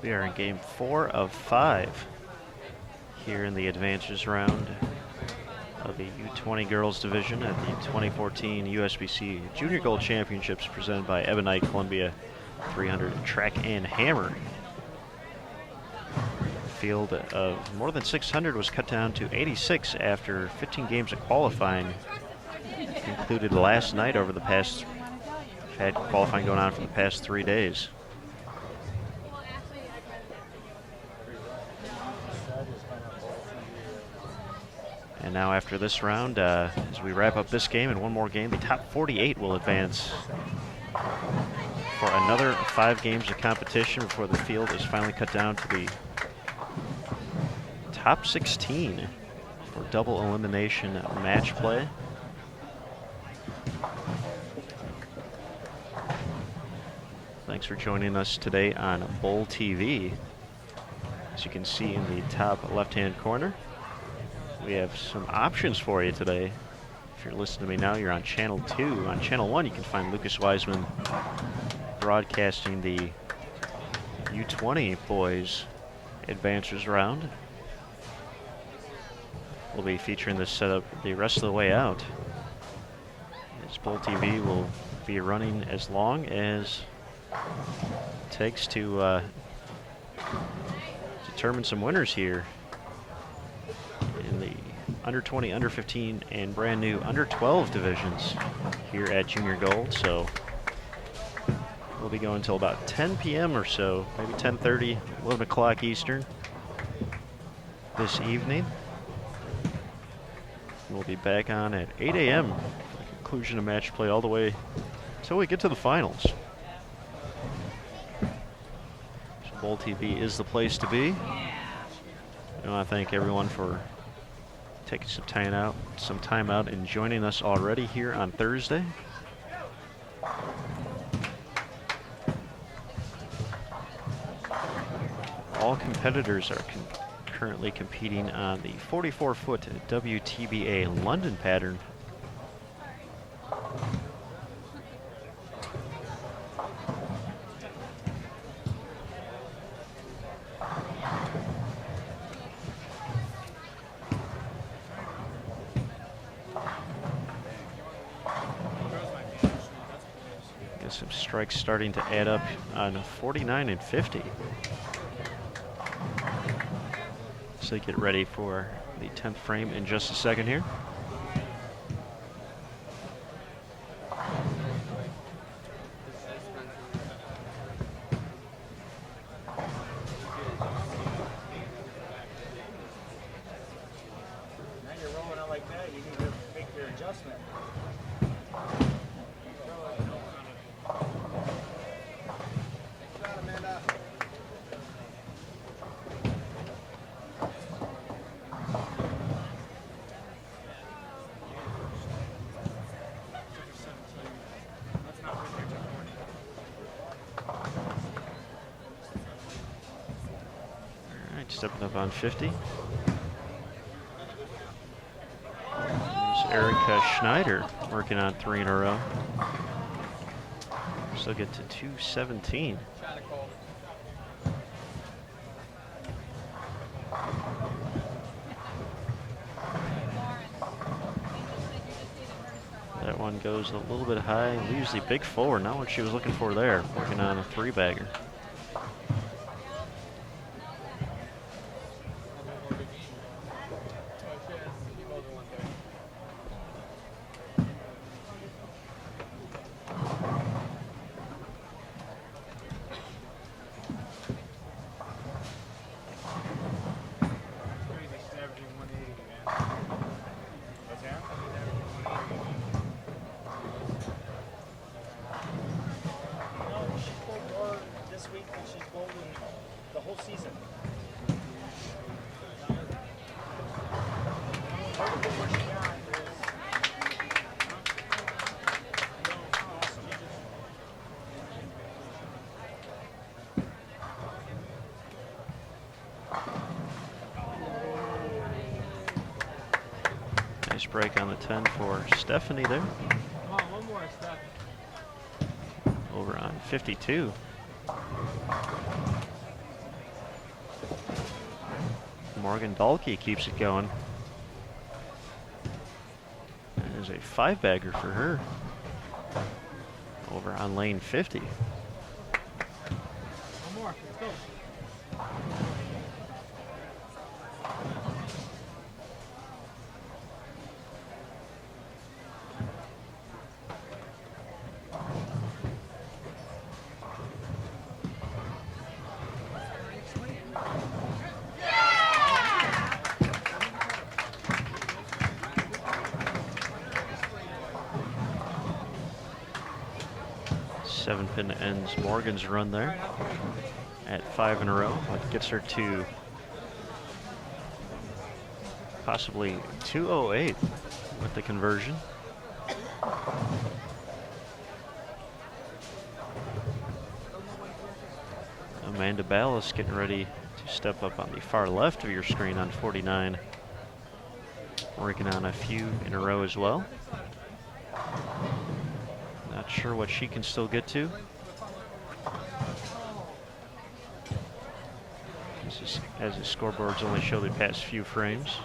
We are in game 4 of 5 here in the advances round of the U20 girls division at the 2014 USBC Junior Gold Championships presented by Ebonite Columbia 300 Track and Hammer. Field of more than 600 was cut down to 86 after 15 games of qualifying concluded last night over the past, had qualifying going on for the past 3 days. And now after this round, as we wrap up this game and one more game, the top 48 will advance for another 5 games of competition before the field is finally cut down to the top 16 for double elimination match play. Thanks for joining us today on Bowl TV. As you can see in the top left-hand corner, we have some options for you today. If you're listening to me now, you're on Channel 2. On Channel 1, you can find Lucas Wiseman broadcasting the U20 boys advancers round. We'll be featuring this setup the rest of the way out. As Bowl TV will be running as long as it takes to determine some winners here in the under 20, under 15, and brand new under 12 divisions here at Junior Gold. So we'll be going until about 10 p.m. or so, maybe 10:30, 11 o'clock Eastern this evening. We'll be back on at 8 a.m. for the conclusion of match play all the way until we get to the finals. So Bowl TV is the place to be. I want to thank everyone for taking some time out and joining us already here on Thursday. All competitors are currently competing on the 44-foot WTBA London pattern. Got some strikes starting to add up on 49 and 50. So get ready for the 10th frame in just a second here.
Now you're rolling out like that, you need to make your adjustment.
Stepping up on 50. There's Erica Schneider working on 3 in a row. Still get to 217. That one goes a little bit high, leaves the big four. Not what she was looking for there, working on a 3-bagger. Nice break on the 10 for Stephanie there.
Come on, one more, Steph.
Over on 52. Morgan Dahlke keeps it going. There's a 5-bagger for her. Over on lane 50.
One more, let's go.
Seven pin ends Morgan's run there at 5 in a row. That gets her to possibly 2:08 with the conversion. Amanda Ballas getting ready to step up on the far left of your screen on 49. Working on a few in a row as well. Not sure what she can still get to. This is, as the scoreboards only show the past few frames.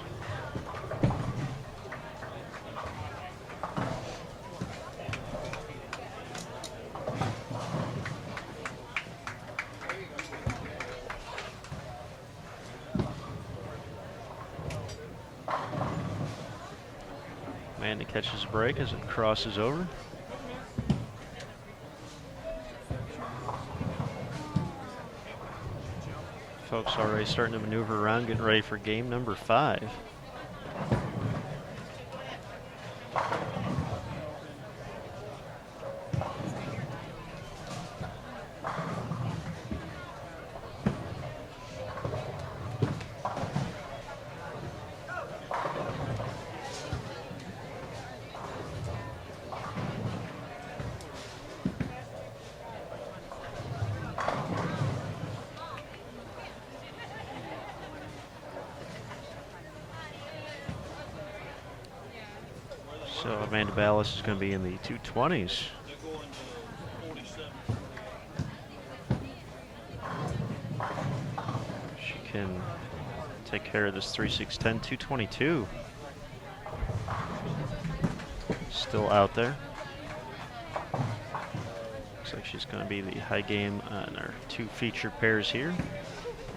Amanda catches a break as it crosses over. Folks already starting to maneuver around, getting ready for game number 5. So Amanda Ballas is going to be in the 220s. She can take care of this 3-6-10, 222. Still out there. Looks like she's going to be the high game on our 2 featured pairs here.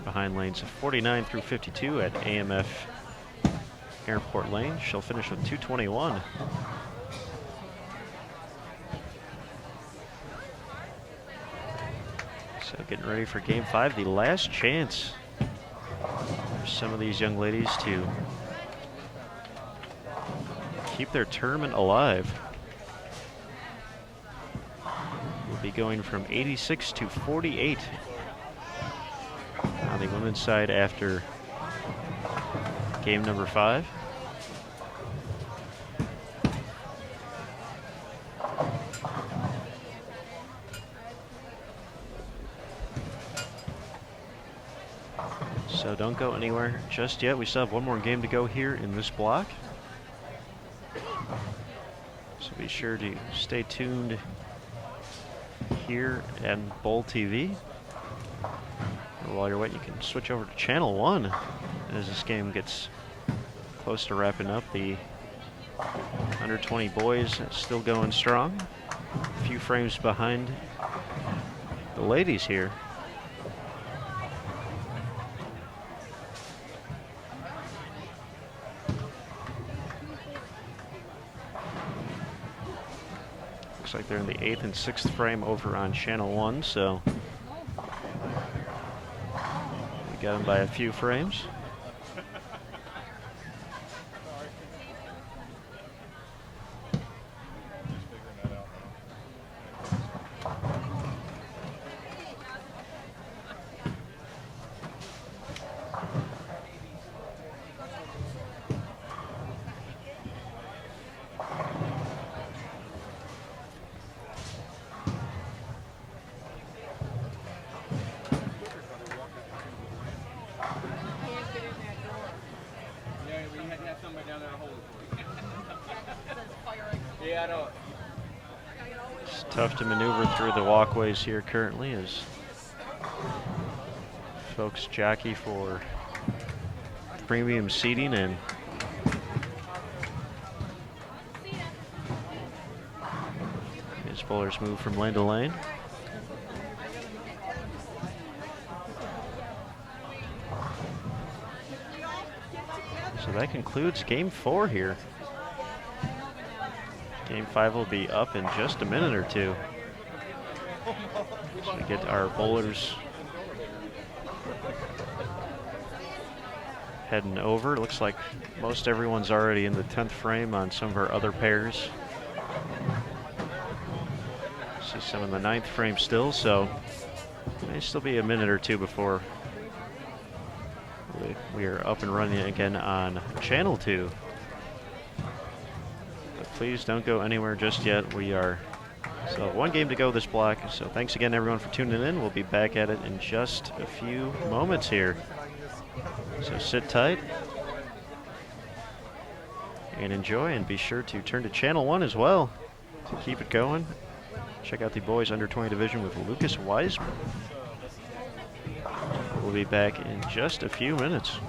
Behind lanes of 49 through 52 at AMF Airport Lane. She'll finish with 221. So getting ready for game 5, the last chance for some of these young ladies to keep their tournament alive. We'll be going from 86 to 48 on the women's side after game number 5. So don't go anywhere just yet. We still have one more game to go here in this block. So be sure to stay tuned here and Bowl TV. Or while you're waiting, you can switch over to Channel 1 as this game gets close to wrapping up. The under 20 boys still going strong. A few frames behind the ladies here. Looks like they're in the 8th and 6th frame over on Channel 1, so we got them by a few frames. It's tough to maneuver through the walkways here currently as folks jockey for premium seating and as bowlers move from lane to lane. So that concludes game 4 here. Game 5 will be up in just a minute or two. So we get our bowlers heading over. Looks like most everyone's already in the 10th frame on some of our other pairs. See some in the 9th frame still, so may still be a minute or two before we are up and running again on Channel 2. But please don't go anywhere just yet. We are so 1 game to go this block. So thanks again everyone for tuning in. We'll be back at it in just a few moments here. So sit tight and enjoy, and be sure to turn to Channel 1 as well to keep it going. Check out the boys under 20 division with Lucas Wiseman. We'll be back in just a few minutes.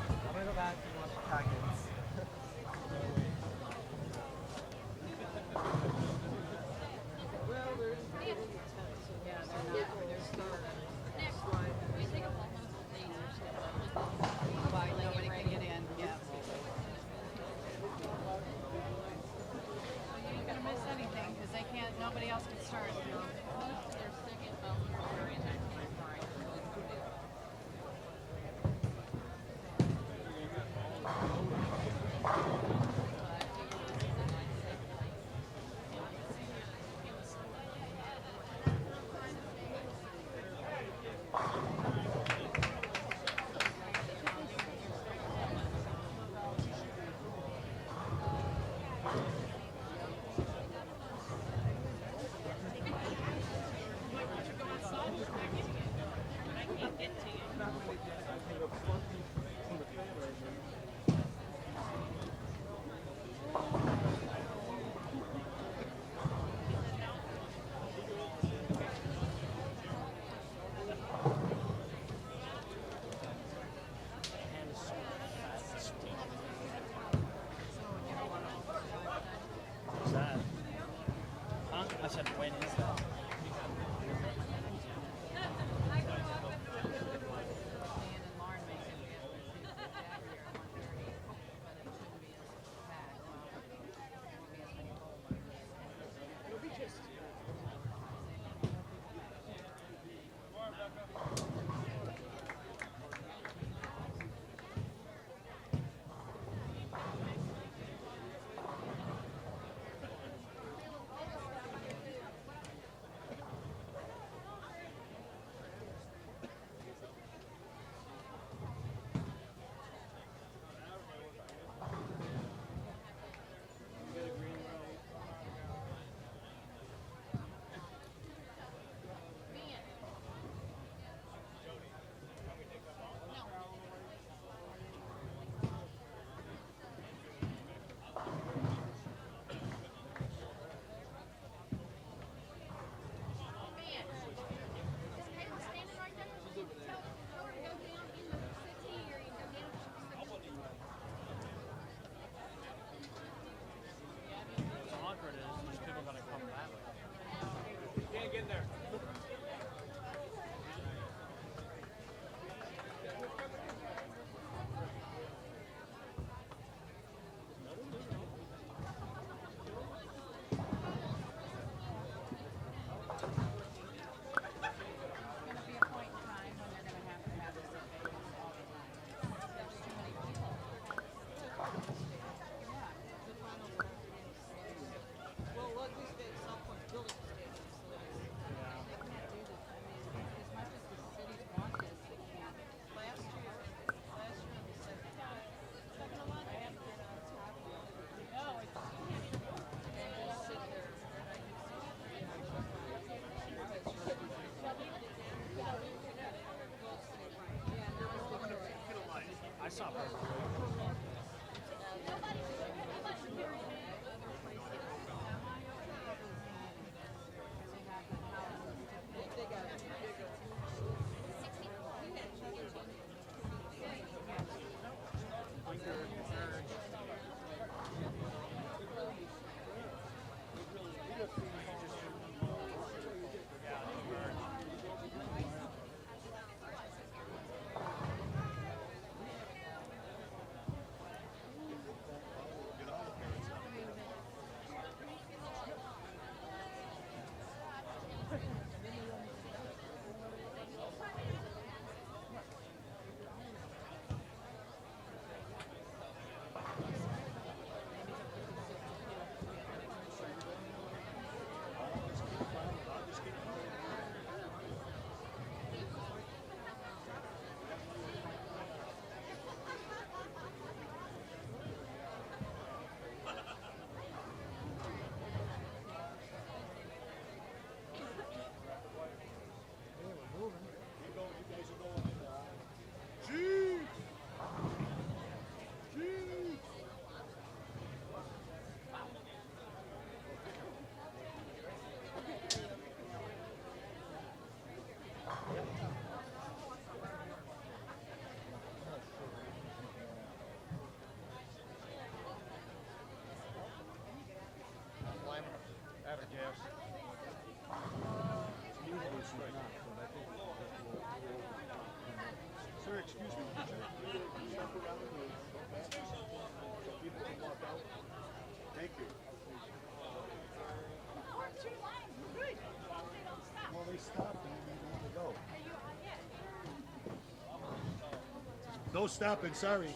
No stopping, sorry.
This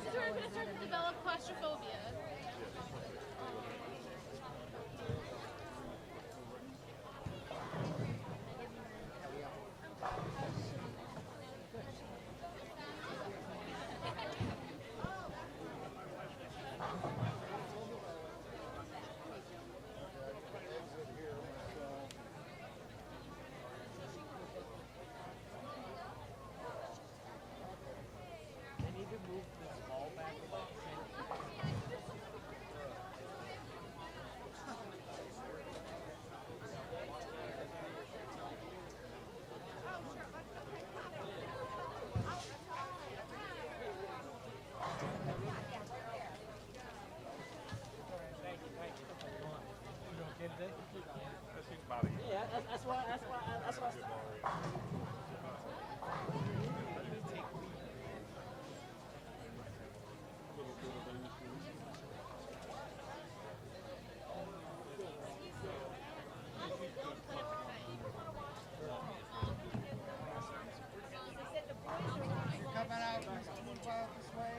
is where I'm going to start to develop claustrophobia.
They need to move this ball back about 10 feet. Thank you. You don't get it?
That seems about it.
Yeah, that's why.
Coming out, move out this way.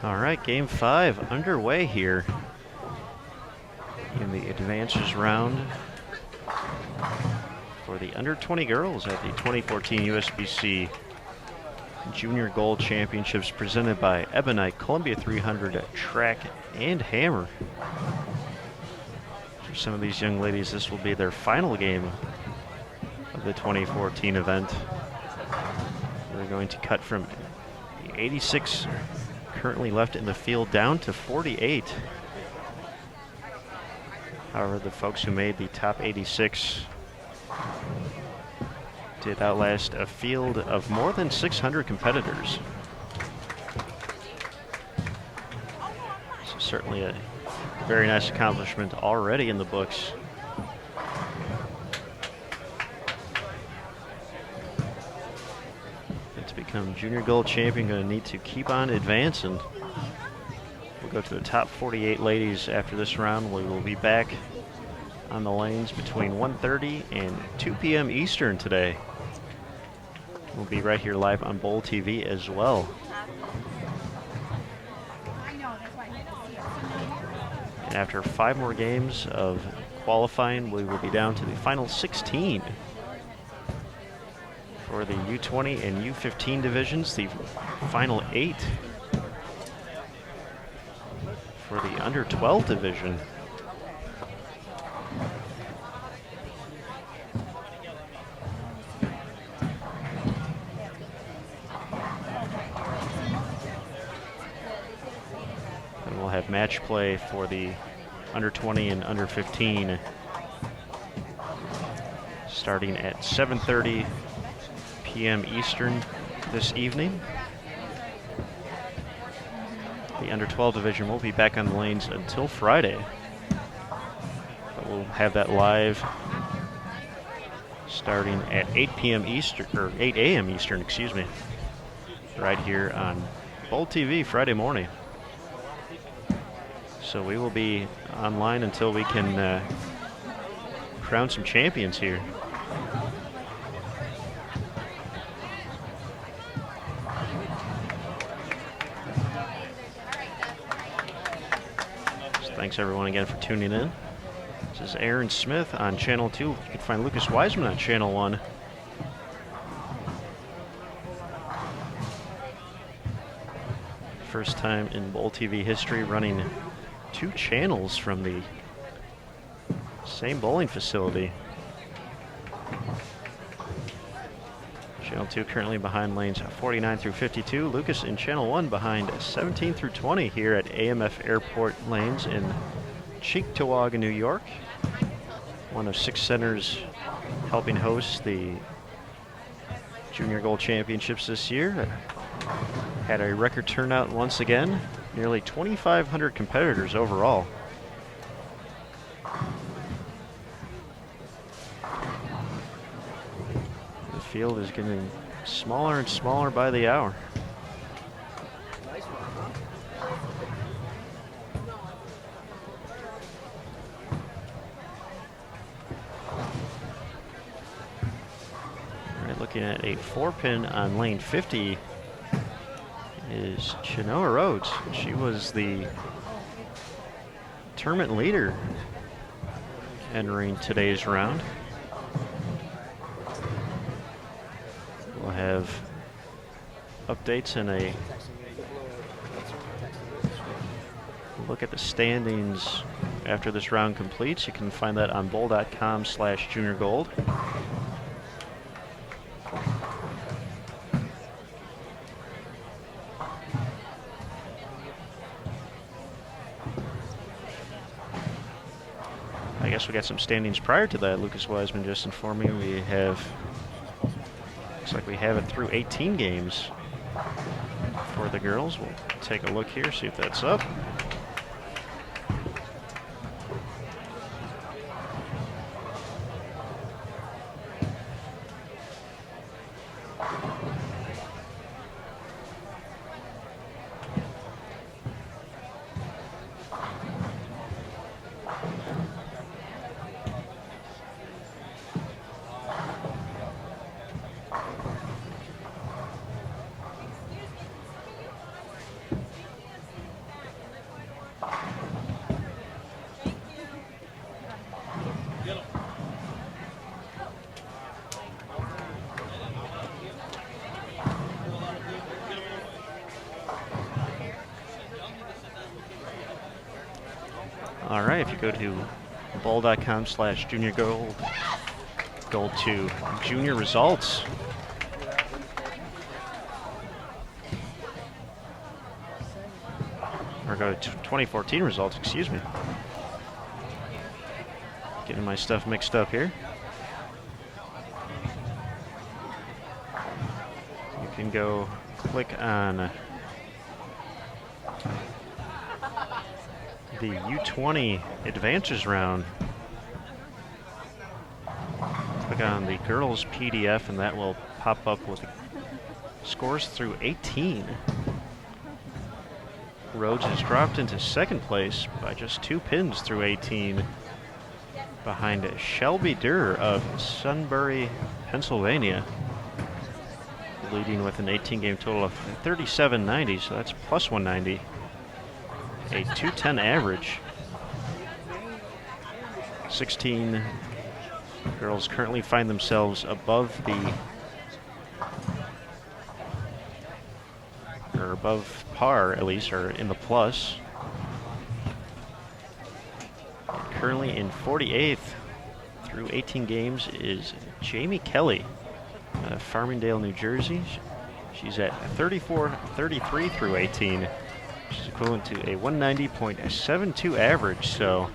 All right, game 5 underway here in the advances round for the under 20 girls at the 2014 USBC Junior Gold Championships presented by Ebonite Columbia 300 Track and Hammer. For some of these young ladies, this will be their final game of the 2014 event. We're going to cut from 86 currently left in the field down to 48. However, the folks who made the top 86 did outlast a field of more than 600 competitors. So certainly a very nice accomplishment already in the books. And to become junior gold champion, going to need to keep on advancing. We'll go to the top 48 ladies after this round. We will be back on the lanes between 1:30 and 2 p.m. Eastern today. We'll be right here live on Bowl TV as well. And after 5 more games of qualifying, we will be down to the final 16 for the U20 and U15 divisions, the final 8 for the under 12 division. And we'll have match play for the under 20 and under 15 starting at 7:30 p.m. Eastern this evening. The under 12 division will be back on the lanes until Friday, but we'll have that live starting at 8 p.m. Eastern, or 8 a.m. Eastern, excuse me, right here on Bowl TV Friday morning. So we will be online until we can crown some champions here. So thanks everyone again for tuning in. This is Aaron Smith on Channel 2. You can find Lucas Wiseman on Channel 1. First time in Bowl TV history running 2 channels from the same bowling facility. Channel 2 currently behind lanes 49 through 52. Lucas in Channel 1 behind 17 through 20 here at AMF Airport Lanes in Cheektowaga, New York. One of 6 centers helping host the Junior Gold Championships this year. Had a record turnout once again. Nearly 2,500 competitors overall. The field is getting smaller and smaller by the hour. All right, looking at a 4-pin on lane 50 is Chenoa Rhodes. She was the tournament leader entering today's round. We'll have updates and a look at the standings after this round completes. You can find that on bowl.com/juniorgold. I guess we got some standings prior to that. Lucas Wiseman just informed me we have, looks like we have it through 18 games for the girls. We'll take a look here, see if that's up. right, if you go to bowl.com/juniorgold, go to junior results. Or go to 2014 results, excuse me. Getting my stuff mixed up here. You can go click on the U20 advances round. Click on the girls PDF and that will pop up with scores through 18. Rhodes has dropped into second place by just 2 pins through 18 behind Shelby Durr of Sunbury, Pennsylvania, leading with an 18-game total of 3790, so that's plus 190, a 210 average. 16 girls currently find themselves above above par, at least, or in the plus. Currently in 48th through 18 games is Jamie Kelly out of Farmingdale, New Jersey. She's at 34-33 through 18, which is equivalent to a 190.72 average. So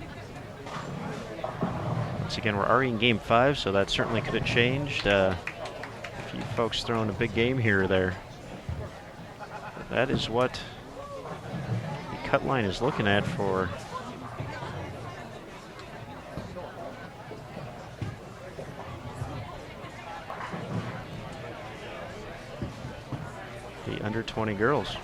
once again, we're already in game 5, so that certainly could have changed. A few folks throwing a big game here or there. That is what the cut line is looking at for the under 20 girls.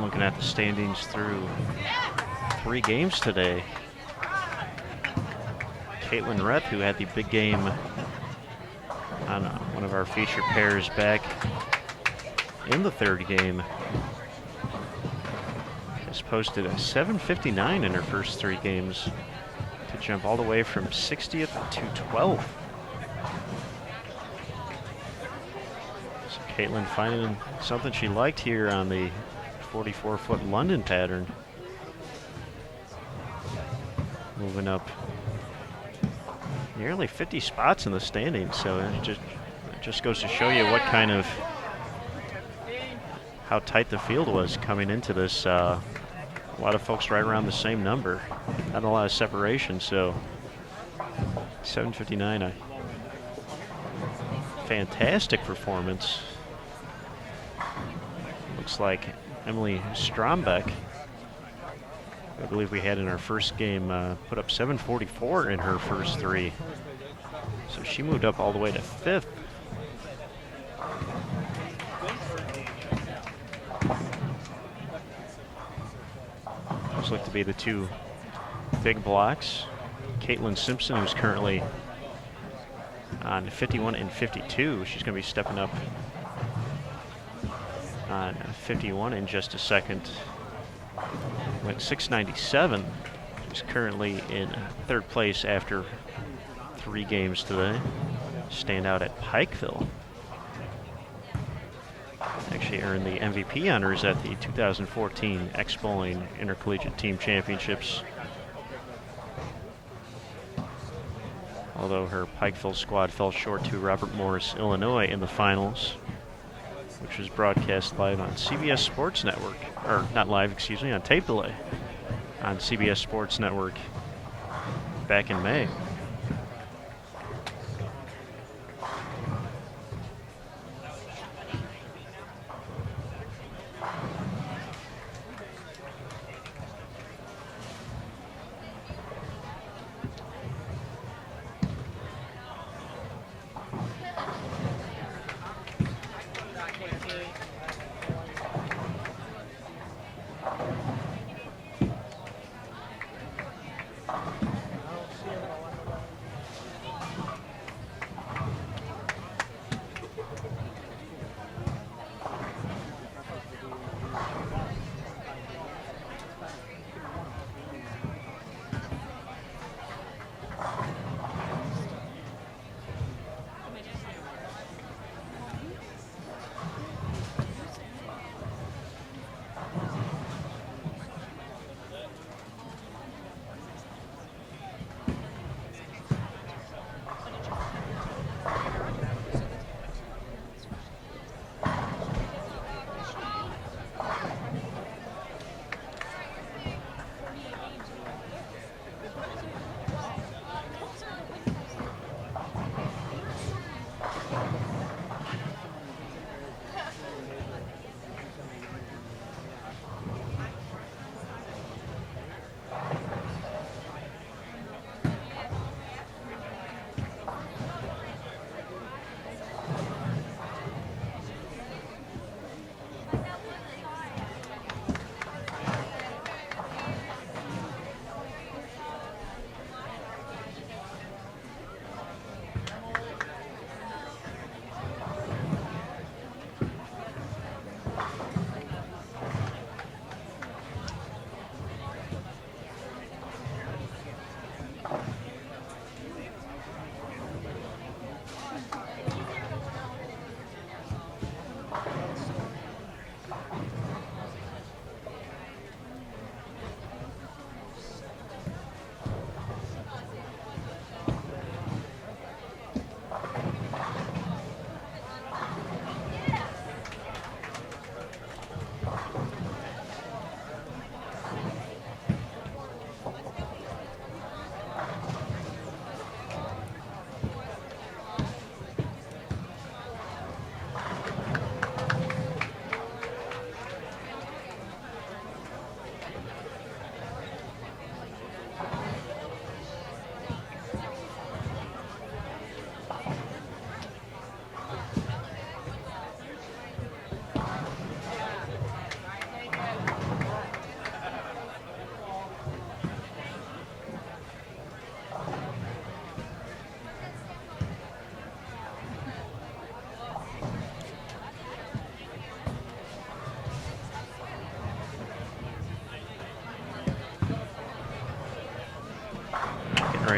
Looking at the standings through 3 games today. Caitlin Reth, who had the big game on one of our feature pairs back in the 3rd game, has posted a 7:59 in her first 3 games to jump all the way from 60th to 12th. So Caitlin finding something she liked here on the 44-foot London pattern. Moving up nearly 50 spots in the standings, so it just goes to show you what kind of, how tight the field was coming into this. A lot of folks right around the same number, not a lot of separation, so 7:59, a fantastic performance. Looks like Emily Strombeck, I believe we had in our first game, put up 7:44 in her first 3. So she moved up all the way to 5th. Those look to be the 2 big blocks. Caitlin Simpson, who's currently on 51 and 52. She's going to be stepping up on 51 in just a second. Went 697. She's currently in 3rd place after 3 games today. Stand out at Pikeville. Actually earned the MVP honors at the 2014 X-Bowling Intercollegiate Team Championships. Although her Pikeville squad fell short to Robert Morris, Illinois in the finals, which was broadcast live on CBS Sports Network, or not live, excuse me, on tape delay on CBS Sports Network back in May.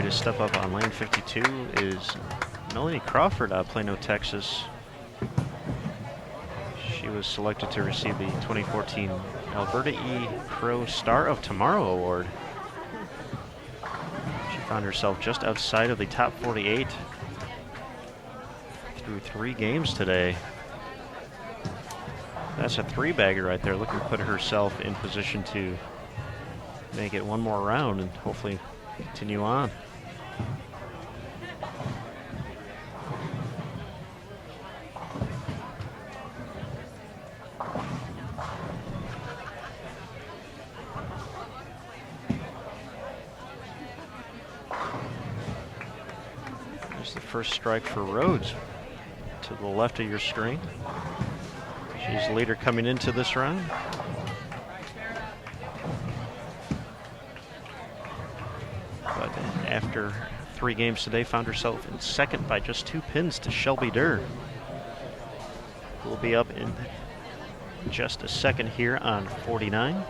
ready to step up on lane 52 is Melanie Crawford out of Plano, Texas. She was selected to receive the 2014 Alberta E Pro Star of Tomorrow Award. She found herself just outside of the top 48 through 3 games today. That's a 3-bagger right there, looking to put herself in position to make it one more round and hopefully continue on. There's the first strike for Rhodes to the left of your screen. She's the leader coming into this round. But after 3 games today, found herself in second by just 2 pins to Shelby Durr, who will be up in just a second here on 49.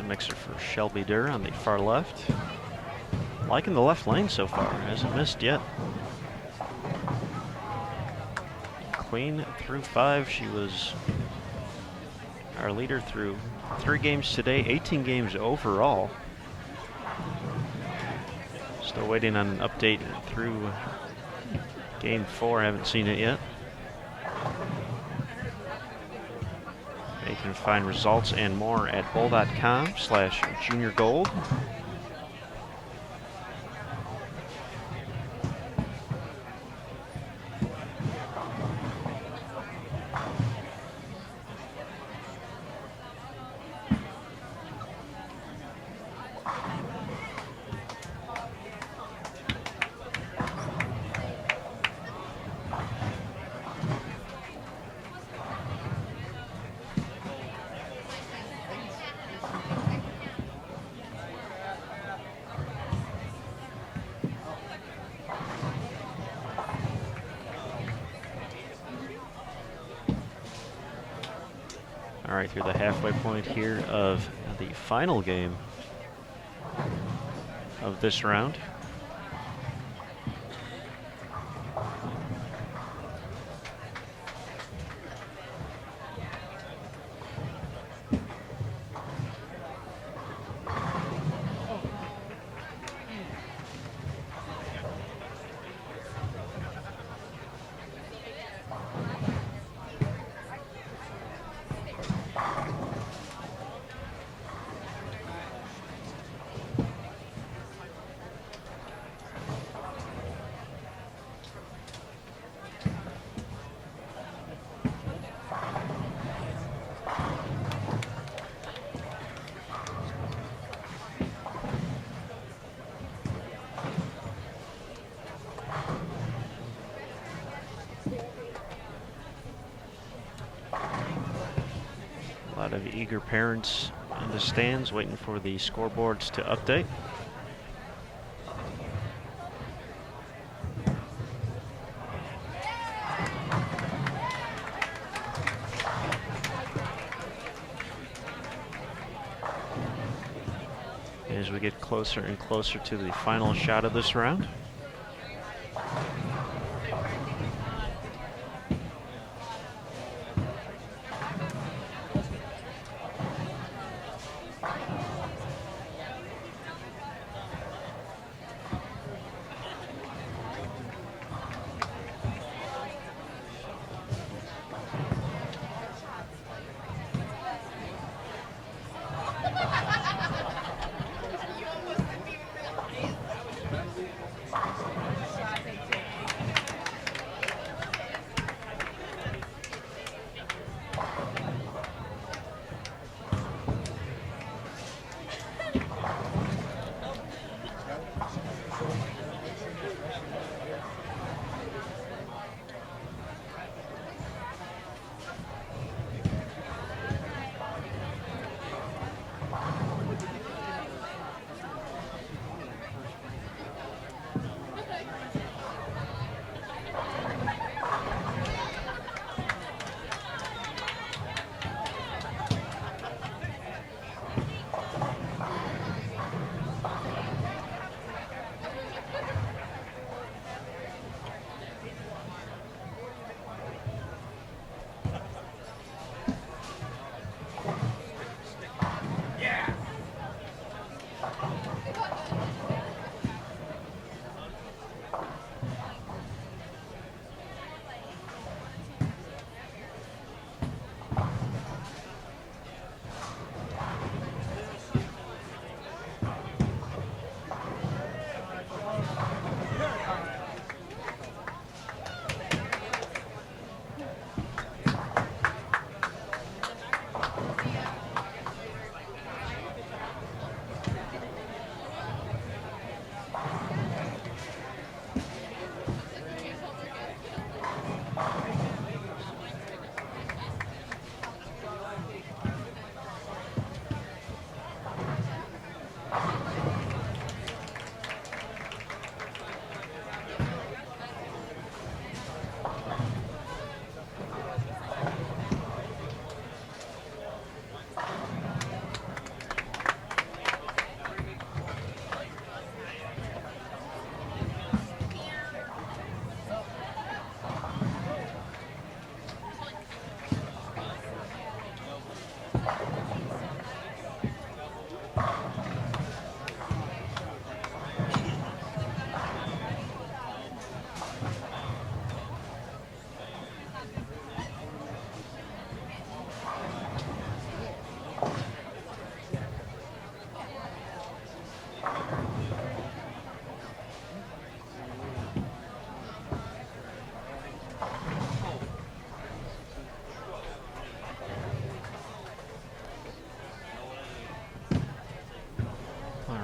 Mixer for Shelby Durr on the far left. Liking the left lane so far, hasn't missed yet. Queen through 5, she was our leader through 3 games today, 18 games overall. Still waiting on an update through game 4, haven't seen it yet. You can find results and more at bowl.com/juniorgold. All right, through the halfway point here of the final game of this round. A lot of eager parents in the stands waiting for the scoreboards to update. we get closer and closer to the final shot of this round.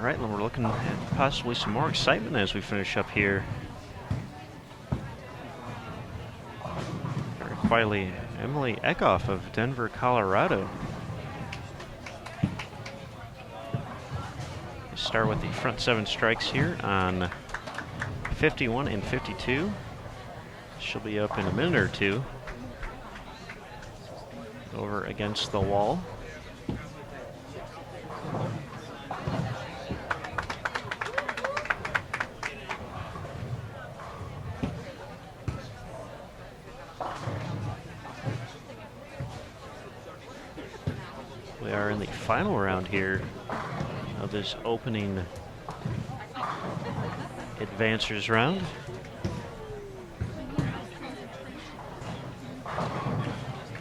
All right, and we're looking at possibly some more excitement as we finish up here. Very quietly, Emily Eckhoff of Denver, Colorado. We start with the front seven strikes here on 51 and 52. She'll be up in a minute or two. Over against the wall. We are in the final round here of this opening advancers round.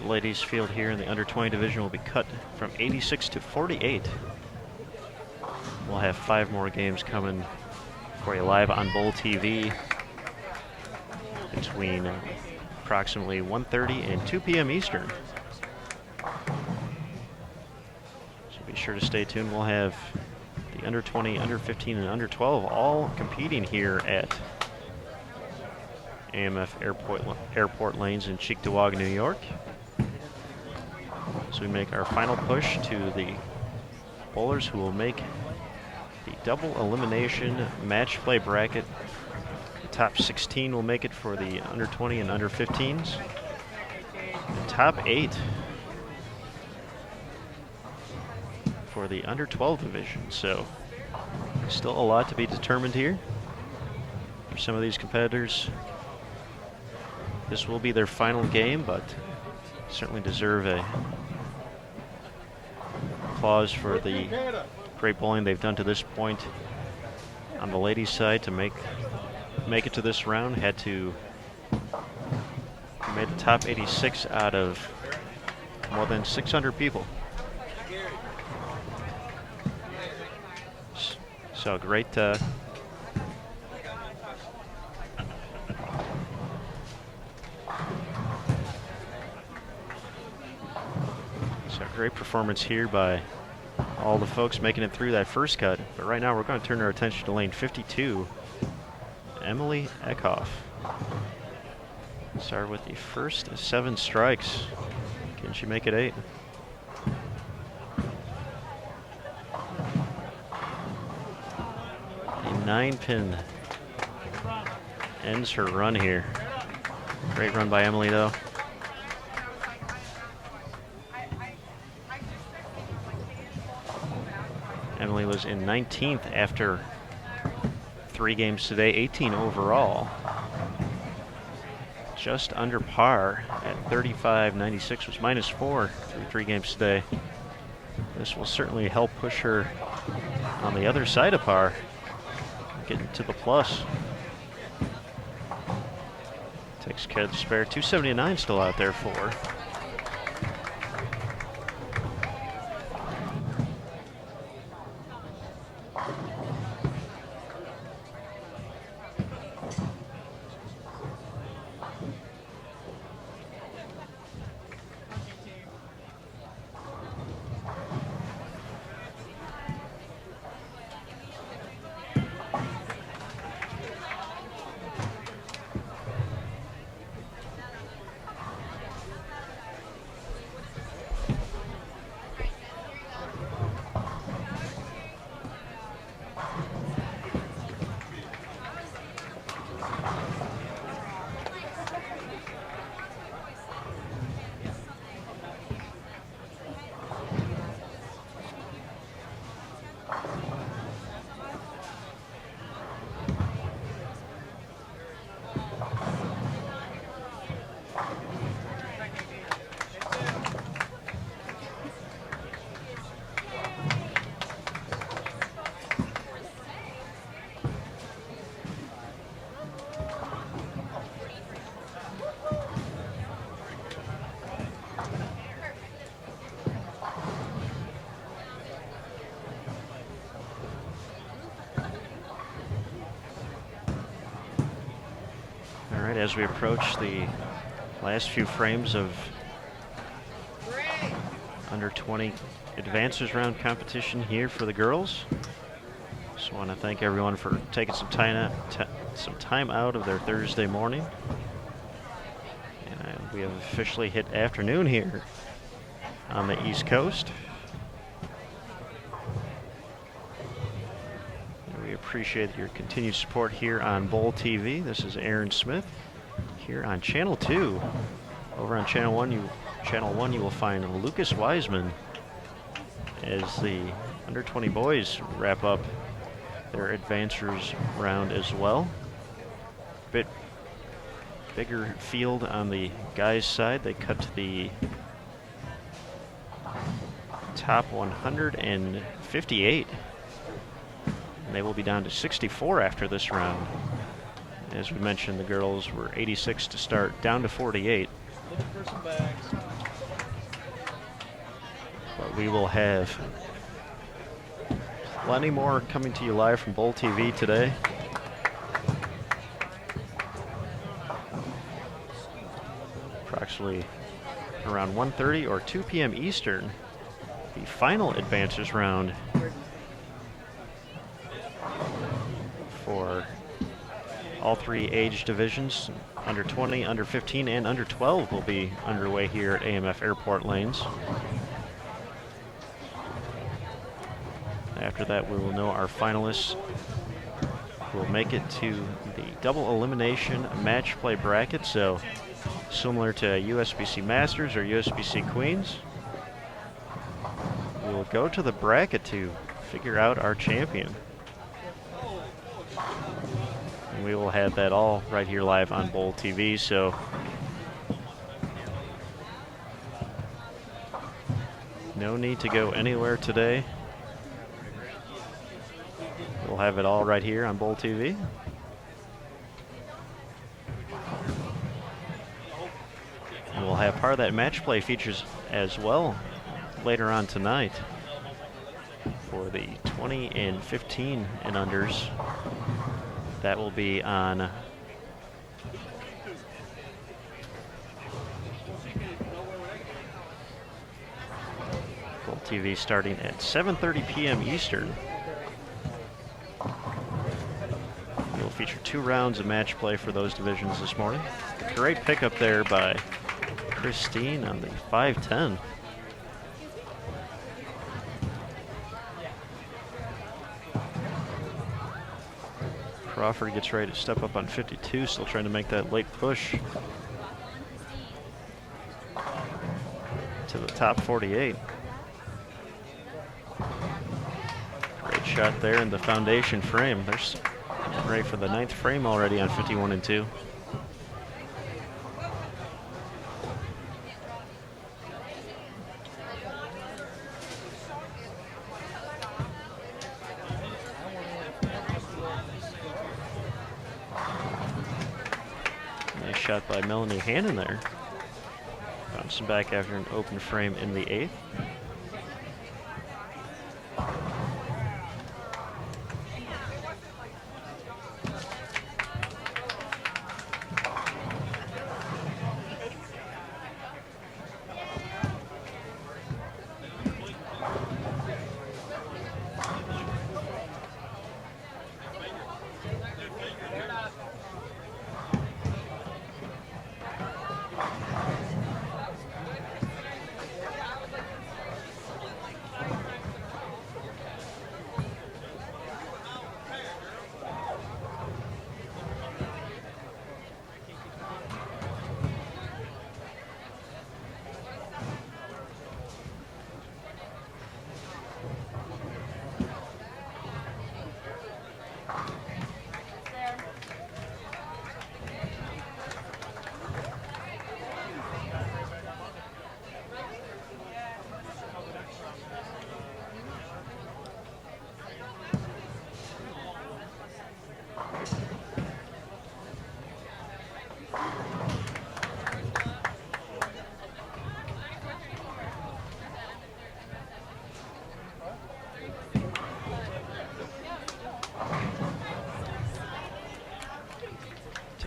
The ladies field here in the under 20 division will be cut from 86 to 48. We'll have 5 more games coming for you live on Bowl TV between approximately 1:30 and 2 p.m. Eastern. Be sure to stay tuned. We'll have the under 20, under 15, and under 12 all competing here at AMF Airport Lanes in Cheektowaga, New York. As we make our final push to the bowlers who will make the double elimination match play bracket. The top 16 will make it for the under 20 and under 15s. The top 8 for the under 12 division. So Still a lot to be determined here for some of these competitors. This will be their final game, but certainly deserve a applause for the great bowling they've done to this point on the ladies' side to make it to this round. Had to made the top 86 out of more than 600 people. So great. So great performance here by all the folks making it through that first cut. But right now we're going to turn our attention to lane 52, Emily Eckhoff. Start with the first 7 strikes. Can she make it 8? A 9-pin ends her run here. Great run by Emily, though. Emily was in 19th after 3 games today, 18 overall. Just under par at 35.96, was -4 through 3 games today. This will certainly help push her on the other side of par, getting to the plus. Takes care of the spare. 279 still out there for her. As we approach the last few frames of under 20 advancers round competition here for the girls. Just want to thank everyone for taking some time out of their Thursday morning. And we have officially hit afternoon here on the East Coast. And we appreciate your continued support here on Bowl TV. This is Aaron Smith here on Channel 2. Over on Channel 1 you will find Lucas Wiseman as the under 20 boys wrap up their advancers round as well. Bit bigger field on the guys' side. They cut to the top 158. And they will be down to 64 after this round. As we mentioned, the girls were 86 to start, down to 48.
Looking for some bags.
But we will have plenty more coming to you live from Bowl TV today. Approximately around 1:30 or 2 p.m. Eastern, the final advancers round for all 3 age divisions, under 20, under 15, and under 12 will be underway here at AMF Airport Lanes. After that, we will know our finalists who will make it to the double elimination match play bracket. So similar to USBC Masters or USBC Queens, we will go to the bracket to figure out our champion. we will have that all right here live on Bowl TV. So no need to go anywhere today. We'll have it all right here on Bowl TV. And we'll have part of that match play features as well later on tonight for the 20 and 15 and unders. That will be on Bowl TV starting at 7:30 p.m. Eastern. We'll feature 2 rounds of match play for those divisions this morning. Great pickup there by Christine on the 5'10". Crawford gets ready to step up on 52, still trying to make that late push to the top 48. Great shot there in the foundation frame. They're ready for the 9th frame already on 51 and 2. Nice shot by Melanie Hannon there. Bouncing back after an open frame in the 8th.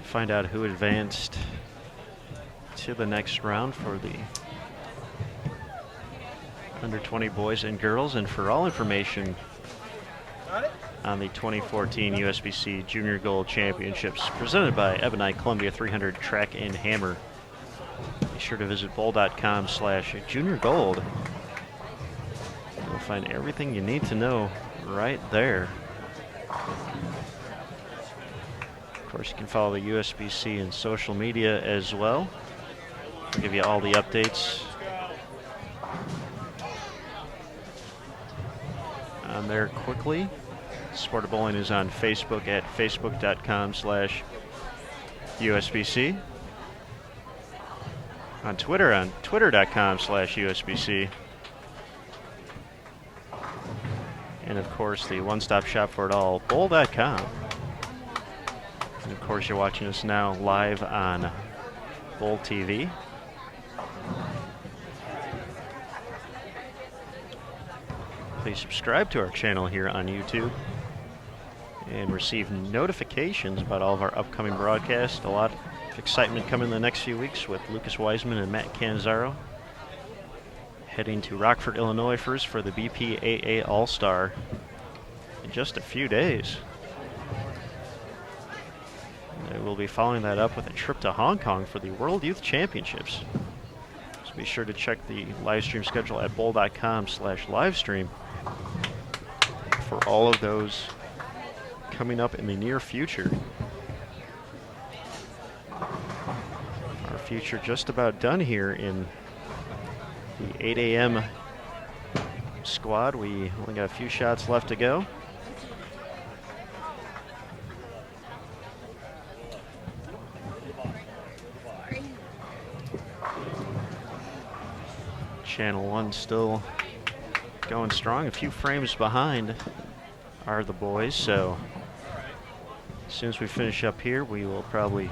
Find out who advanced to the next round for the under 20 boys and girls, and for all information on the 2014 USBC Junior Gold Championships presented by Ebonite Columbia 300 Track and Hammer, be sure to visit bowl.com/juniorgold. You'll find everything you need to know right there. Of course, you can follow the USBC in social media as well. I'll give you all the updates on there quickly. Sport of Bowling is on Facebook at facebook.com/USBC. On Twitter, on twitter.com/USBC. And of course, the one-stop shop for it all, bowl.com. And of course, you're watching us now live on Bowl TV. Please subscribe to our channel here on YouTube and receive notifications about all of our upcoming broadcasts. A lot of excitement coming in the next few weeks with Lucas Wiseman and Matt Canzaro heading to Rockford, Illinois first for the BPAA All-Star in just a few days. And we'll be following that up with a trip to Hong Kong for the World Youth Championships. So be sure to check the live stream schedule at bowl.com/livestream for all of those coming up in the near future. Our future just about done here in the 8 a.m. squad. We only got a few shots left to go. Channel 1 still going strong. A few frames behind are the boys, so as soon as we finish up here, we will probably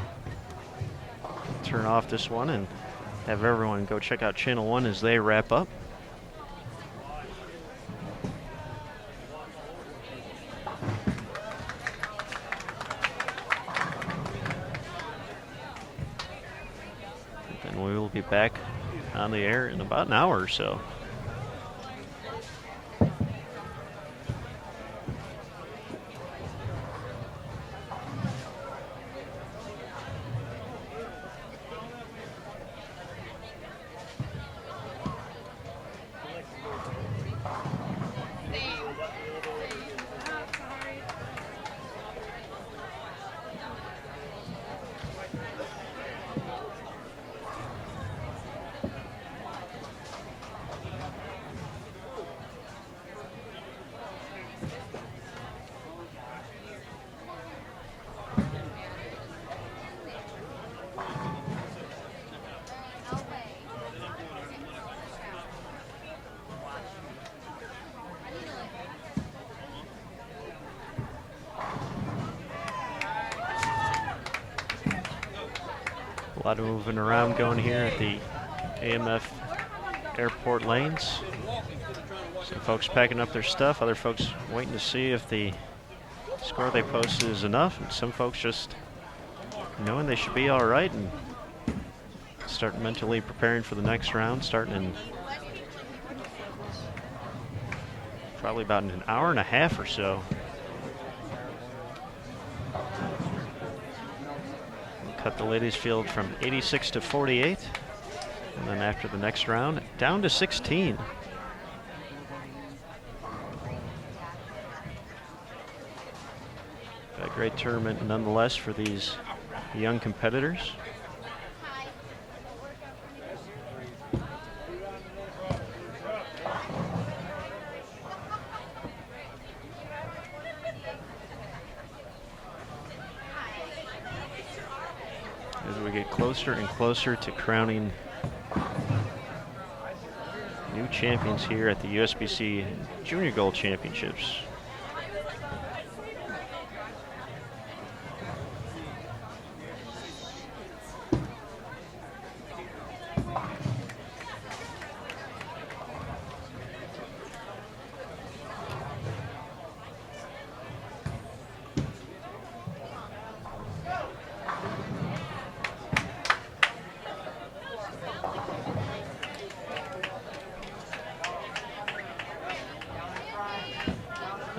turn off this one and have everyone go check out Channel 1 as they wrap up. And we will be back on the air in about an hour or so. A lot of moving around going here at the AMF airport lanes. Some folks packing up their stuff, other folks waiting to see if the score they posted is enough, and some folks just knowing they should be all right and start mentally preparing for the next round, starting in probably about an hour and a half or so. Cut the ladies field from 86 to 48, and then after the next round, down to 16. A great tournament nonetheless for these young competitors. As we get closer and closer to crowning new champions here at the USBC Junior Gold Championships.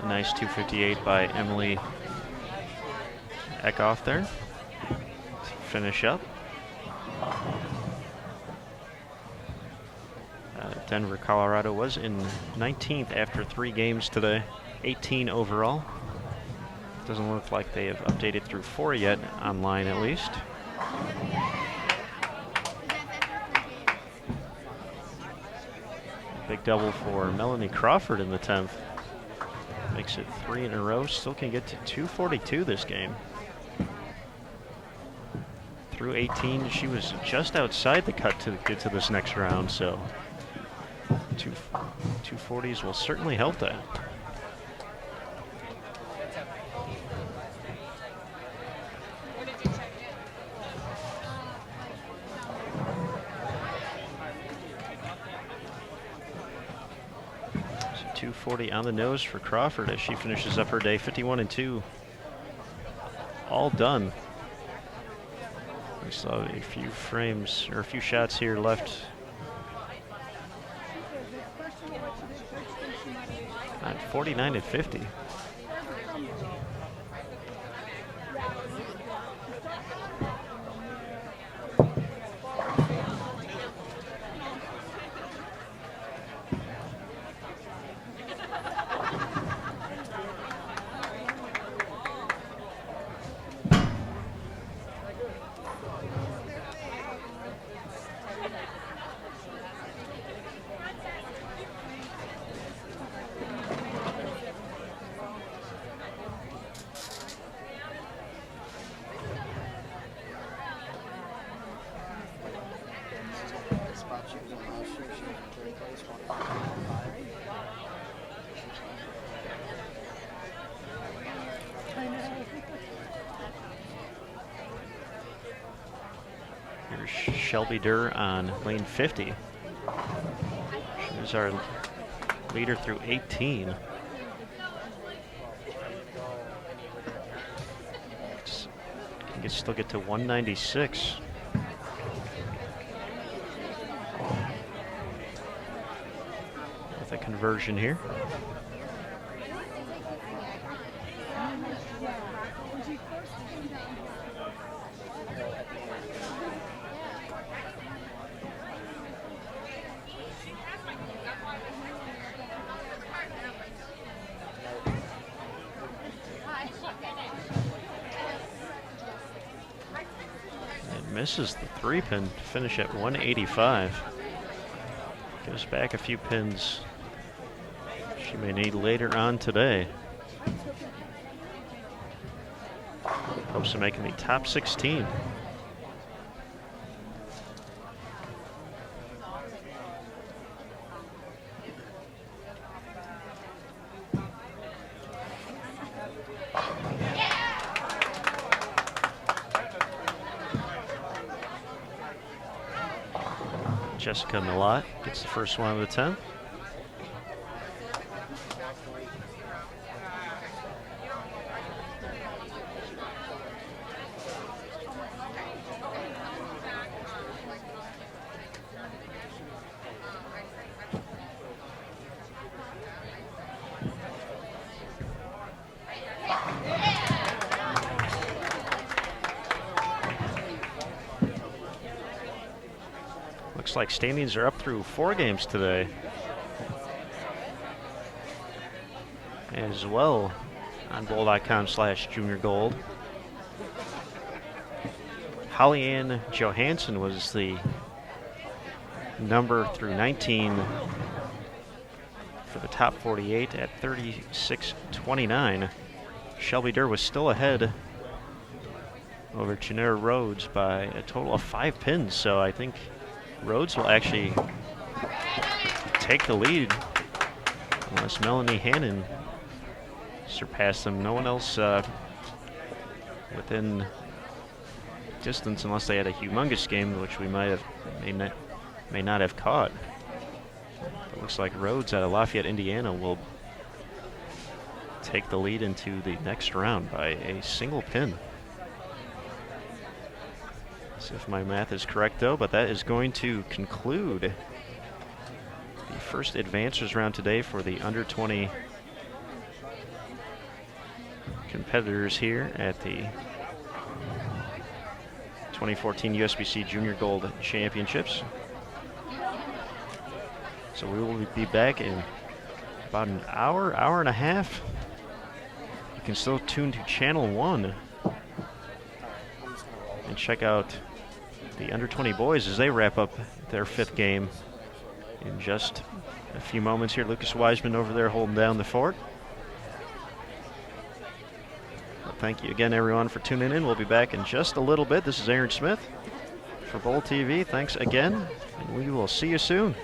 Nice 258 by Emily Eckhoff there to finish up. Denver, Colorado was in 19th after 3 games today, 18 overall. Doesn't look like they have updated through 4 yet, online at least. Big double for Melanie Crawford in the 10th. Makes it 3 in a row. Still can get to 242 this game. Through 18, she was just outside the cut to get to this next round, so 240s will certainly help that. So 240 on the nose for Crawford as she finishes up her day 51-2. All done. We still have a few frames or a few shots here left. At 49-50. Here's Shelby Durr on lane 50. She's our leader through 18. Can still get to 196. With a conversion here. Misses the 3-pin to finish at 185. Goes back a few pins she may need later on today. Hopes of making the top 16. Jessica Millat gets the first one of the 10th. Looks like standings are up through 4 games today. As well on bowl.com/juniorgold. Holly Ann Johansson was the number through 19 for the top 48 at 36.29. Shelby Durr was still ahead over Janera Rhodes by a total of 5 pins, so I think Rhodes will actually take the lead unless Melanie Hannon surpassed them. No one else within distance unless they had a humongous game, which we may not have caught. It looks like Rhodes out of Lafayette, Indiana will take the lead into the next round by a single pin. See if my math is correct though, but that is going to conclude the first advancers round today for the under 20 competitors here at the 2014 USBC Junior Gold Championships. So we will be back in about an hour and a half. You can still tune to Channel 1 and check out the under 20 boys as they wrap up their 5th game in just a few moments here. Lucas Wiseman over there holding down the fort. Well, thank you again, everyone, for tuning in. We'll be back in just a little bit. This is Aaron Smith for Bowl TV. Thanks again, and we will see you soon.